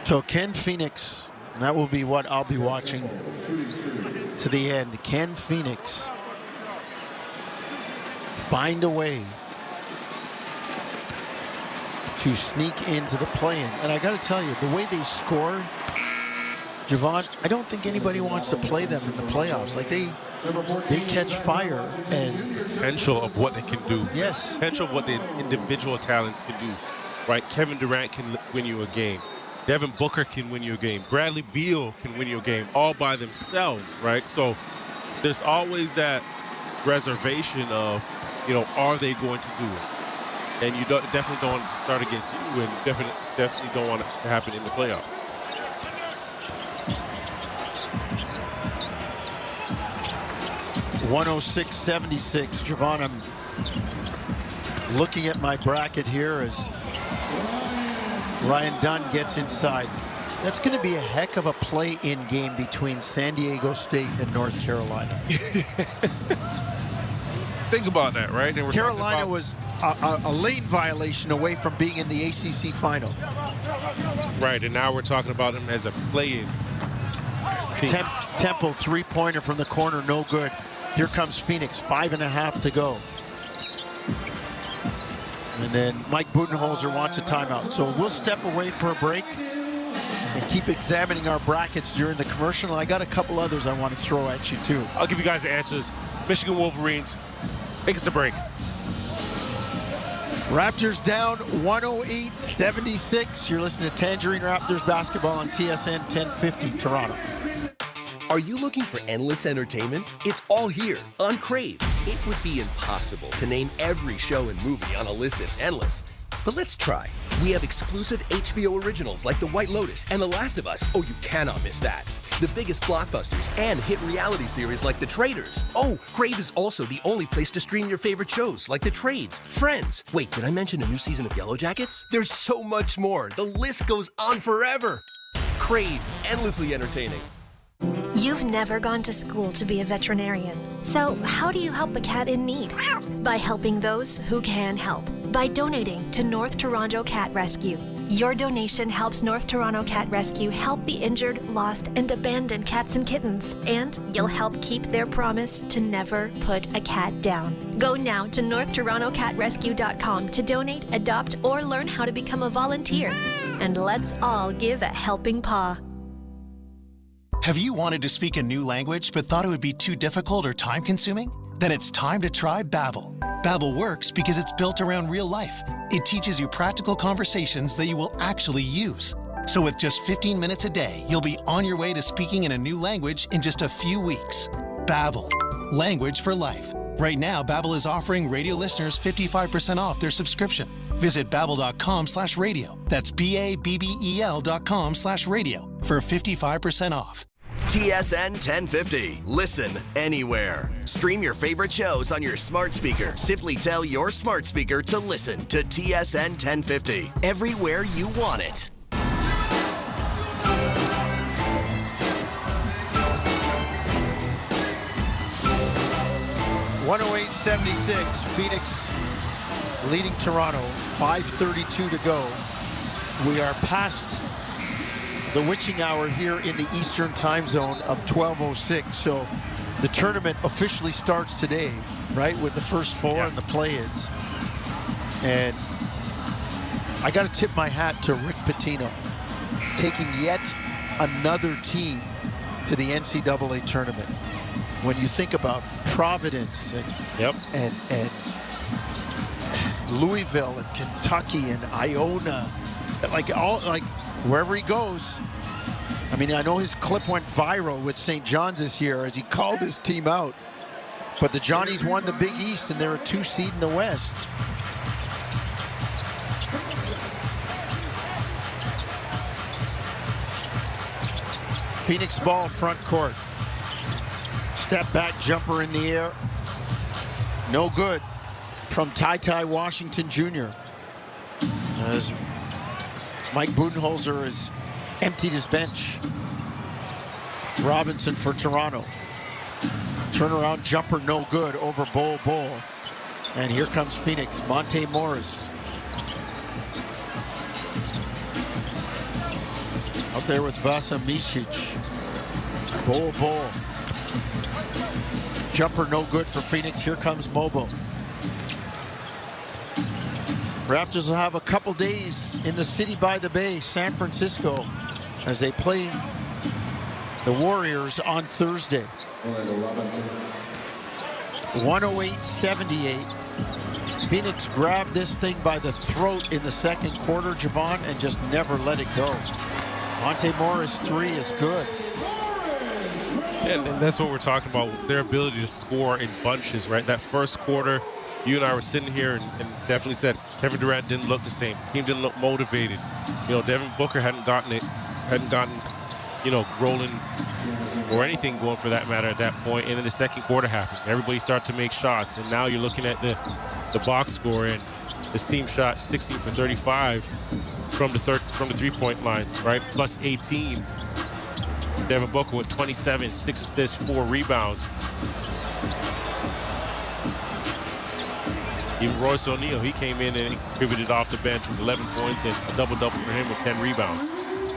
So can Phoenix, that will be what I'll be watching to the end. Can Phoenix find a way to sneak into the play-in? And I got to tell you, the way they score, Javon, I don't think anybody wants to play them in the playoffs. Like they catch fire and potential of what they can do. Yes. Potential of what the individual talents can do. Right? Kevin Durant can win you a game. Devin Booker can win you a game. Bradley Beal can win you a game all by themselves, right? So there's always that reservation of, are they going to do it? And you definitely don't want it to start against you, and definitely don't want it to happen in the playoffs. $106.76. Javon, I'm looking at my bracket here as Ryan Dunn gets inside. That's going to be a heck of a play-in game between San Diego State and North Carolina. Think about that, right? And Carolina was a late violation away from being in the ACC final. Right, and now we're talking about him as a play-in team. Temple three-pointer from the corner, no good. Here comes Phoenix, 5.5 to go. And then Mike Budenholzer wants a timeout. So we'll step away for a break and keep examining our brackets during the commercial. I got a couple others I want to throw at you too. I'll give you guys the answers. Michigan Wolverines, take us to break. Raptors down 108-76. You're listening to Tangerine Raptors basketball on TSN 1050 Toronto. Are you looking for endless entertainment? It's all here on Crave. It would be impossible to name every show and movie on a list that's endless. But let's try. We have exclusive HBO originals like The White Lotus and The Last of Us. Oh, you cannot miss that. The biggest blockbusters and hit reality series like The Traitors. Oh, Crave is also the only place to stream your favorite shows like The Trades, Friends. Wait, did I mention a new season of Yellow Jackets? There's so much more. The list goes on forever. Crave, endlessly entertaining. You've never gone to school to be a veterinarian. So how do you help a cat in need? By helping those who can help. By donating to North Toronto Cat Rescue. Your donation helps North Toronto Cat Rescue help the injured, lost, and abandoned cats and kittens. And you'll help keep their promise to never put a cat down. Go now to NorthTorontoCatRescue.com to donate, adopt, or learn how to become a volunteer. And let's all give a helping paw. Have you wanted to speak a new language but thought it would be too difficult or time-consuming? Then it's time to try Babbel. Babbel works because it's built around real life. It teaches you practical conversations that you will actually use. So with just 15 minutes a day, you'll be on your way to speaking in a new language in just a few weeks. Babbel, language for life. Right now, Babbel is offering radio listeners 55% off their subscription. Visit babbel.com/radio. That's BABBEL.com/radio for 55% off. TSN 1050. Listen anywhere. Stream your favorite shows on your smart speaker. Simply tell your smart speaker to listen to TSN 1050 everywhere you want it. $108.76. Phoenix leading Toronto. 5:32 to go. We are past the witching hour here in the Eastern time zone of 12:06. So the tournament officially starts today, right, with the first four and the play-ins. And I got to tip my hat to Rick Pitino, taking yet another team to the NCAA tournament. When you think about Providence and Louisville and Kentucky and Iona, like wherever he goes. I mean, I know his clip went viral with St. John's this year as he called his team out. But the Johnnies won the Big East and they're a 2 seed in the West. Phoenix ball front court. Step back jumper in the air. No good from Ty Washington Jr. As Mike Budenholzer has emptied his bench. Robinson for Toronto. Turnaround jumper, no good over Bol. And here comes Phoenix, Monte Morris. Out there with Vasa Micic. Bol. Jumper no good for Phoenix. Here comes Mobo. Raptors will have a couple days in the city by the bay, San Francisco, as they play the Warriors on Thursday. 108-78. Phoenix grabbed this thing by the throat in the second quarter, Javon, and just never let it go. Monte Morris 3 is good. And that's what we're talking about, their ability to score in bunches, right? That first quarter, you and I were sitting here and definitely said Kevin Durant didn't look the same. Team didn't look motivated. You know, Devin Booker hadn't gotten, you know, rolling or anything going for that matter at that point. And then the second quarter happened. Everybody started to make shots, and now you're looking at the box score, and this team shot 16 for 35 from the three-point line, right? Plus 18. Devin Booker with 27, 6 assists, 4 rebounds. Even Royce O'Neal, he came in and contributed off the bench with 11 points and a double-double for him with 10 rebounds.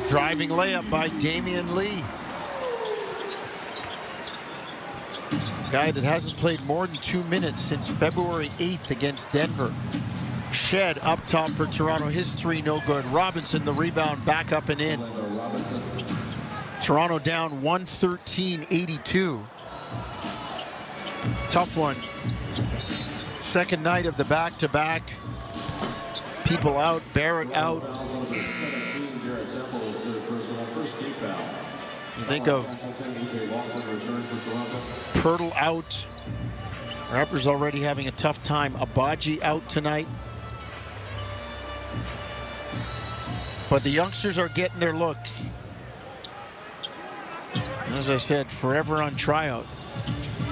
Driving layup by Damian Lee. Guy that hasn't played more than 2 minutes since February 8th against Denver. Shed up top for Toronto. His 3 no good. Robinson the rebound, back up and in. Toronto down 113-82. Tough one. Second night of the back-to-back. People out, Barrett out. You think of Pirtle out. Raptors already having a tough time. Abaji out tonight. But the youngsters are getting their look. As I said, forever on tryout.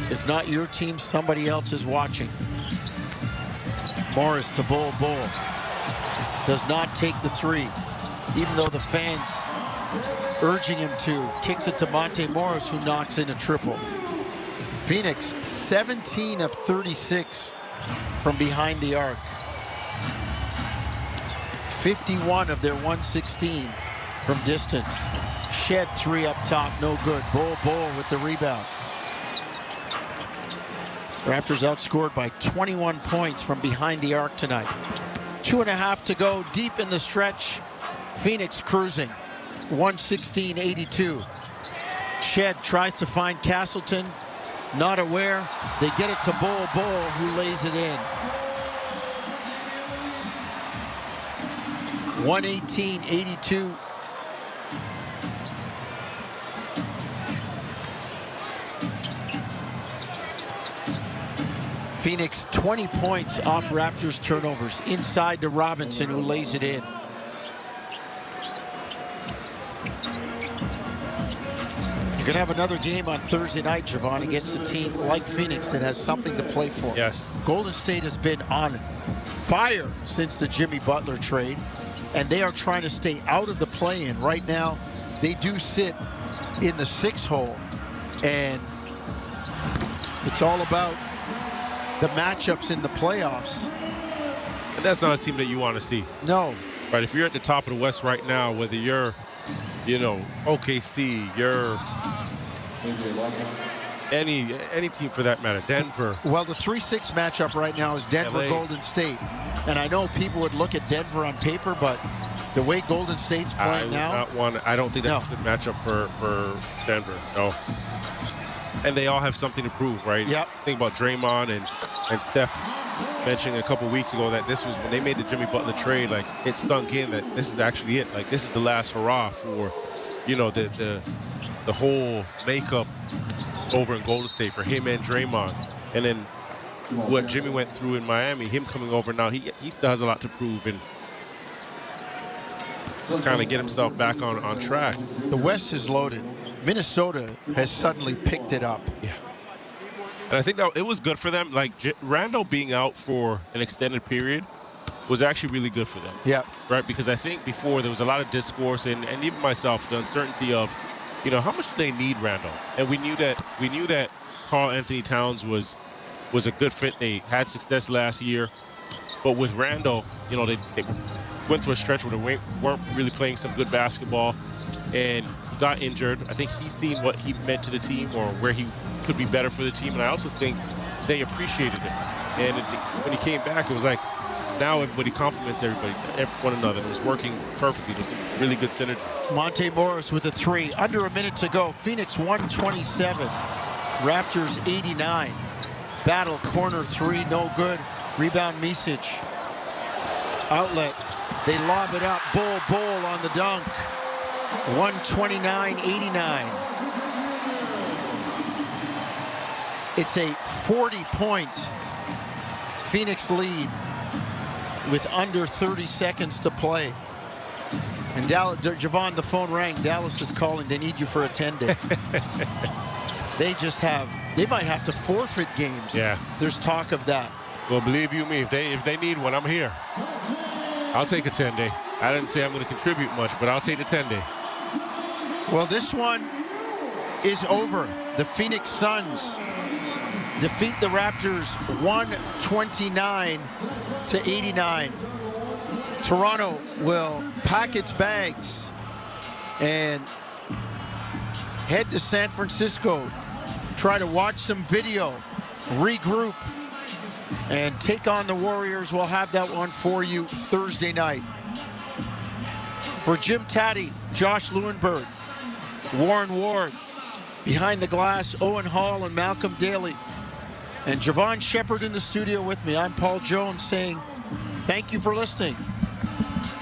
If not your team, somebody else is watching. Morris to Bol. Does not take the 3, even though the fans urging him to. Kicks it to Monte Morris, who knocks in a triple. Phoenix, 17 of 36 from behind the arc. 51 of their 116 from distance. Shed 3 up top, no good. Bol with the rebound. Raptors outscored by 21 points from behind the arc tonight. 2.5 to go, deep in the stretch. Phoenix cruising, 116-82. Shed tries to find Castleton, not aware. They get it to Bol, who lays it in. 118-82. Phoenix 20 points off Raptors turnovers. Inside to Robinson, who lays it in. You're going to have another game on Thursday night, Javon, against a team like Phoenix that has something to play for. Yes. Golden State has been on fire since the Jimmy Butler trade, and they are trying to stay out of the play-in. Right now, they do sit in the 6 hole, and it's all about the matchups in the playoffs. And that's not a team that you want to see. No. Right, if you're at the top of the West right now, whether you're, you know, OKC, you're any team for that matter, Denver. Well, the 3-6 matchup right now is Denver-Golden State. And I know people would look at Denver on paper, but the way Golden State's playing now. I don't think that's a good matchup for Denver, no. And they all have something to prove, right? Yep. Think about Draymond and Steph mentioning a couple weeks ago that this was when they made the Jimmy Butler trade, like it sunk in that this is actually it. Like this is the last hurrah for, you know, the whole makeup over in Golden State for him and Draymond. And then what Jimmy went through in Miami, him coming over now, he still has a lot to prove and kind of get himself back on track. The West is loaded. Minnesota has suddenly picked it up. Yeah. And I think that it was good for them. Like Randall being out for an extended period was actually really good for them. Yeah. Right? Because I think before there was a lot of discourse and even myself, the uncertainty of, you know, how much do they need Randall? And we knew that Karl Anthony Towns was a good fit. They had success last year. But with Randall, you know, they went to a stretch where they weren't really playing some good basketball, and he got injured. I think he's seen what he meant to the team or where he could be better for the team, and I also think they appreciated it. And when he came back, it was like now everybody compliments one another. It was working perfectly. Just really good synergy. Monte Morris with a 3. Under a minute to go. Phoenix 127. Raptors 89. Battle corner 3, no good. Rebound Misic. Outlet. They lob it up. Bull on the dunk. 129-89. It's a 40-point Phoenix lead with under 30 seconds to play. And Javon, the phone rang. Dallas is calling. They need you for a 10-day. They might have to forfeit games. Yeah. There's talk of that. Well, believe you me, if they need one, I'm here. I'll take a 10-day. I didn't say I'm going to contribute much, but I'll take the 10-day. Well, this one is over. The Phoenix Suns defeat the Raptors 129-89. Toronto will pack its bags and head to San Francisco, try to watch some video, regroup, and take on the Warriors. We'll have that one for you Thursday night. For Jim Taddy, Josh Lewenberg, Warren Ward, behind the glass, Owen Hall and Malcolm Daly, and Javon Shepard in the studio with me, I'm Paul Jones saying thank you for listening.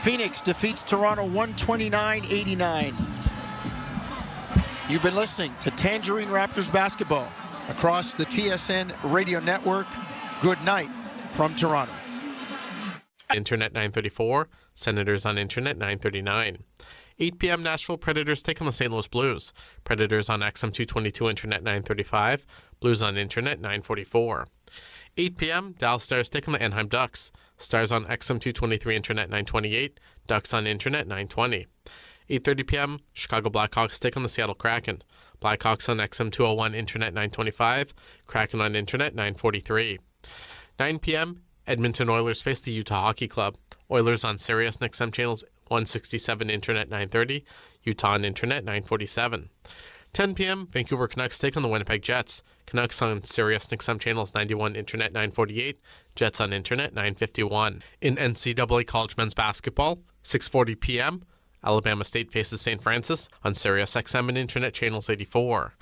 Phoenix defeats Toronto 129-89. You've been listening to Tangerine Raptors basketball across the TSN radio network. Good night from Toronto. Internet 934, Senators on Internet 939. 8 p.m. Nashville Predators take on the St. Louis Blues. Predators on XM 222 Internet 935, Blues on Internet 944. 8 p.m. Dallas Stars take on the Anaheim Ducks. Stars on XM 223 Internet 928, Ducks on Internet 920. 8:30 p.m. Chicago Blackhawks take on the Seattle Kraken. Blackhawks on XM 201 Internet 925, Kraken on Internet 943. 9 p.m. Edmonton Oilers face the Utah Hockey Club. Oilers on Sirius and XM channels 167 Internet 930, Utah on Internet 947. 10 p.m. Vancouver Canucks take on the Winnipeg Jets. Canucks on Sirius and XM channels 91 Internet 948, Jets on Internet 951. In NCAA College Men's Basketball, 6:40 p.m. Alabama State faces St. Francis on Sirius XM and Internet channels 84.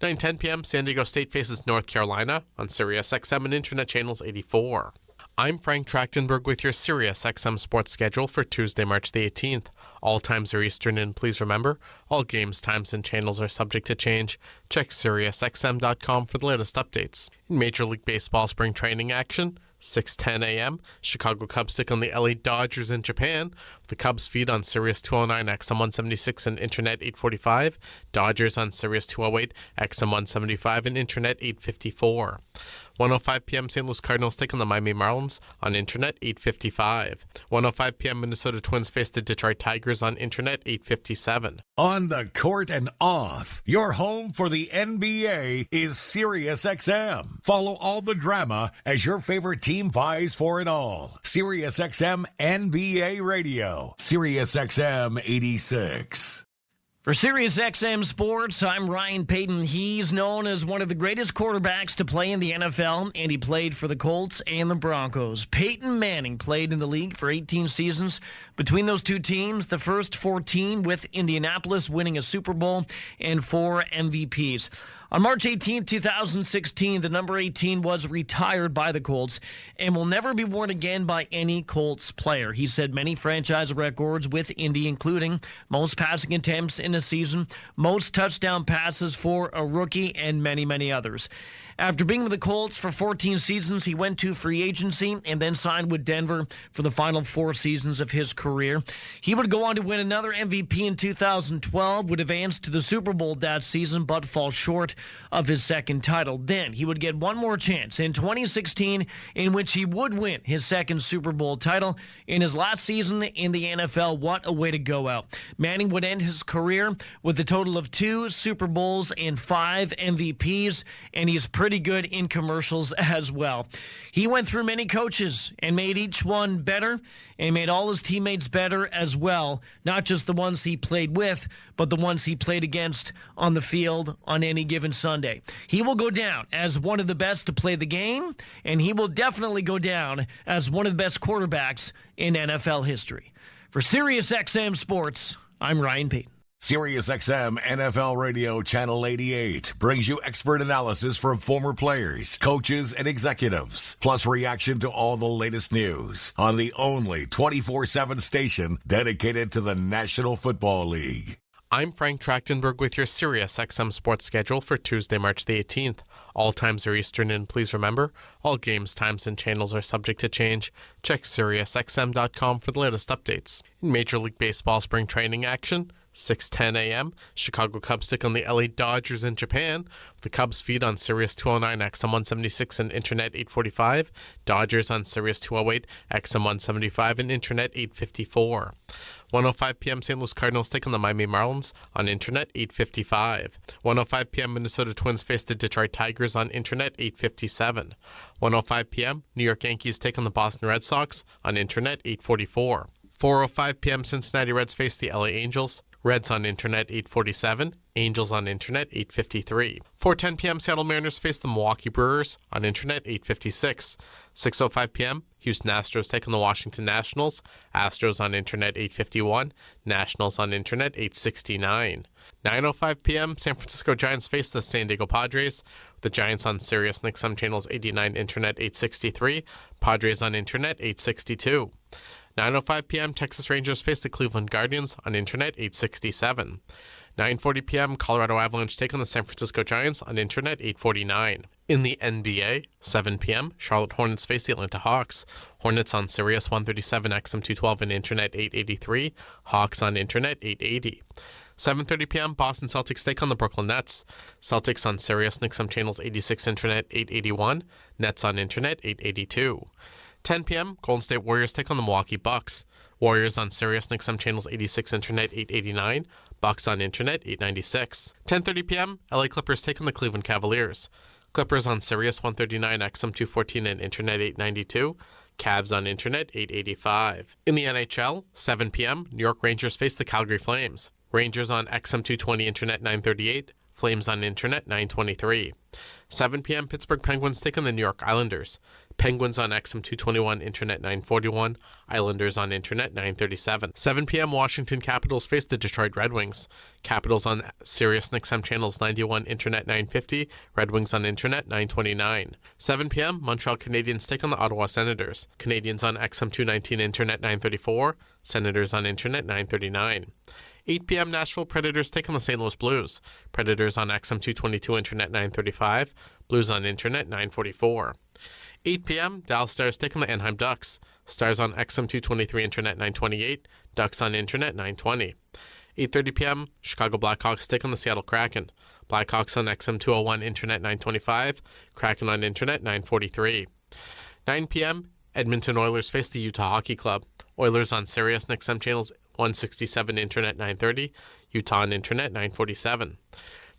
9:10 p.m. San Diego State faces North Carolina on Sirius XM and Internet channels 84. I'm Frank Trachtenberg with your Sirius XM sports schedule for Tuesday, March the 18th. All times are Eastern, and please remember, all games, times, and channels are subject to change. Check SiriusXM.com for the latest updates. In Major League Baseball spring training action, 6:10 a.m., Chicago Cubs take on the LA Dodgers in Japan. The Cubs feed on Sirius 209, XM 176, and Internet 845. Dodgers on Sirius 208, XM 175, and Internet 854. 1:05 p.m. St. Louis Cardinals take on the Miami Marlins on Internet 855. 1:05 p.m. Minnesota Twins face the Detroit Tigers on Internet 857. On the court and off, your home for the NBA is Sirius XM. Follow all the drama as your favorite team vies for it all. Sirius XM NBA Radio. Sirius XM 86. For SiriusXM Sports, I'm Ryan Payton. He's known as one of the greatest quarterbacks to play in the NFL, and he played for the Colts and the Broncos. Peyton Manning played in the league for 18 seasons. Between those two teams, the first 14 with Indianapolis winning a Super Bowl and 4 MVPs. On March 18, 2016, the number 18 was retired by the Colts and will never be worn again by any Colts player. He set many franchise records with Indy, including most passing attempts in a season, most touchdown passes for a rookie, and many, many others. After being with the Colts for 14 seasons, he went to free agency and then signed with Denver for the final 4 seasons of his career. He would go on to win another MVP in 2012, would advance to the Super Bowl that season, but fall short of his second title. Then he would get one more chance in 2016 in which he would win his second Super Bowl title. In his last season in the NFL, what a way to go out. Manning would end his career with a total of 2 Super Bowls and 5 MVPs, and he's pretty good in commercials as well. He went through many coaches and made each one better and made all his teammates better as well, not just the ones he played with, but the ones he played against on the field on any given Sunday. He will go down as one of the best to play the game, and he will definitely go down as one of the best quarterbacks in NFL history. For SiriusXM Sports, I'm Ryan Payton. SiriusXM NFL Radio Channel 88 brings you expert analysis from former players, coaches, and executives, plus reaction to all the latest news on the only 24/7 station dedicated to the National Football League. I'm Frank Trachtenberg with your SiriusXM sports schedule for Tuesday, March the 18th. All times are Eastern, and please remember, all games, times, and channels are subject to change. Check SiriusXM.com for the latest updates. In Major League Baseball spring training action, 6:10 a.m., Chicago Cubs take on the LA Dodgers in Japan. The Cubs feed on Sirius 209, XM 176, and Internet 845. Dodgers on Sirius 208, XM 175, and Internet 854. 1:05 p.m. St. Louis Cardinals take on the Miami Marlins on Internet 855. 1:05 p.m. Minnesota Twins face the Detroit Tigers on Internet 857. 1:05 p.m. New York Yankees take on the Boston Red Sox on Internet 844. 4:05 p.m. Cincinnati Reds face the LA Angels. Reds on Internet 847, Angels on Internet 853. 4:10 p.m. Seattle Mariners face the Milwaukee Brewers on Internet 856. 6:05 p.m. Houston Astros take on the Washington Nationals. Astros on Internet 851, Nationals on Internet 869. 9:05 p.m. San Francisco Giants face the San Diego Padres. The Giants on Sirius and XM channels 89, Internet 863, Padres on Internet 862. 9:05 p.m. Texas Rangers face the Cleveland Guardians on Internet 867. 9:40 p.m. Colorado Avalanche take on the San Francisco Giants on Internet 849. In the NBA, 7 p.m., Charlotte Hornets face the Atlanta Hawks. Hornets on Sirius 137, XM 212, and Internet 883. Hawks on Internet 880. 7:30 p.m., Boston Celtics take on the Brooklyn Nets. Celtics on Sirius and XM channels 86, Internet 881. Nets on Internet 882. 10 p.m., Golden State Warriors take on the Milwaukee Bucks. Warriors on Sirius and XM channels 86, Internet 889. Bucks on Internet 896. 10:30 p.m., LA Clippers take on the Cleveland Cavaliers. Clippers on Sirius 139, XM 214, and Internet 892. Cavs on Internet 885. In the NHL, 7 p.m., New York Rangers face the Calgary Flames. Rangers on XM 220, Internet 938. Flames on Internet 923. 7 p.m., Pittsburgh Penguins take on the New York Islanders. Penguins on XM 221, Internet 941. Islanders on Internet 937. 7 p.m., Washington Capitals face the Detroit Red Wings. Capitals on Sirius and XM channels 91, Internet 950. Red Wings on Internet 929. 7 p.m., Montreal Canadiens take on the Ottawa Senators. Canadiens on XM 219, Internet 934. Senators on Internet 939. 8 p.m., Nashville Predators take on the St. Louis Blues. Predators on XM 222, Internet 935. Blues on Internet 944. 8 p.m., Dallas Stars take on the Anaheim Ducks. Stars on XM 223, Internet 928. Ducks on Internet 920. 8:30 p.m., Chicago Blackhawks take on the Seattle Kraken. Blackhawks on XM 201, Internet 925. Kraken on Internet 943. 9 p.m., Edmonton Oilers face the Utah Hockey Club. Oilers on Sirius and XM channels 167, Internet 930. Utah on Internet 947.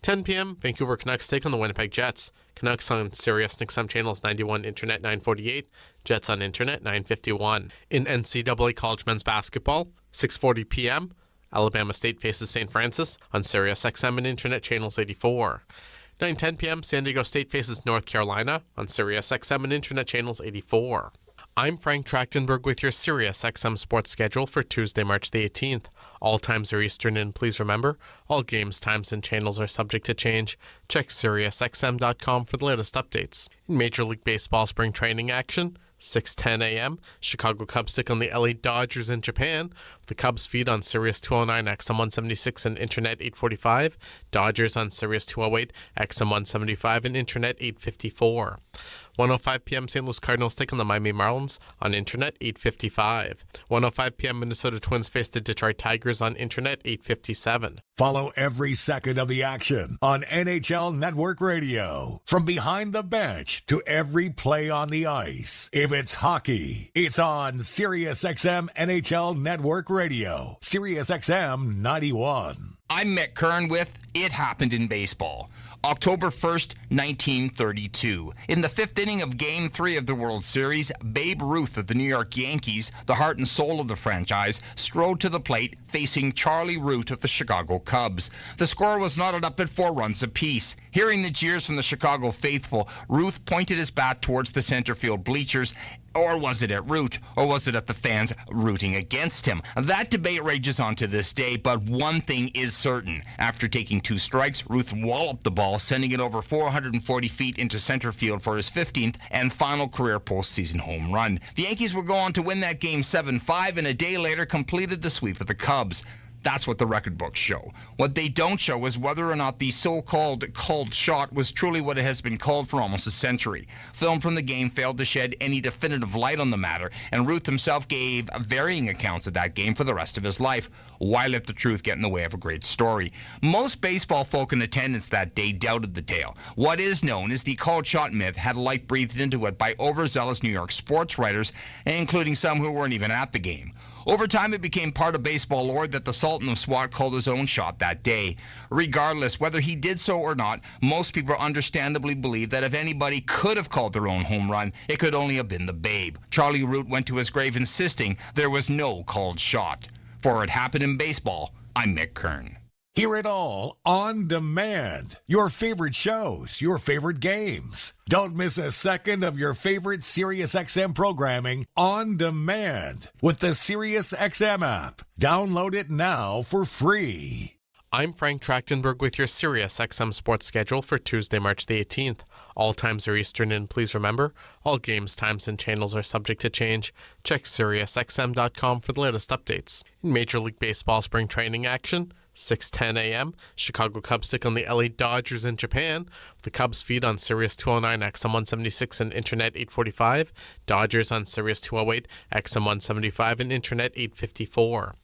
10 p.m., Vancouver Canucks take on the Winnipeg Jets. Canucks on Sirius and XM channels 91, Internet 948. Jets on Internet 951. In NCAA College Men's Basketball, 6:40 p.m., Alabama State faces St. Francis on Sirius XM and Internet channels 84. 9:10 p.m., San Diego State faces North Carolina on Sirius XM and Internet channels 84. I'm Frank Trachtenberg with your Sirius XM sports schedule for Tuesday, March the 18th. All times are Eastern, and please remember, all games, times, and channels are subject to change. Check SiriusXM.com for the latest updates. In Major League Baseball spring training action, 6:10 a.m., Chicago Cubs take on the LA Dodgers in Japan. The Cubs feed on Sirius 209, XM 176, and Internet 845. Dodgers on Sirius 208, XM 175, and Internet 854. 1:05 p.m. St. Louis Cardinals take on the Miami Marlins on Internet 8:55. 1:05 p.m. Minnesota Twins face the Detroit Tigers on Internet 8:57. Follow every second of the action on NHL Network Radio. From behind the bench to every play on the ice. If it's hockey, it's on SiriusXM NHL Network Radio. SiriusXM 91. I'm Mick Kern with It Happened in Baseball. October 1st, 1932. In the fifth inning of Game 3 of the World Series, Babe Ruth of the New York Yankees, the heart and soul of the franchise, strode to the plate facing Charlie Root of the Chicago Cubs. The score was knotted up at 4 runs apiece. Hearing the jeers from the Chicago faithful, Ruth pointed his bat towards the center field bleachers. Or was it at Root? Or was it at the fans rooting against him? That debate rages on to this day, but one thing is certain. After taking 2 strikes, Ruth walloped the ball, sending it over 440 feet into center field for his 15th and final career postseason home run. The Yankees would go on to win that game 7-5 and a day later completed the sweep of the Cubs. That's what the record books show. What they don't show is whether or not the so-called called shot was truly what it has been called for almost a century. Film from the game failed to shed any definitive light on the matter, and Ruth himself gave varying accounts of that game for the rest of his life. Why let the truth get in the way of a great story? Most baseball folk in attendance that day doubted the tale. What is known as the called shot myth had life breathed into it by overzealous New York sports writers, including some who weren't even at the game. Over time, it became part of baseball lore that the Sultan of SWAT called his own shot that day. Regardless, whether he did so or not, most people understandably believe that if anybody could have called their own home run, it could only have been the Babe. Charlie Root went to his grave insisting there was no called shot. For It Happened in Baseball, I'm Mick Kern. Hear it all on demand. Your favorite shows, your favorite games. Don't miss a second of your favorite SiriusXM programming on demand with the SiriusXM app. Download it now for free. I'm Frank Trachtenberg with your SiriusXM sports schedule for Tuesday, March the 18th. All times are Eastern, and please remember, all games, times, and channels are subject to change. Check SiriusXM.com for the latest updates. In Major League Baseball spring training action, 6:10 a.m., Chicago Cubs take on the LA Dodgers in Japan. The Cubs feed on Sirius 209, XM 176, and Internet 845. Dodgers on Sirius 208, XM 175, and Internet 854.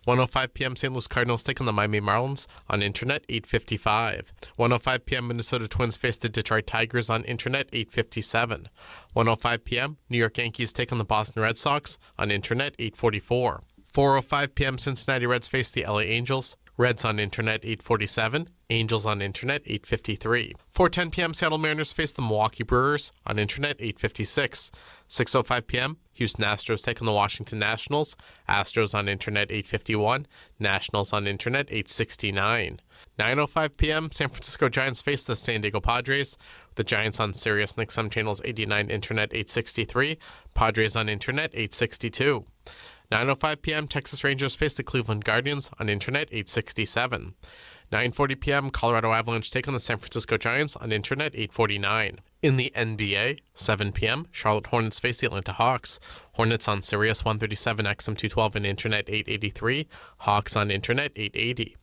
1:05 p.m. St. Louis Cardinals take on the Miami Marlins on Internet 855. 1:05 p.m. Minnesota Twins face the Detroit Tigers on Internet 857. 1:05 p.m. New York Yankees take on the Boston Red Sox on Internet 844. 4:05 p.m. Cincinnati Reds face the LA Angels. Reds on Internet 847, Angels on Internet 853. 4:10 p.m. Seattle Mariners face the Milwaukee Brewers on Internet 856. 6:05 p.m. Houston Astros take on the Washington Nationals. Astros on Internet 851, Nationals on Internet 869. 9:05 p.m. San Francisco Giants face the San Diego Padres. The Giants on Sirius and XM channels 89, Internet 863, Padres on Internet 862. 9:05 p.m. Texas Rangers face the Cleveland Guardians on Internet 867. 9:40 p.m. Colorado Avalanche take on the San Francisco Giants on Internet 849. In the NBA, 7 p.m., Charlotte Hornets face the Atlanta Hawks. Hornets on Sirius 137, XM 212, and Internet 883. Hawks on Internet 880.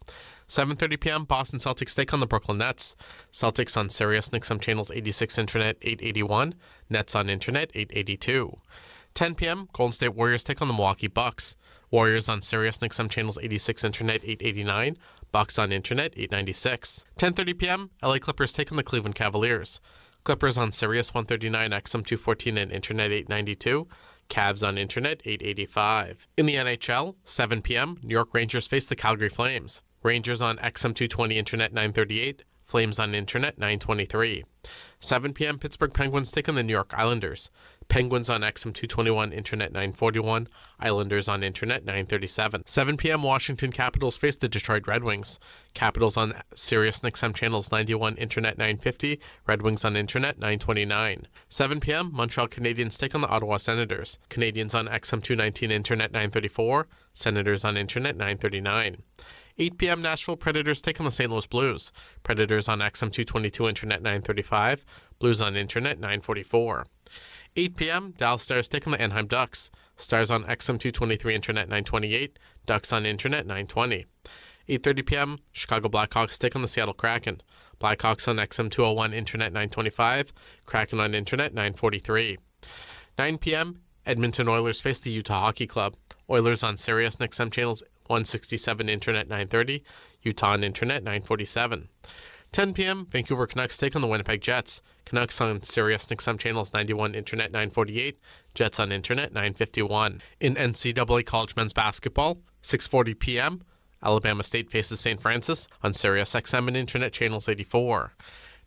7:30 p.m., Boston Celtics take on the Brooklyn Nets. Celtics on Sirius and XM channels 86, Internet 881. Nets on Internet 882. 10 p.m., Golden State Warriors take on the Milwaukee Bucks. Warriors on Sirius and XM channels 86, Internet 889. Bucks on Internet 896. 10:30 p.m., LA Clippers take on the Cleveland Cavaliers. Clippers on Sirius 139, XM 214, and Internet 892. Cavs on Internet 885. In the NHL, 7 p.m., New York Rangers face the Calgary Flames. Rangers on XM 220, Internet 938. Flames on Internet 923. 7 p.m., Pittsburgh Penguins take on the New York Islanders. Penguins on XM 221, Internet 941. Islanders on Internet 937. 7 p.m., Washington Capitals face the Detroit Red Wings. Capitals on Sirius and XM channels 91, Internet 950. Red Wings on Internet 929. 7 p.m., Montreal Canadiens take on the Ottawa Senators. Canadiens on XM 219, Internet 934. Senators on Internet 939. 8 p.m., Nashville Predators take on the St. Louis Blues. Predators on XM 222, Internet 935. Blues on Internet 944. 8 p.m., Dallas Stars take on the Anaheim Ducks. Stars on XM 223, Internet 928. Ducks on Internet 920. 8:30 p.m., Chicago Blackhawks take on the Seattle Kraken. Blackhawks on XM 201, Internet 925, Kraken on Internet 943. 9 p.m., Edmonton Oilers face the Utah Hockey Club. Oilers on Sirius and XM channels 167, Internet 930, Utah on Internet 947. 10 p.m., Vancouver Canucks take on the Winnipeg Jets. Canucks on Sirius and XM channels 91, Internet 948, Jets on Internet 951. In NCAA College Men's Basketball, 6:40 p.m., Alabama State faces St. Francis on Sirius XM and Internet channels 84.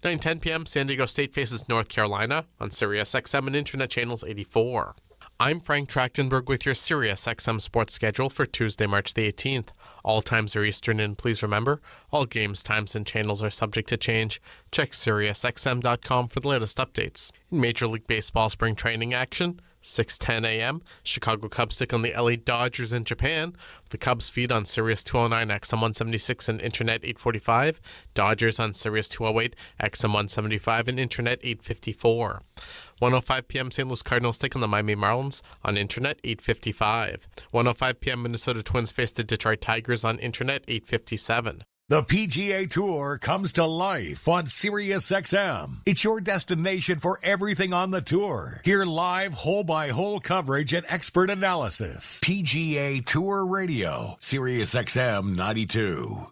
9:10 p.m., San Diego State faces North Carolina on Sirius XM and Internet channels 84. I'm Frank Trachtenberg with your Sirius XM sports schedule for Tuesday, March the 18th. All times are Eastern, and please remember, all games, times, and channels are subject to change. Check SiriusXM.com for the latest updates. In Major League Baseball spring training action, 6:10 a.m., Chicago Cubs take on the LA Dodgers in Japan. The Cubs feed on Sirius 209, XM 176, and Internet 845. Dodgers on Sirius 208, XM 175, and Internet 854. 1:05 p.m. St. Louis Cardinals take on the Miami Marlins on Internet 855. 1:05 p.m. Minnesota Twins face the Detroit Tigers on Internet 857. The PGA Tour comes to life on SiriusXM. It's your destination for everything on the tour. Hear live hole-by-hole coverage and expert analysis. PGA Tour Radio, SiriusXM 92.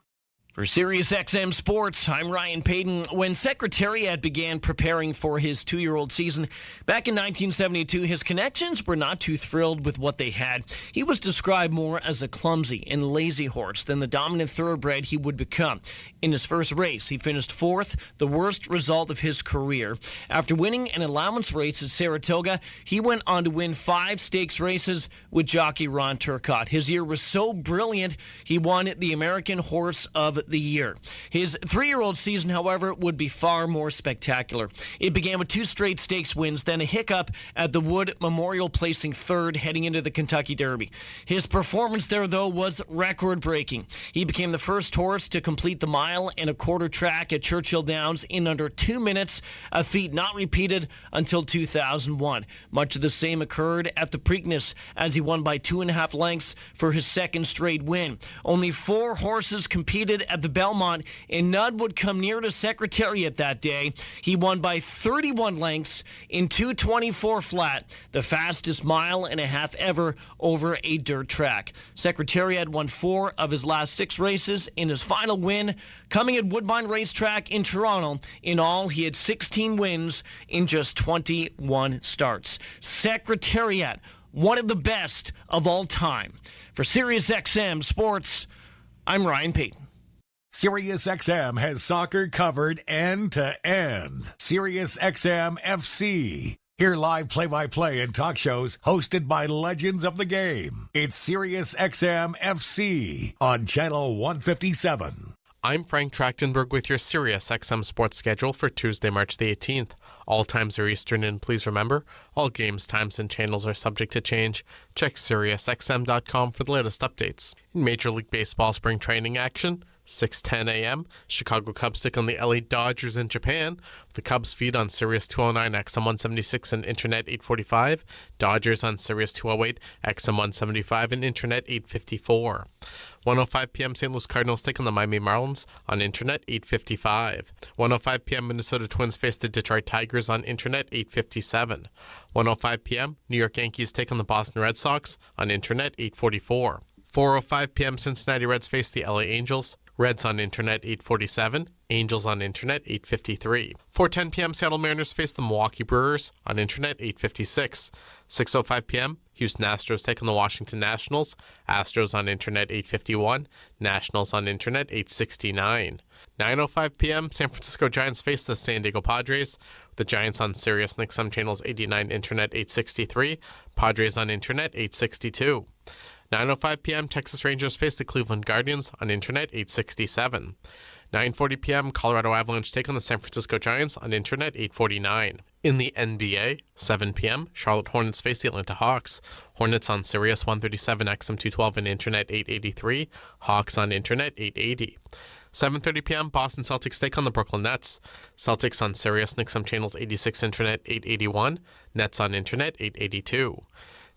For SiriusXM Sports, I'm Ryan Payton. When Secretariat began preparing for his 2-year-old season back in 1972, his connections were not too thrilled with what they had. He was described more as a clumsy and lazy horse than the dominant thoroughbred he would become. In his first race, he finished 4th, the worst result of his career. After winning an allowance race at Saratoga, he went on to win 5 stakes races with jockey Ron Turcotte. His year was so brilliant, he won the American Horse of the Year. His 3-year-old season, however, would be far more spectacular. It began with 2 straight stakes wins, then a hiccup at the Wood Memorial, placing 3rd heading into the Kentucky Derby. His performance there, though, was record-breaking. He became the first horse to complete the mile and a quarter track at Churchill Downs in under 2 minutes, a feat not repeated until 2001. Much of the same occurred at the Preakness, as he won by 2.5 lengths for his 2nd straight win. Only 4 horses competed at the Belmont, and none would come near to Secretariat that day. He won by 31 lengths in 2:24 flat, the fastest 1.5 miles ever over a dirt track. Secretariat won 4 of his last 6 races in his final win, coming at Woodbine Racetrack in Toronto. In all, he had 16 wins in just 21 starts. Secretariat, one of the best of all time. For SiriusXM Sports, I'm Ryan Payton. SiriusXM has soccer covered end to end. SiriusXM FC. Hear live play-by-play and talk shows hosted by legends of the game. It's SiriusXM FC on Channel 157. I'm Frank Trachtenberg with your SiriusXM sports schedule for Tuesday, March the 18th. All times are Eastern, and please remember, all games, times, and channels are subject to change. Check SiriusXM.com for the latest updates. In Major League Baseball spring training action, 6:10 a.m., Chicago Cubs take on the LA Dodgers in Japan. The Cubs feed on Sirius 209, XM 176, and Internet 845. Dodgers on Sirius 208, XM 175, and Internet 854. 1:05 p.m. St. Louis Cardinals take on the Miami Marlins on Internet 855. 1:05 p.m. Minnesota Twins face the Detroit Tigers on Internet 857. 1:05 p.m. New York Yankees take on the Boston Red Sox on Internet 844. 4:05 p.m. Cincinnati Reds face the LA Angels. Reds on Internet 847, Angels on Internet 853. 4:10 p.m. Seattle Mariners face the Milwaukee Brewers on Internet 856. 6:05 p.m. Houston Astros take on the Washington Nationals. Astros on Internet 851, Nationals on Internet 869. 9:05 p.m. San Francisco Giants face the San Diego Padres. The Giants on Sirius and XM channels 89, Internet 863, Padres on Internet 862. 9:05 p.m. Texas Rangers face the Cleveland Guardians on Internet 867. 9:40 p.m. Colorado Avalanche take on the San Francisco Giants on Internet 849. In the NBA, 7 p.m. Charlotte Hornets face the Atlanta Hawks. Hornets on Sirius 137, XM 212, and Internet 883. Hawks on Internet 880. 7:30 p.m. Boston Celtics take on the Brooklyn Nets. Celtics on Sirius and XM channels 86, Internet 881. Nets on Internet 882.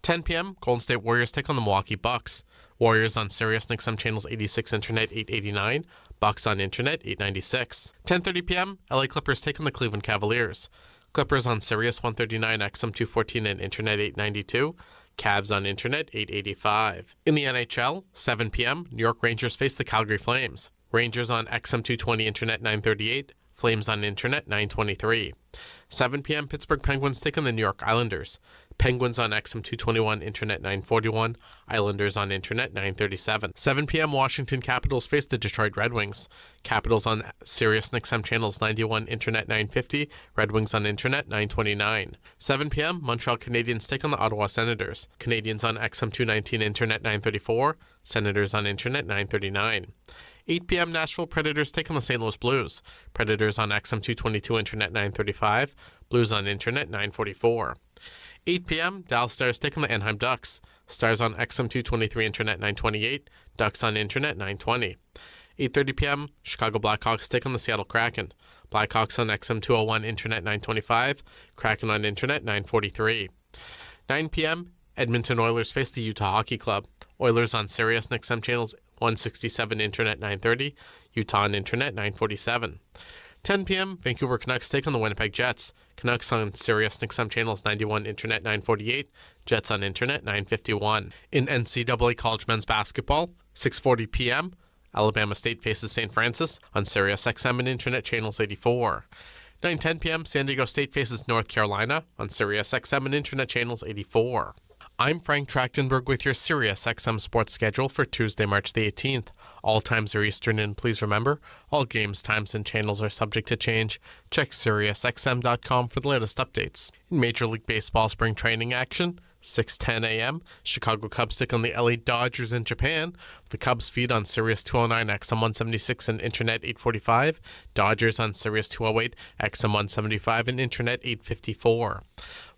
10 p.m. Golden State Warriors take on the Milwaukee Bucks. Warriors on Sirius XM channels 86, Internet 889. Bucks on Internet 896. 10:30 p.m., LA Clippers take on the Cleveland Cavaliers. Clippers on Sirius 139, XM 214, and Internet 892. Cavs on Internet 885. In the NHL, 7 p.m., New York Rangers face the Calgary Flames. Rangers on XM 220, Internet 938. Flames on Internet 923. 7 p.m., Pittsburgh Penguins take on the New York Islanders. Penguins on XM 221, Internet 941. Islanders on Internet 937. 7 p.m., Washington Capitals face the Detroit Red Wings. Capitals on Sirius XM channels 91, Internet 950. Red Wings on Internet 929. 7 p.m., Montreal Canadiens take on the Ottawa Senators. Canadiens on XM 219, Internet 934. Senators on Internet 939. 8 p.m., Nashville Predators take on the St. Louis Blues. Predators on XM 222, Internet 935. Blues on Internet 944. 8 p.m., Dallas Stars take on the Anaheim Ducks. Stars on XM 223, Internet 928. Ducks on Internet 920. 8:30 p.m., Chicago Blackhawks take on the Seattle Kraken. Blackhawks on XM 201, Internet 925. Kraken on Internet 943. 9 p.m., Edmonton Oilers face the Utah Hockey Club. Oilers on Sirius XM channels 167, Internet 930. Utah on Internet 947. 10 p.m., Vancouver Canucks take on the Winnipeg Jets. Canucks on Sirius XM channels 91, Internet 948. Jets on Internet 951. In NCAA College Men's Basketball, 6:40 p.m., Alabama State faces St. Francis on Sirius XM and Internet channels 84. 9:10 p.m., San Diego State faces North Carolina on Sirius XM and Internet channels 84. I'm Frank Trachtenberg with your Sirius XM sports schedule for Tuesday, March the 18th. All times are Eastern, and please remember, all games, times, and channels are subject to change. Check SiriusXM.com for the latest updates. In Major League Baseball spring training action, 6:10 a.m., Chicago Cubs take on the LA Dodgers in Japan. The Cubs feed on Sirius 209, XM 176, and Internet 845. Dodgers on Sirius 208, XM 175, and Internet 854.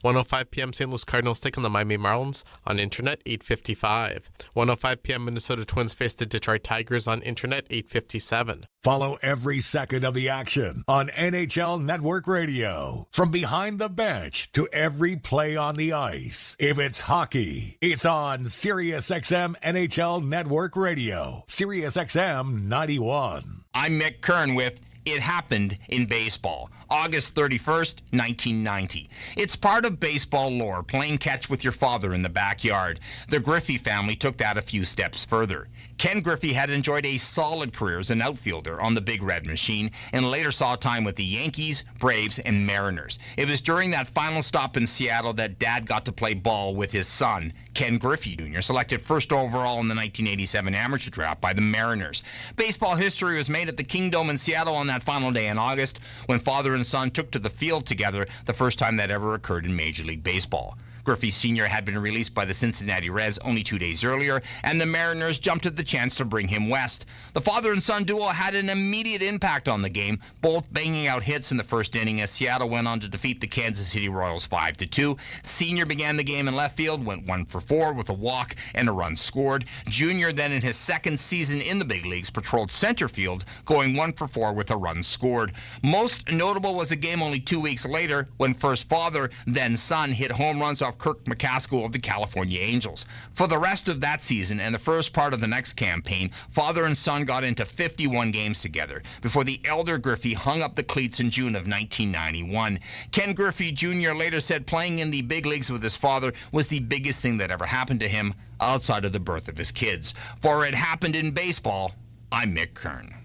1:05 p.m. St. Louis Cardinals take on the Miami Marlins on Internet 855. 1:05 p.m. Minnesota Twins face the Detroit Tigers on Internet 857. Follow every second of the action on NHL Network Radio. From behind the bench to every play on the ice. If it's hockey, it's on SiriusXM NHL Network Radio. SiriusXM 91. I'm Mick Kern with It Happened in Baseball, August 31st, 1990. It's part of baseball lore, playing catch with your father in the backyard. The Griffey family took that a few steps further. Ken Griffey had enjoyed a solid career as an outfielder on the Big Red Machine and later saw time with the Yankees, Braves, and Mariners. It was during that final stop in Seattle that Dad got to play ball with his son, Ken Griffey Jr., selected first overall in the 1987 amateur draft by the Mariners. Baseball history was made at the Kingdome in Seattle on that final day in August when father and son took to the field together, the first time that ever occurred in Major League Baseball. Griffey Sr. had been released by the Cincinnati Reds only 2 days earlier, and the Mariners jumped at the chance to bring him west. The father and son duo had an immediate impact on the game, both banging out hits in the first inning as Seattle went on to defeat the Kansas City Royals 5-2. Sr. began the game in left field, went 1 for 4 with a walk and a run scored. Jr. then in his second season in the big leagues patrolled center field, going 1 for 4 with a run scored. Most notable was a game only 2 weeks later when first father, then son, hit home runs off Kirk McCaskill of the California Angels. For the rest of that season and the first part of the next campaign, father and son got into 51 games together before the elder Griffey hung up the cleats in June of 1991. Ken Griffey Jr. later said playing in the big leagues with his father was the biggest thing that ever happened to him outside of the birth of his kids. For It Happened in Baseball, I'm Mick Kern.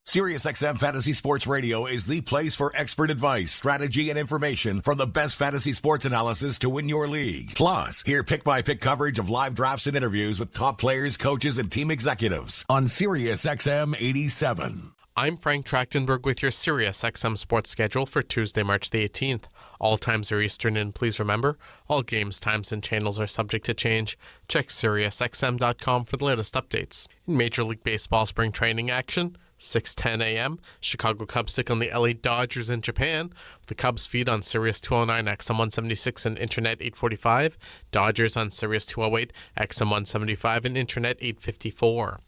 SiriusXM Fantasy Sports Radio is the place for expert advice, strategy, and information from the best fantasy sports analysis to win your league. Plus, hear pick-by-pick coverage of live drafts and interviews with top players, coaches, and team executives on SiriusXM 87. I'm Frank Trachtenberg with your SiriusXM sports schedule for Tuesday, March the 18th. All times are Eastern, and please remember, all games, times, and channels are subject to change. Check SiriusXM.com for the latest updates. In Major League Baseball spring training action, 6:10 a.m., Chicago Cubs take on the LA Dodgers in Japan. The Cubs feed on Sirius 209, XM 176, and Internet 845. Dodgers on Sirius 208, XM 175, and Internet 854.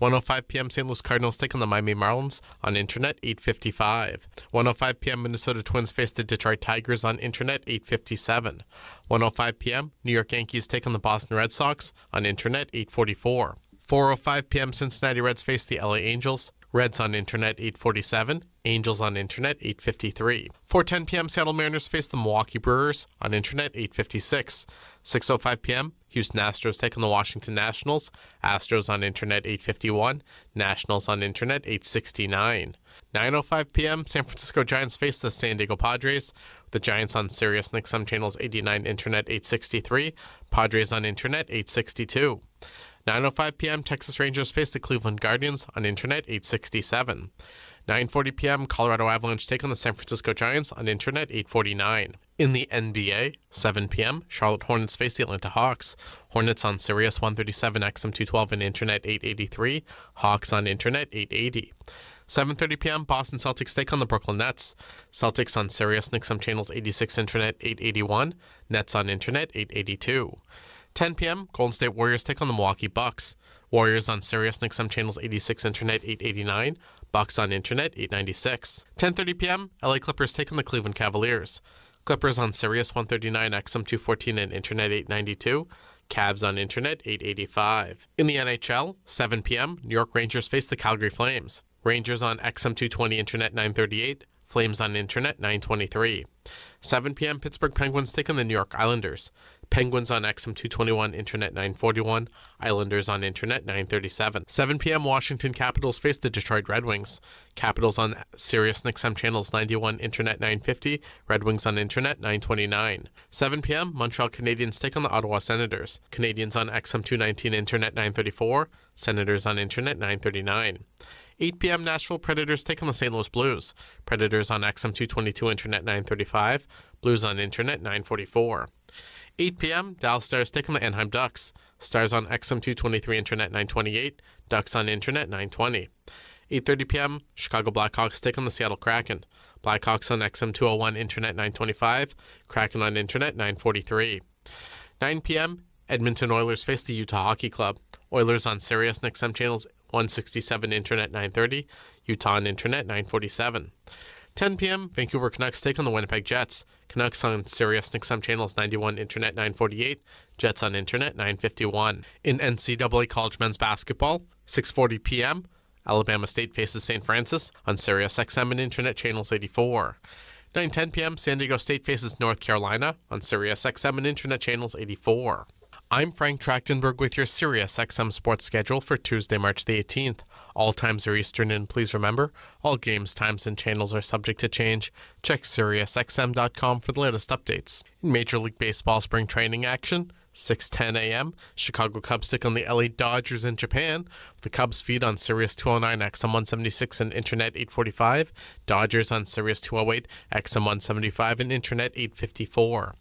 1:05 p.m. St. Louis Cardinals take on the Miami Marlins on Internet 855. 1:05 p.m. Minnesota Twins face the Detroit Tigers on Internet 857. 1:05 p.m. New York Yankees take on the Boston Red Sox on Internet 844. 4:05 p.m. Cincinnati Reds face the LA Angels. Reds on internet 8:47, Angels on internet 8:53. 4:10 p.m. Seattle Mariners face the Milwaukee Brewers on internet 8:56. 6:05 p.m. Houston Astros take on the Washington Nationals. Astros on internet 8:51, Nationals on internet 8:69. 9:05 p.m. San Francisco Giants face the San Diego Padres. The Giants on Sirius XM channels 89, internet 863, Padres on internet 862. 9:05 p.m. Texas Rangers face the Cleveland Guardians on internet 867. 9:40 p.m. Colorado Avalanche take on the San Francisco Giants on internet 849. In the NBA, 7 p.m. Charlotte Hornets face the Atlanta Hawks. Hornets on Sirius 137 XM212 and internet 883. Hawks on internet 880. 7:30 p.m. Boston Celtics take on the Brooklyn Nets. Celtics on Sirius XM channels 86, internet 881. Nets on internet 882. 10 p.m. Golden State Warriors take on the Milwaukee Bucks. Warriors on Sirius XM channels 86, internet 889. Bucks on internet 896. 10:30 p.m. LA Clippers take on the Cleveland Cavaliers. Clippers on Sirius 139 XM214 and internet 892. Cavs on internet 885. In the NHL, 7 p.m. New York Rangers face the Calgary Flames. Rangers on XM220 internet 938. Flames on internet 923. 7 p.m. Pittsburgh Penguins take on the New York Islanders. Penguins on XM221 internet 941. Islanders on internet 937. 7 p.m. Washington Capitals face the Detroit Red Wings. Capitals on Sirius XM channels 91, internet 950. Red Wings on internet 929. 7 p.m. Montreal Canadiens take on the Ottawa Senators. Canadiens on XM219 internet 934. Senators on internet 939. 8 p.m. Nashville Predators take on the St. Louis Blues. Predators on XM222 internet 935. Blues on internet 944. 8 p.m. Dallas Stars take on the Anaheim Ducks. Stars on XM223 internet 928. Ducks on internet 920. 8:30 p.m. Chicago Blackhawks take on the Seattle Kraken. Blackhawks on XM201 internet 925. Kraken on internet 943. 9 p.m. Edmonton Oilers face the Utah Hockey Club. Oilers on Sirius XM channels 167 internet 930. Utah on internet 947. 10 p.m. Vancouver Canucks take on the Winnipeg Jets. Canucks on Sirius XM channels 91 internet 948. Jets on internet 951. In NCAA college men's basketball, 6:40 p.m. Alabama State faces St. Francis on Sirius XM and internet channels 84. 9:10 p.m. San Diego State faces North Carolina on Sirius XM and internet channels 84. I'm Frank Trachtenberg with your Sirius XM sports schedule for Tuesday, March the 18th. All times are Eastern, and please remember, all games, times, and channels are subject to change. Check SiriusXM.com for the latest updates. In Major League Baseball spring training action, 6:10 a.m., Chicago Cubs take on the LA Dodgers in Japan. The Cubs feed on Sirius 209, XM 176, and Internet 845. Dodgers on Sirius 208, XM 175, and Internet 854.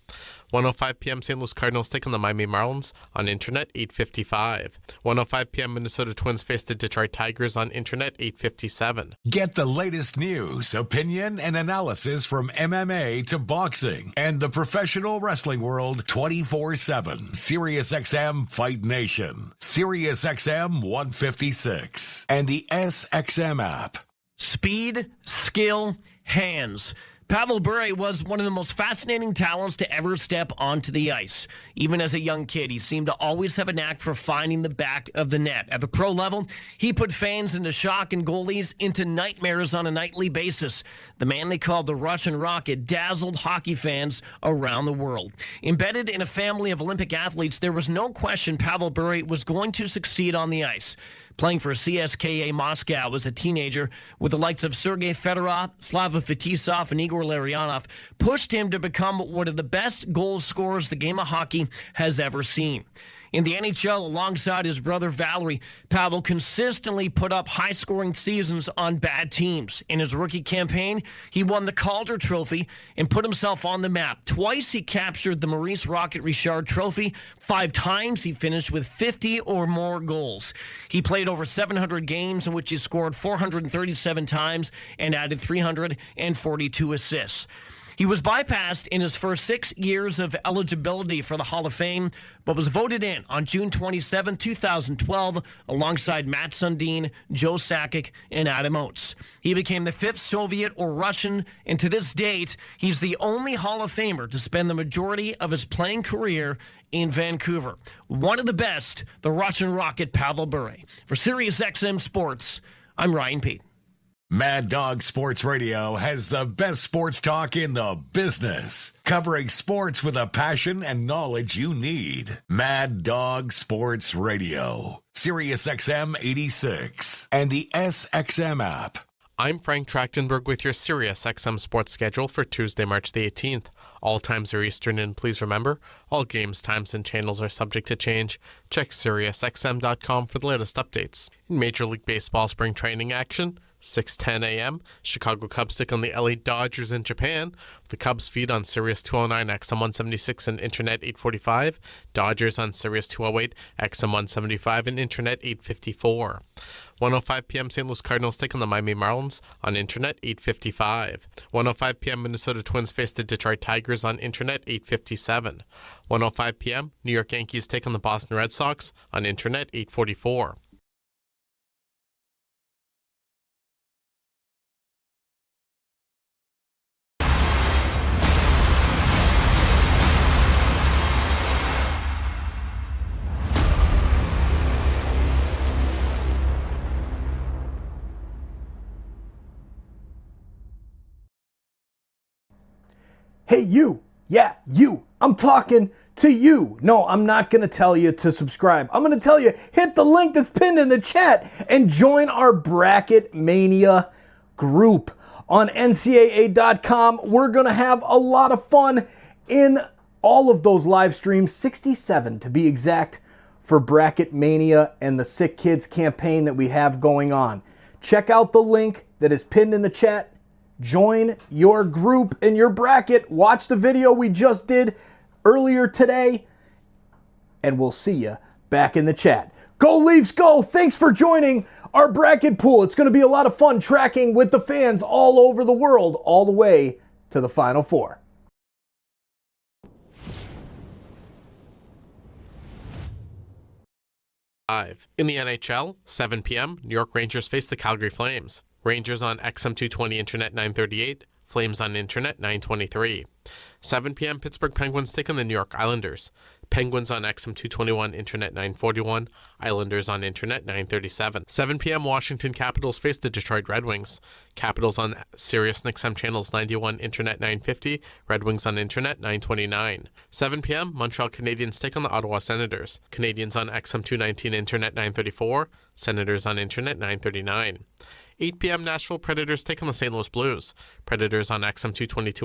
1:05 p.m. St. Louis Cardinals take on the Miami Marlins on Internet 855. 1:05 p.m. Minnesota Twins face the Detroit Tigers on Internet 857. Get the latest news, opinion, and analysis from MMA to boxing and the professional wrestling world 24/7. SiriusXM Fight Nation, SiriusXM 156, and the SXM app. Speed, skill, hands. Pavel Bure was one of the most fascinating talents to ever step onto the ice. Even as a young kid, he seemed to always have a knack for finding the back of the net. At the pro level, he put fans into shock and goalies into nightmares on a nightly basis. The man they called the Russian Rocket dazzled hockey fans around the world. Embedded in a family of Olympic athletes, there was no question Pavel Bure was going to succeed on the ice. Playing for CSKA Moscow as a teenager with the likes of Sergei Fedorov, Slava Fetisov, and Igor Larionov pushed him to become one of the best goal scorers the game of hockey has ever seen. In the NHL, alongside his brother Valery, Pavel consistently put up high-scoring seasons on bad teams. In his rookie campaign, he won the Calder Trophy and put himself on the map. Twice he captured the Maurice Rocket Richard Trophy. 5 times he finished with 50 or more goals. He played over 700 games in which he scored 437 times and added 342 assists. He was bypassed in his first 6 years of eligibility for the Hall of Fame, but was voted in on June 27, 2012, alongside Matt Sundin, Joe Sakic, and Adam Oates. He became the 5th Soviet or Russian, and to this date, he's the only Hall of Famer to spend the majority of his playing career in Vancouver. One of the best, the Russian rocket Pavel Bure. For SiriusXM Sports, I'm Ryan Payton. Mad Dog Sports Radio has the best sports talk in the business, covering sports with a passion and knowledge you need. Mad Dog Sports Radio, SiriusXM 86, and the SXM app. I'm Frank Trachtenberg with your SiriusXM sports schedule for Tuesday, March the 18th. All times are Eastern, and please remember, all games, times, and channels are subject to change. Check SiriusXM.com for the latest updates. In Major League Baseball spring training action, 6:10 a.m., Chicago Cubs take on the LA Dodgers in Japan. The Cubs feed on Sirius 209, XM 176, and Internet 845. Dodgers on Sirius 208, XM 175, and Internet 854. 1:05 p.m. St. Louis Cardinals take on the Miami Marlins on Internet 855. 1:05 p.m. Minnesota Twins face the Detroit Tigers on Internet 857. 1:05 p.m. New York Yankees take on the Boston Red Sox on Internet 844. Hey, you. Yeah, you. I'm talking to you. No, I'm not going to tell you to subscribe. I'm going to tell you, hit the link that's pinned in the chat and join our Bracket Mania group on NCAA.com. We're going to have a lot of fun in all of those live streams, 67 to be exact, for Bracket Mania and the SickKids campaign that we have going on. Check out the link that is pinned in the chat. Join your group in your bracket. Watch the video we just did earlier today, and we'll see you back in the chat. Go Leafs, go! Thanks for joining our bracket pool. It's going to be a lot of fun tracking with the fans all over the world, all the way to the Final Four. In the NHL, 7 p.m., New York Rangers face the Calgary Flames. Rangers on XM 220 Internet 938, Flames on Internet 923. 7 p.m. Pittsburgh Penguins take on the New York Islanders. Penguins on XM 221 Internet 941, Islanders on Internet 937. 7 p.m. Washington Capitals face the Detroit Red Wings. Capitals on Sirius XM channels 91 Internet 950, Red Wings on Internet 929. 7 p.m. Montreal Canadiens take on the Ottawa Senators. Canadiens on XM 219 Internet 934, Senators on Internet 939. 8 p.m. Nashville Predators take on the St. Louis Blues. Predators on XM 222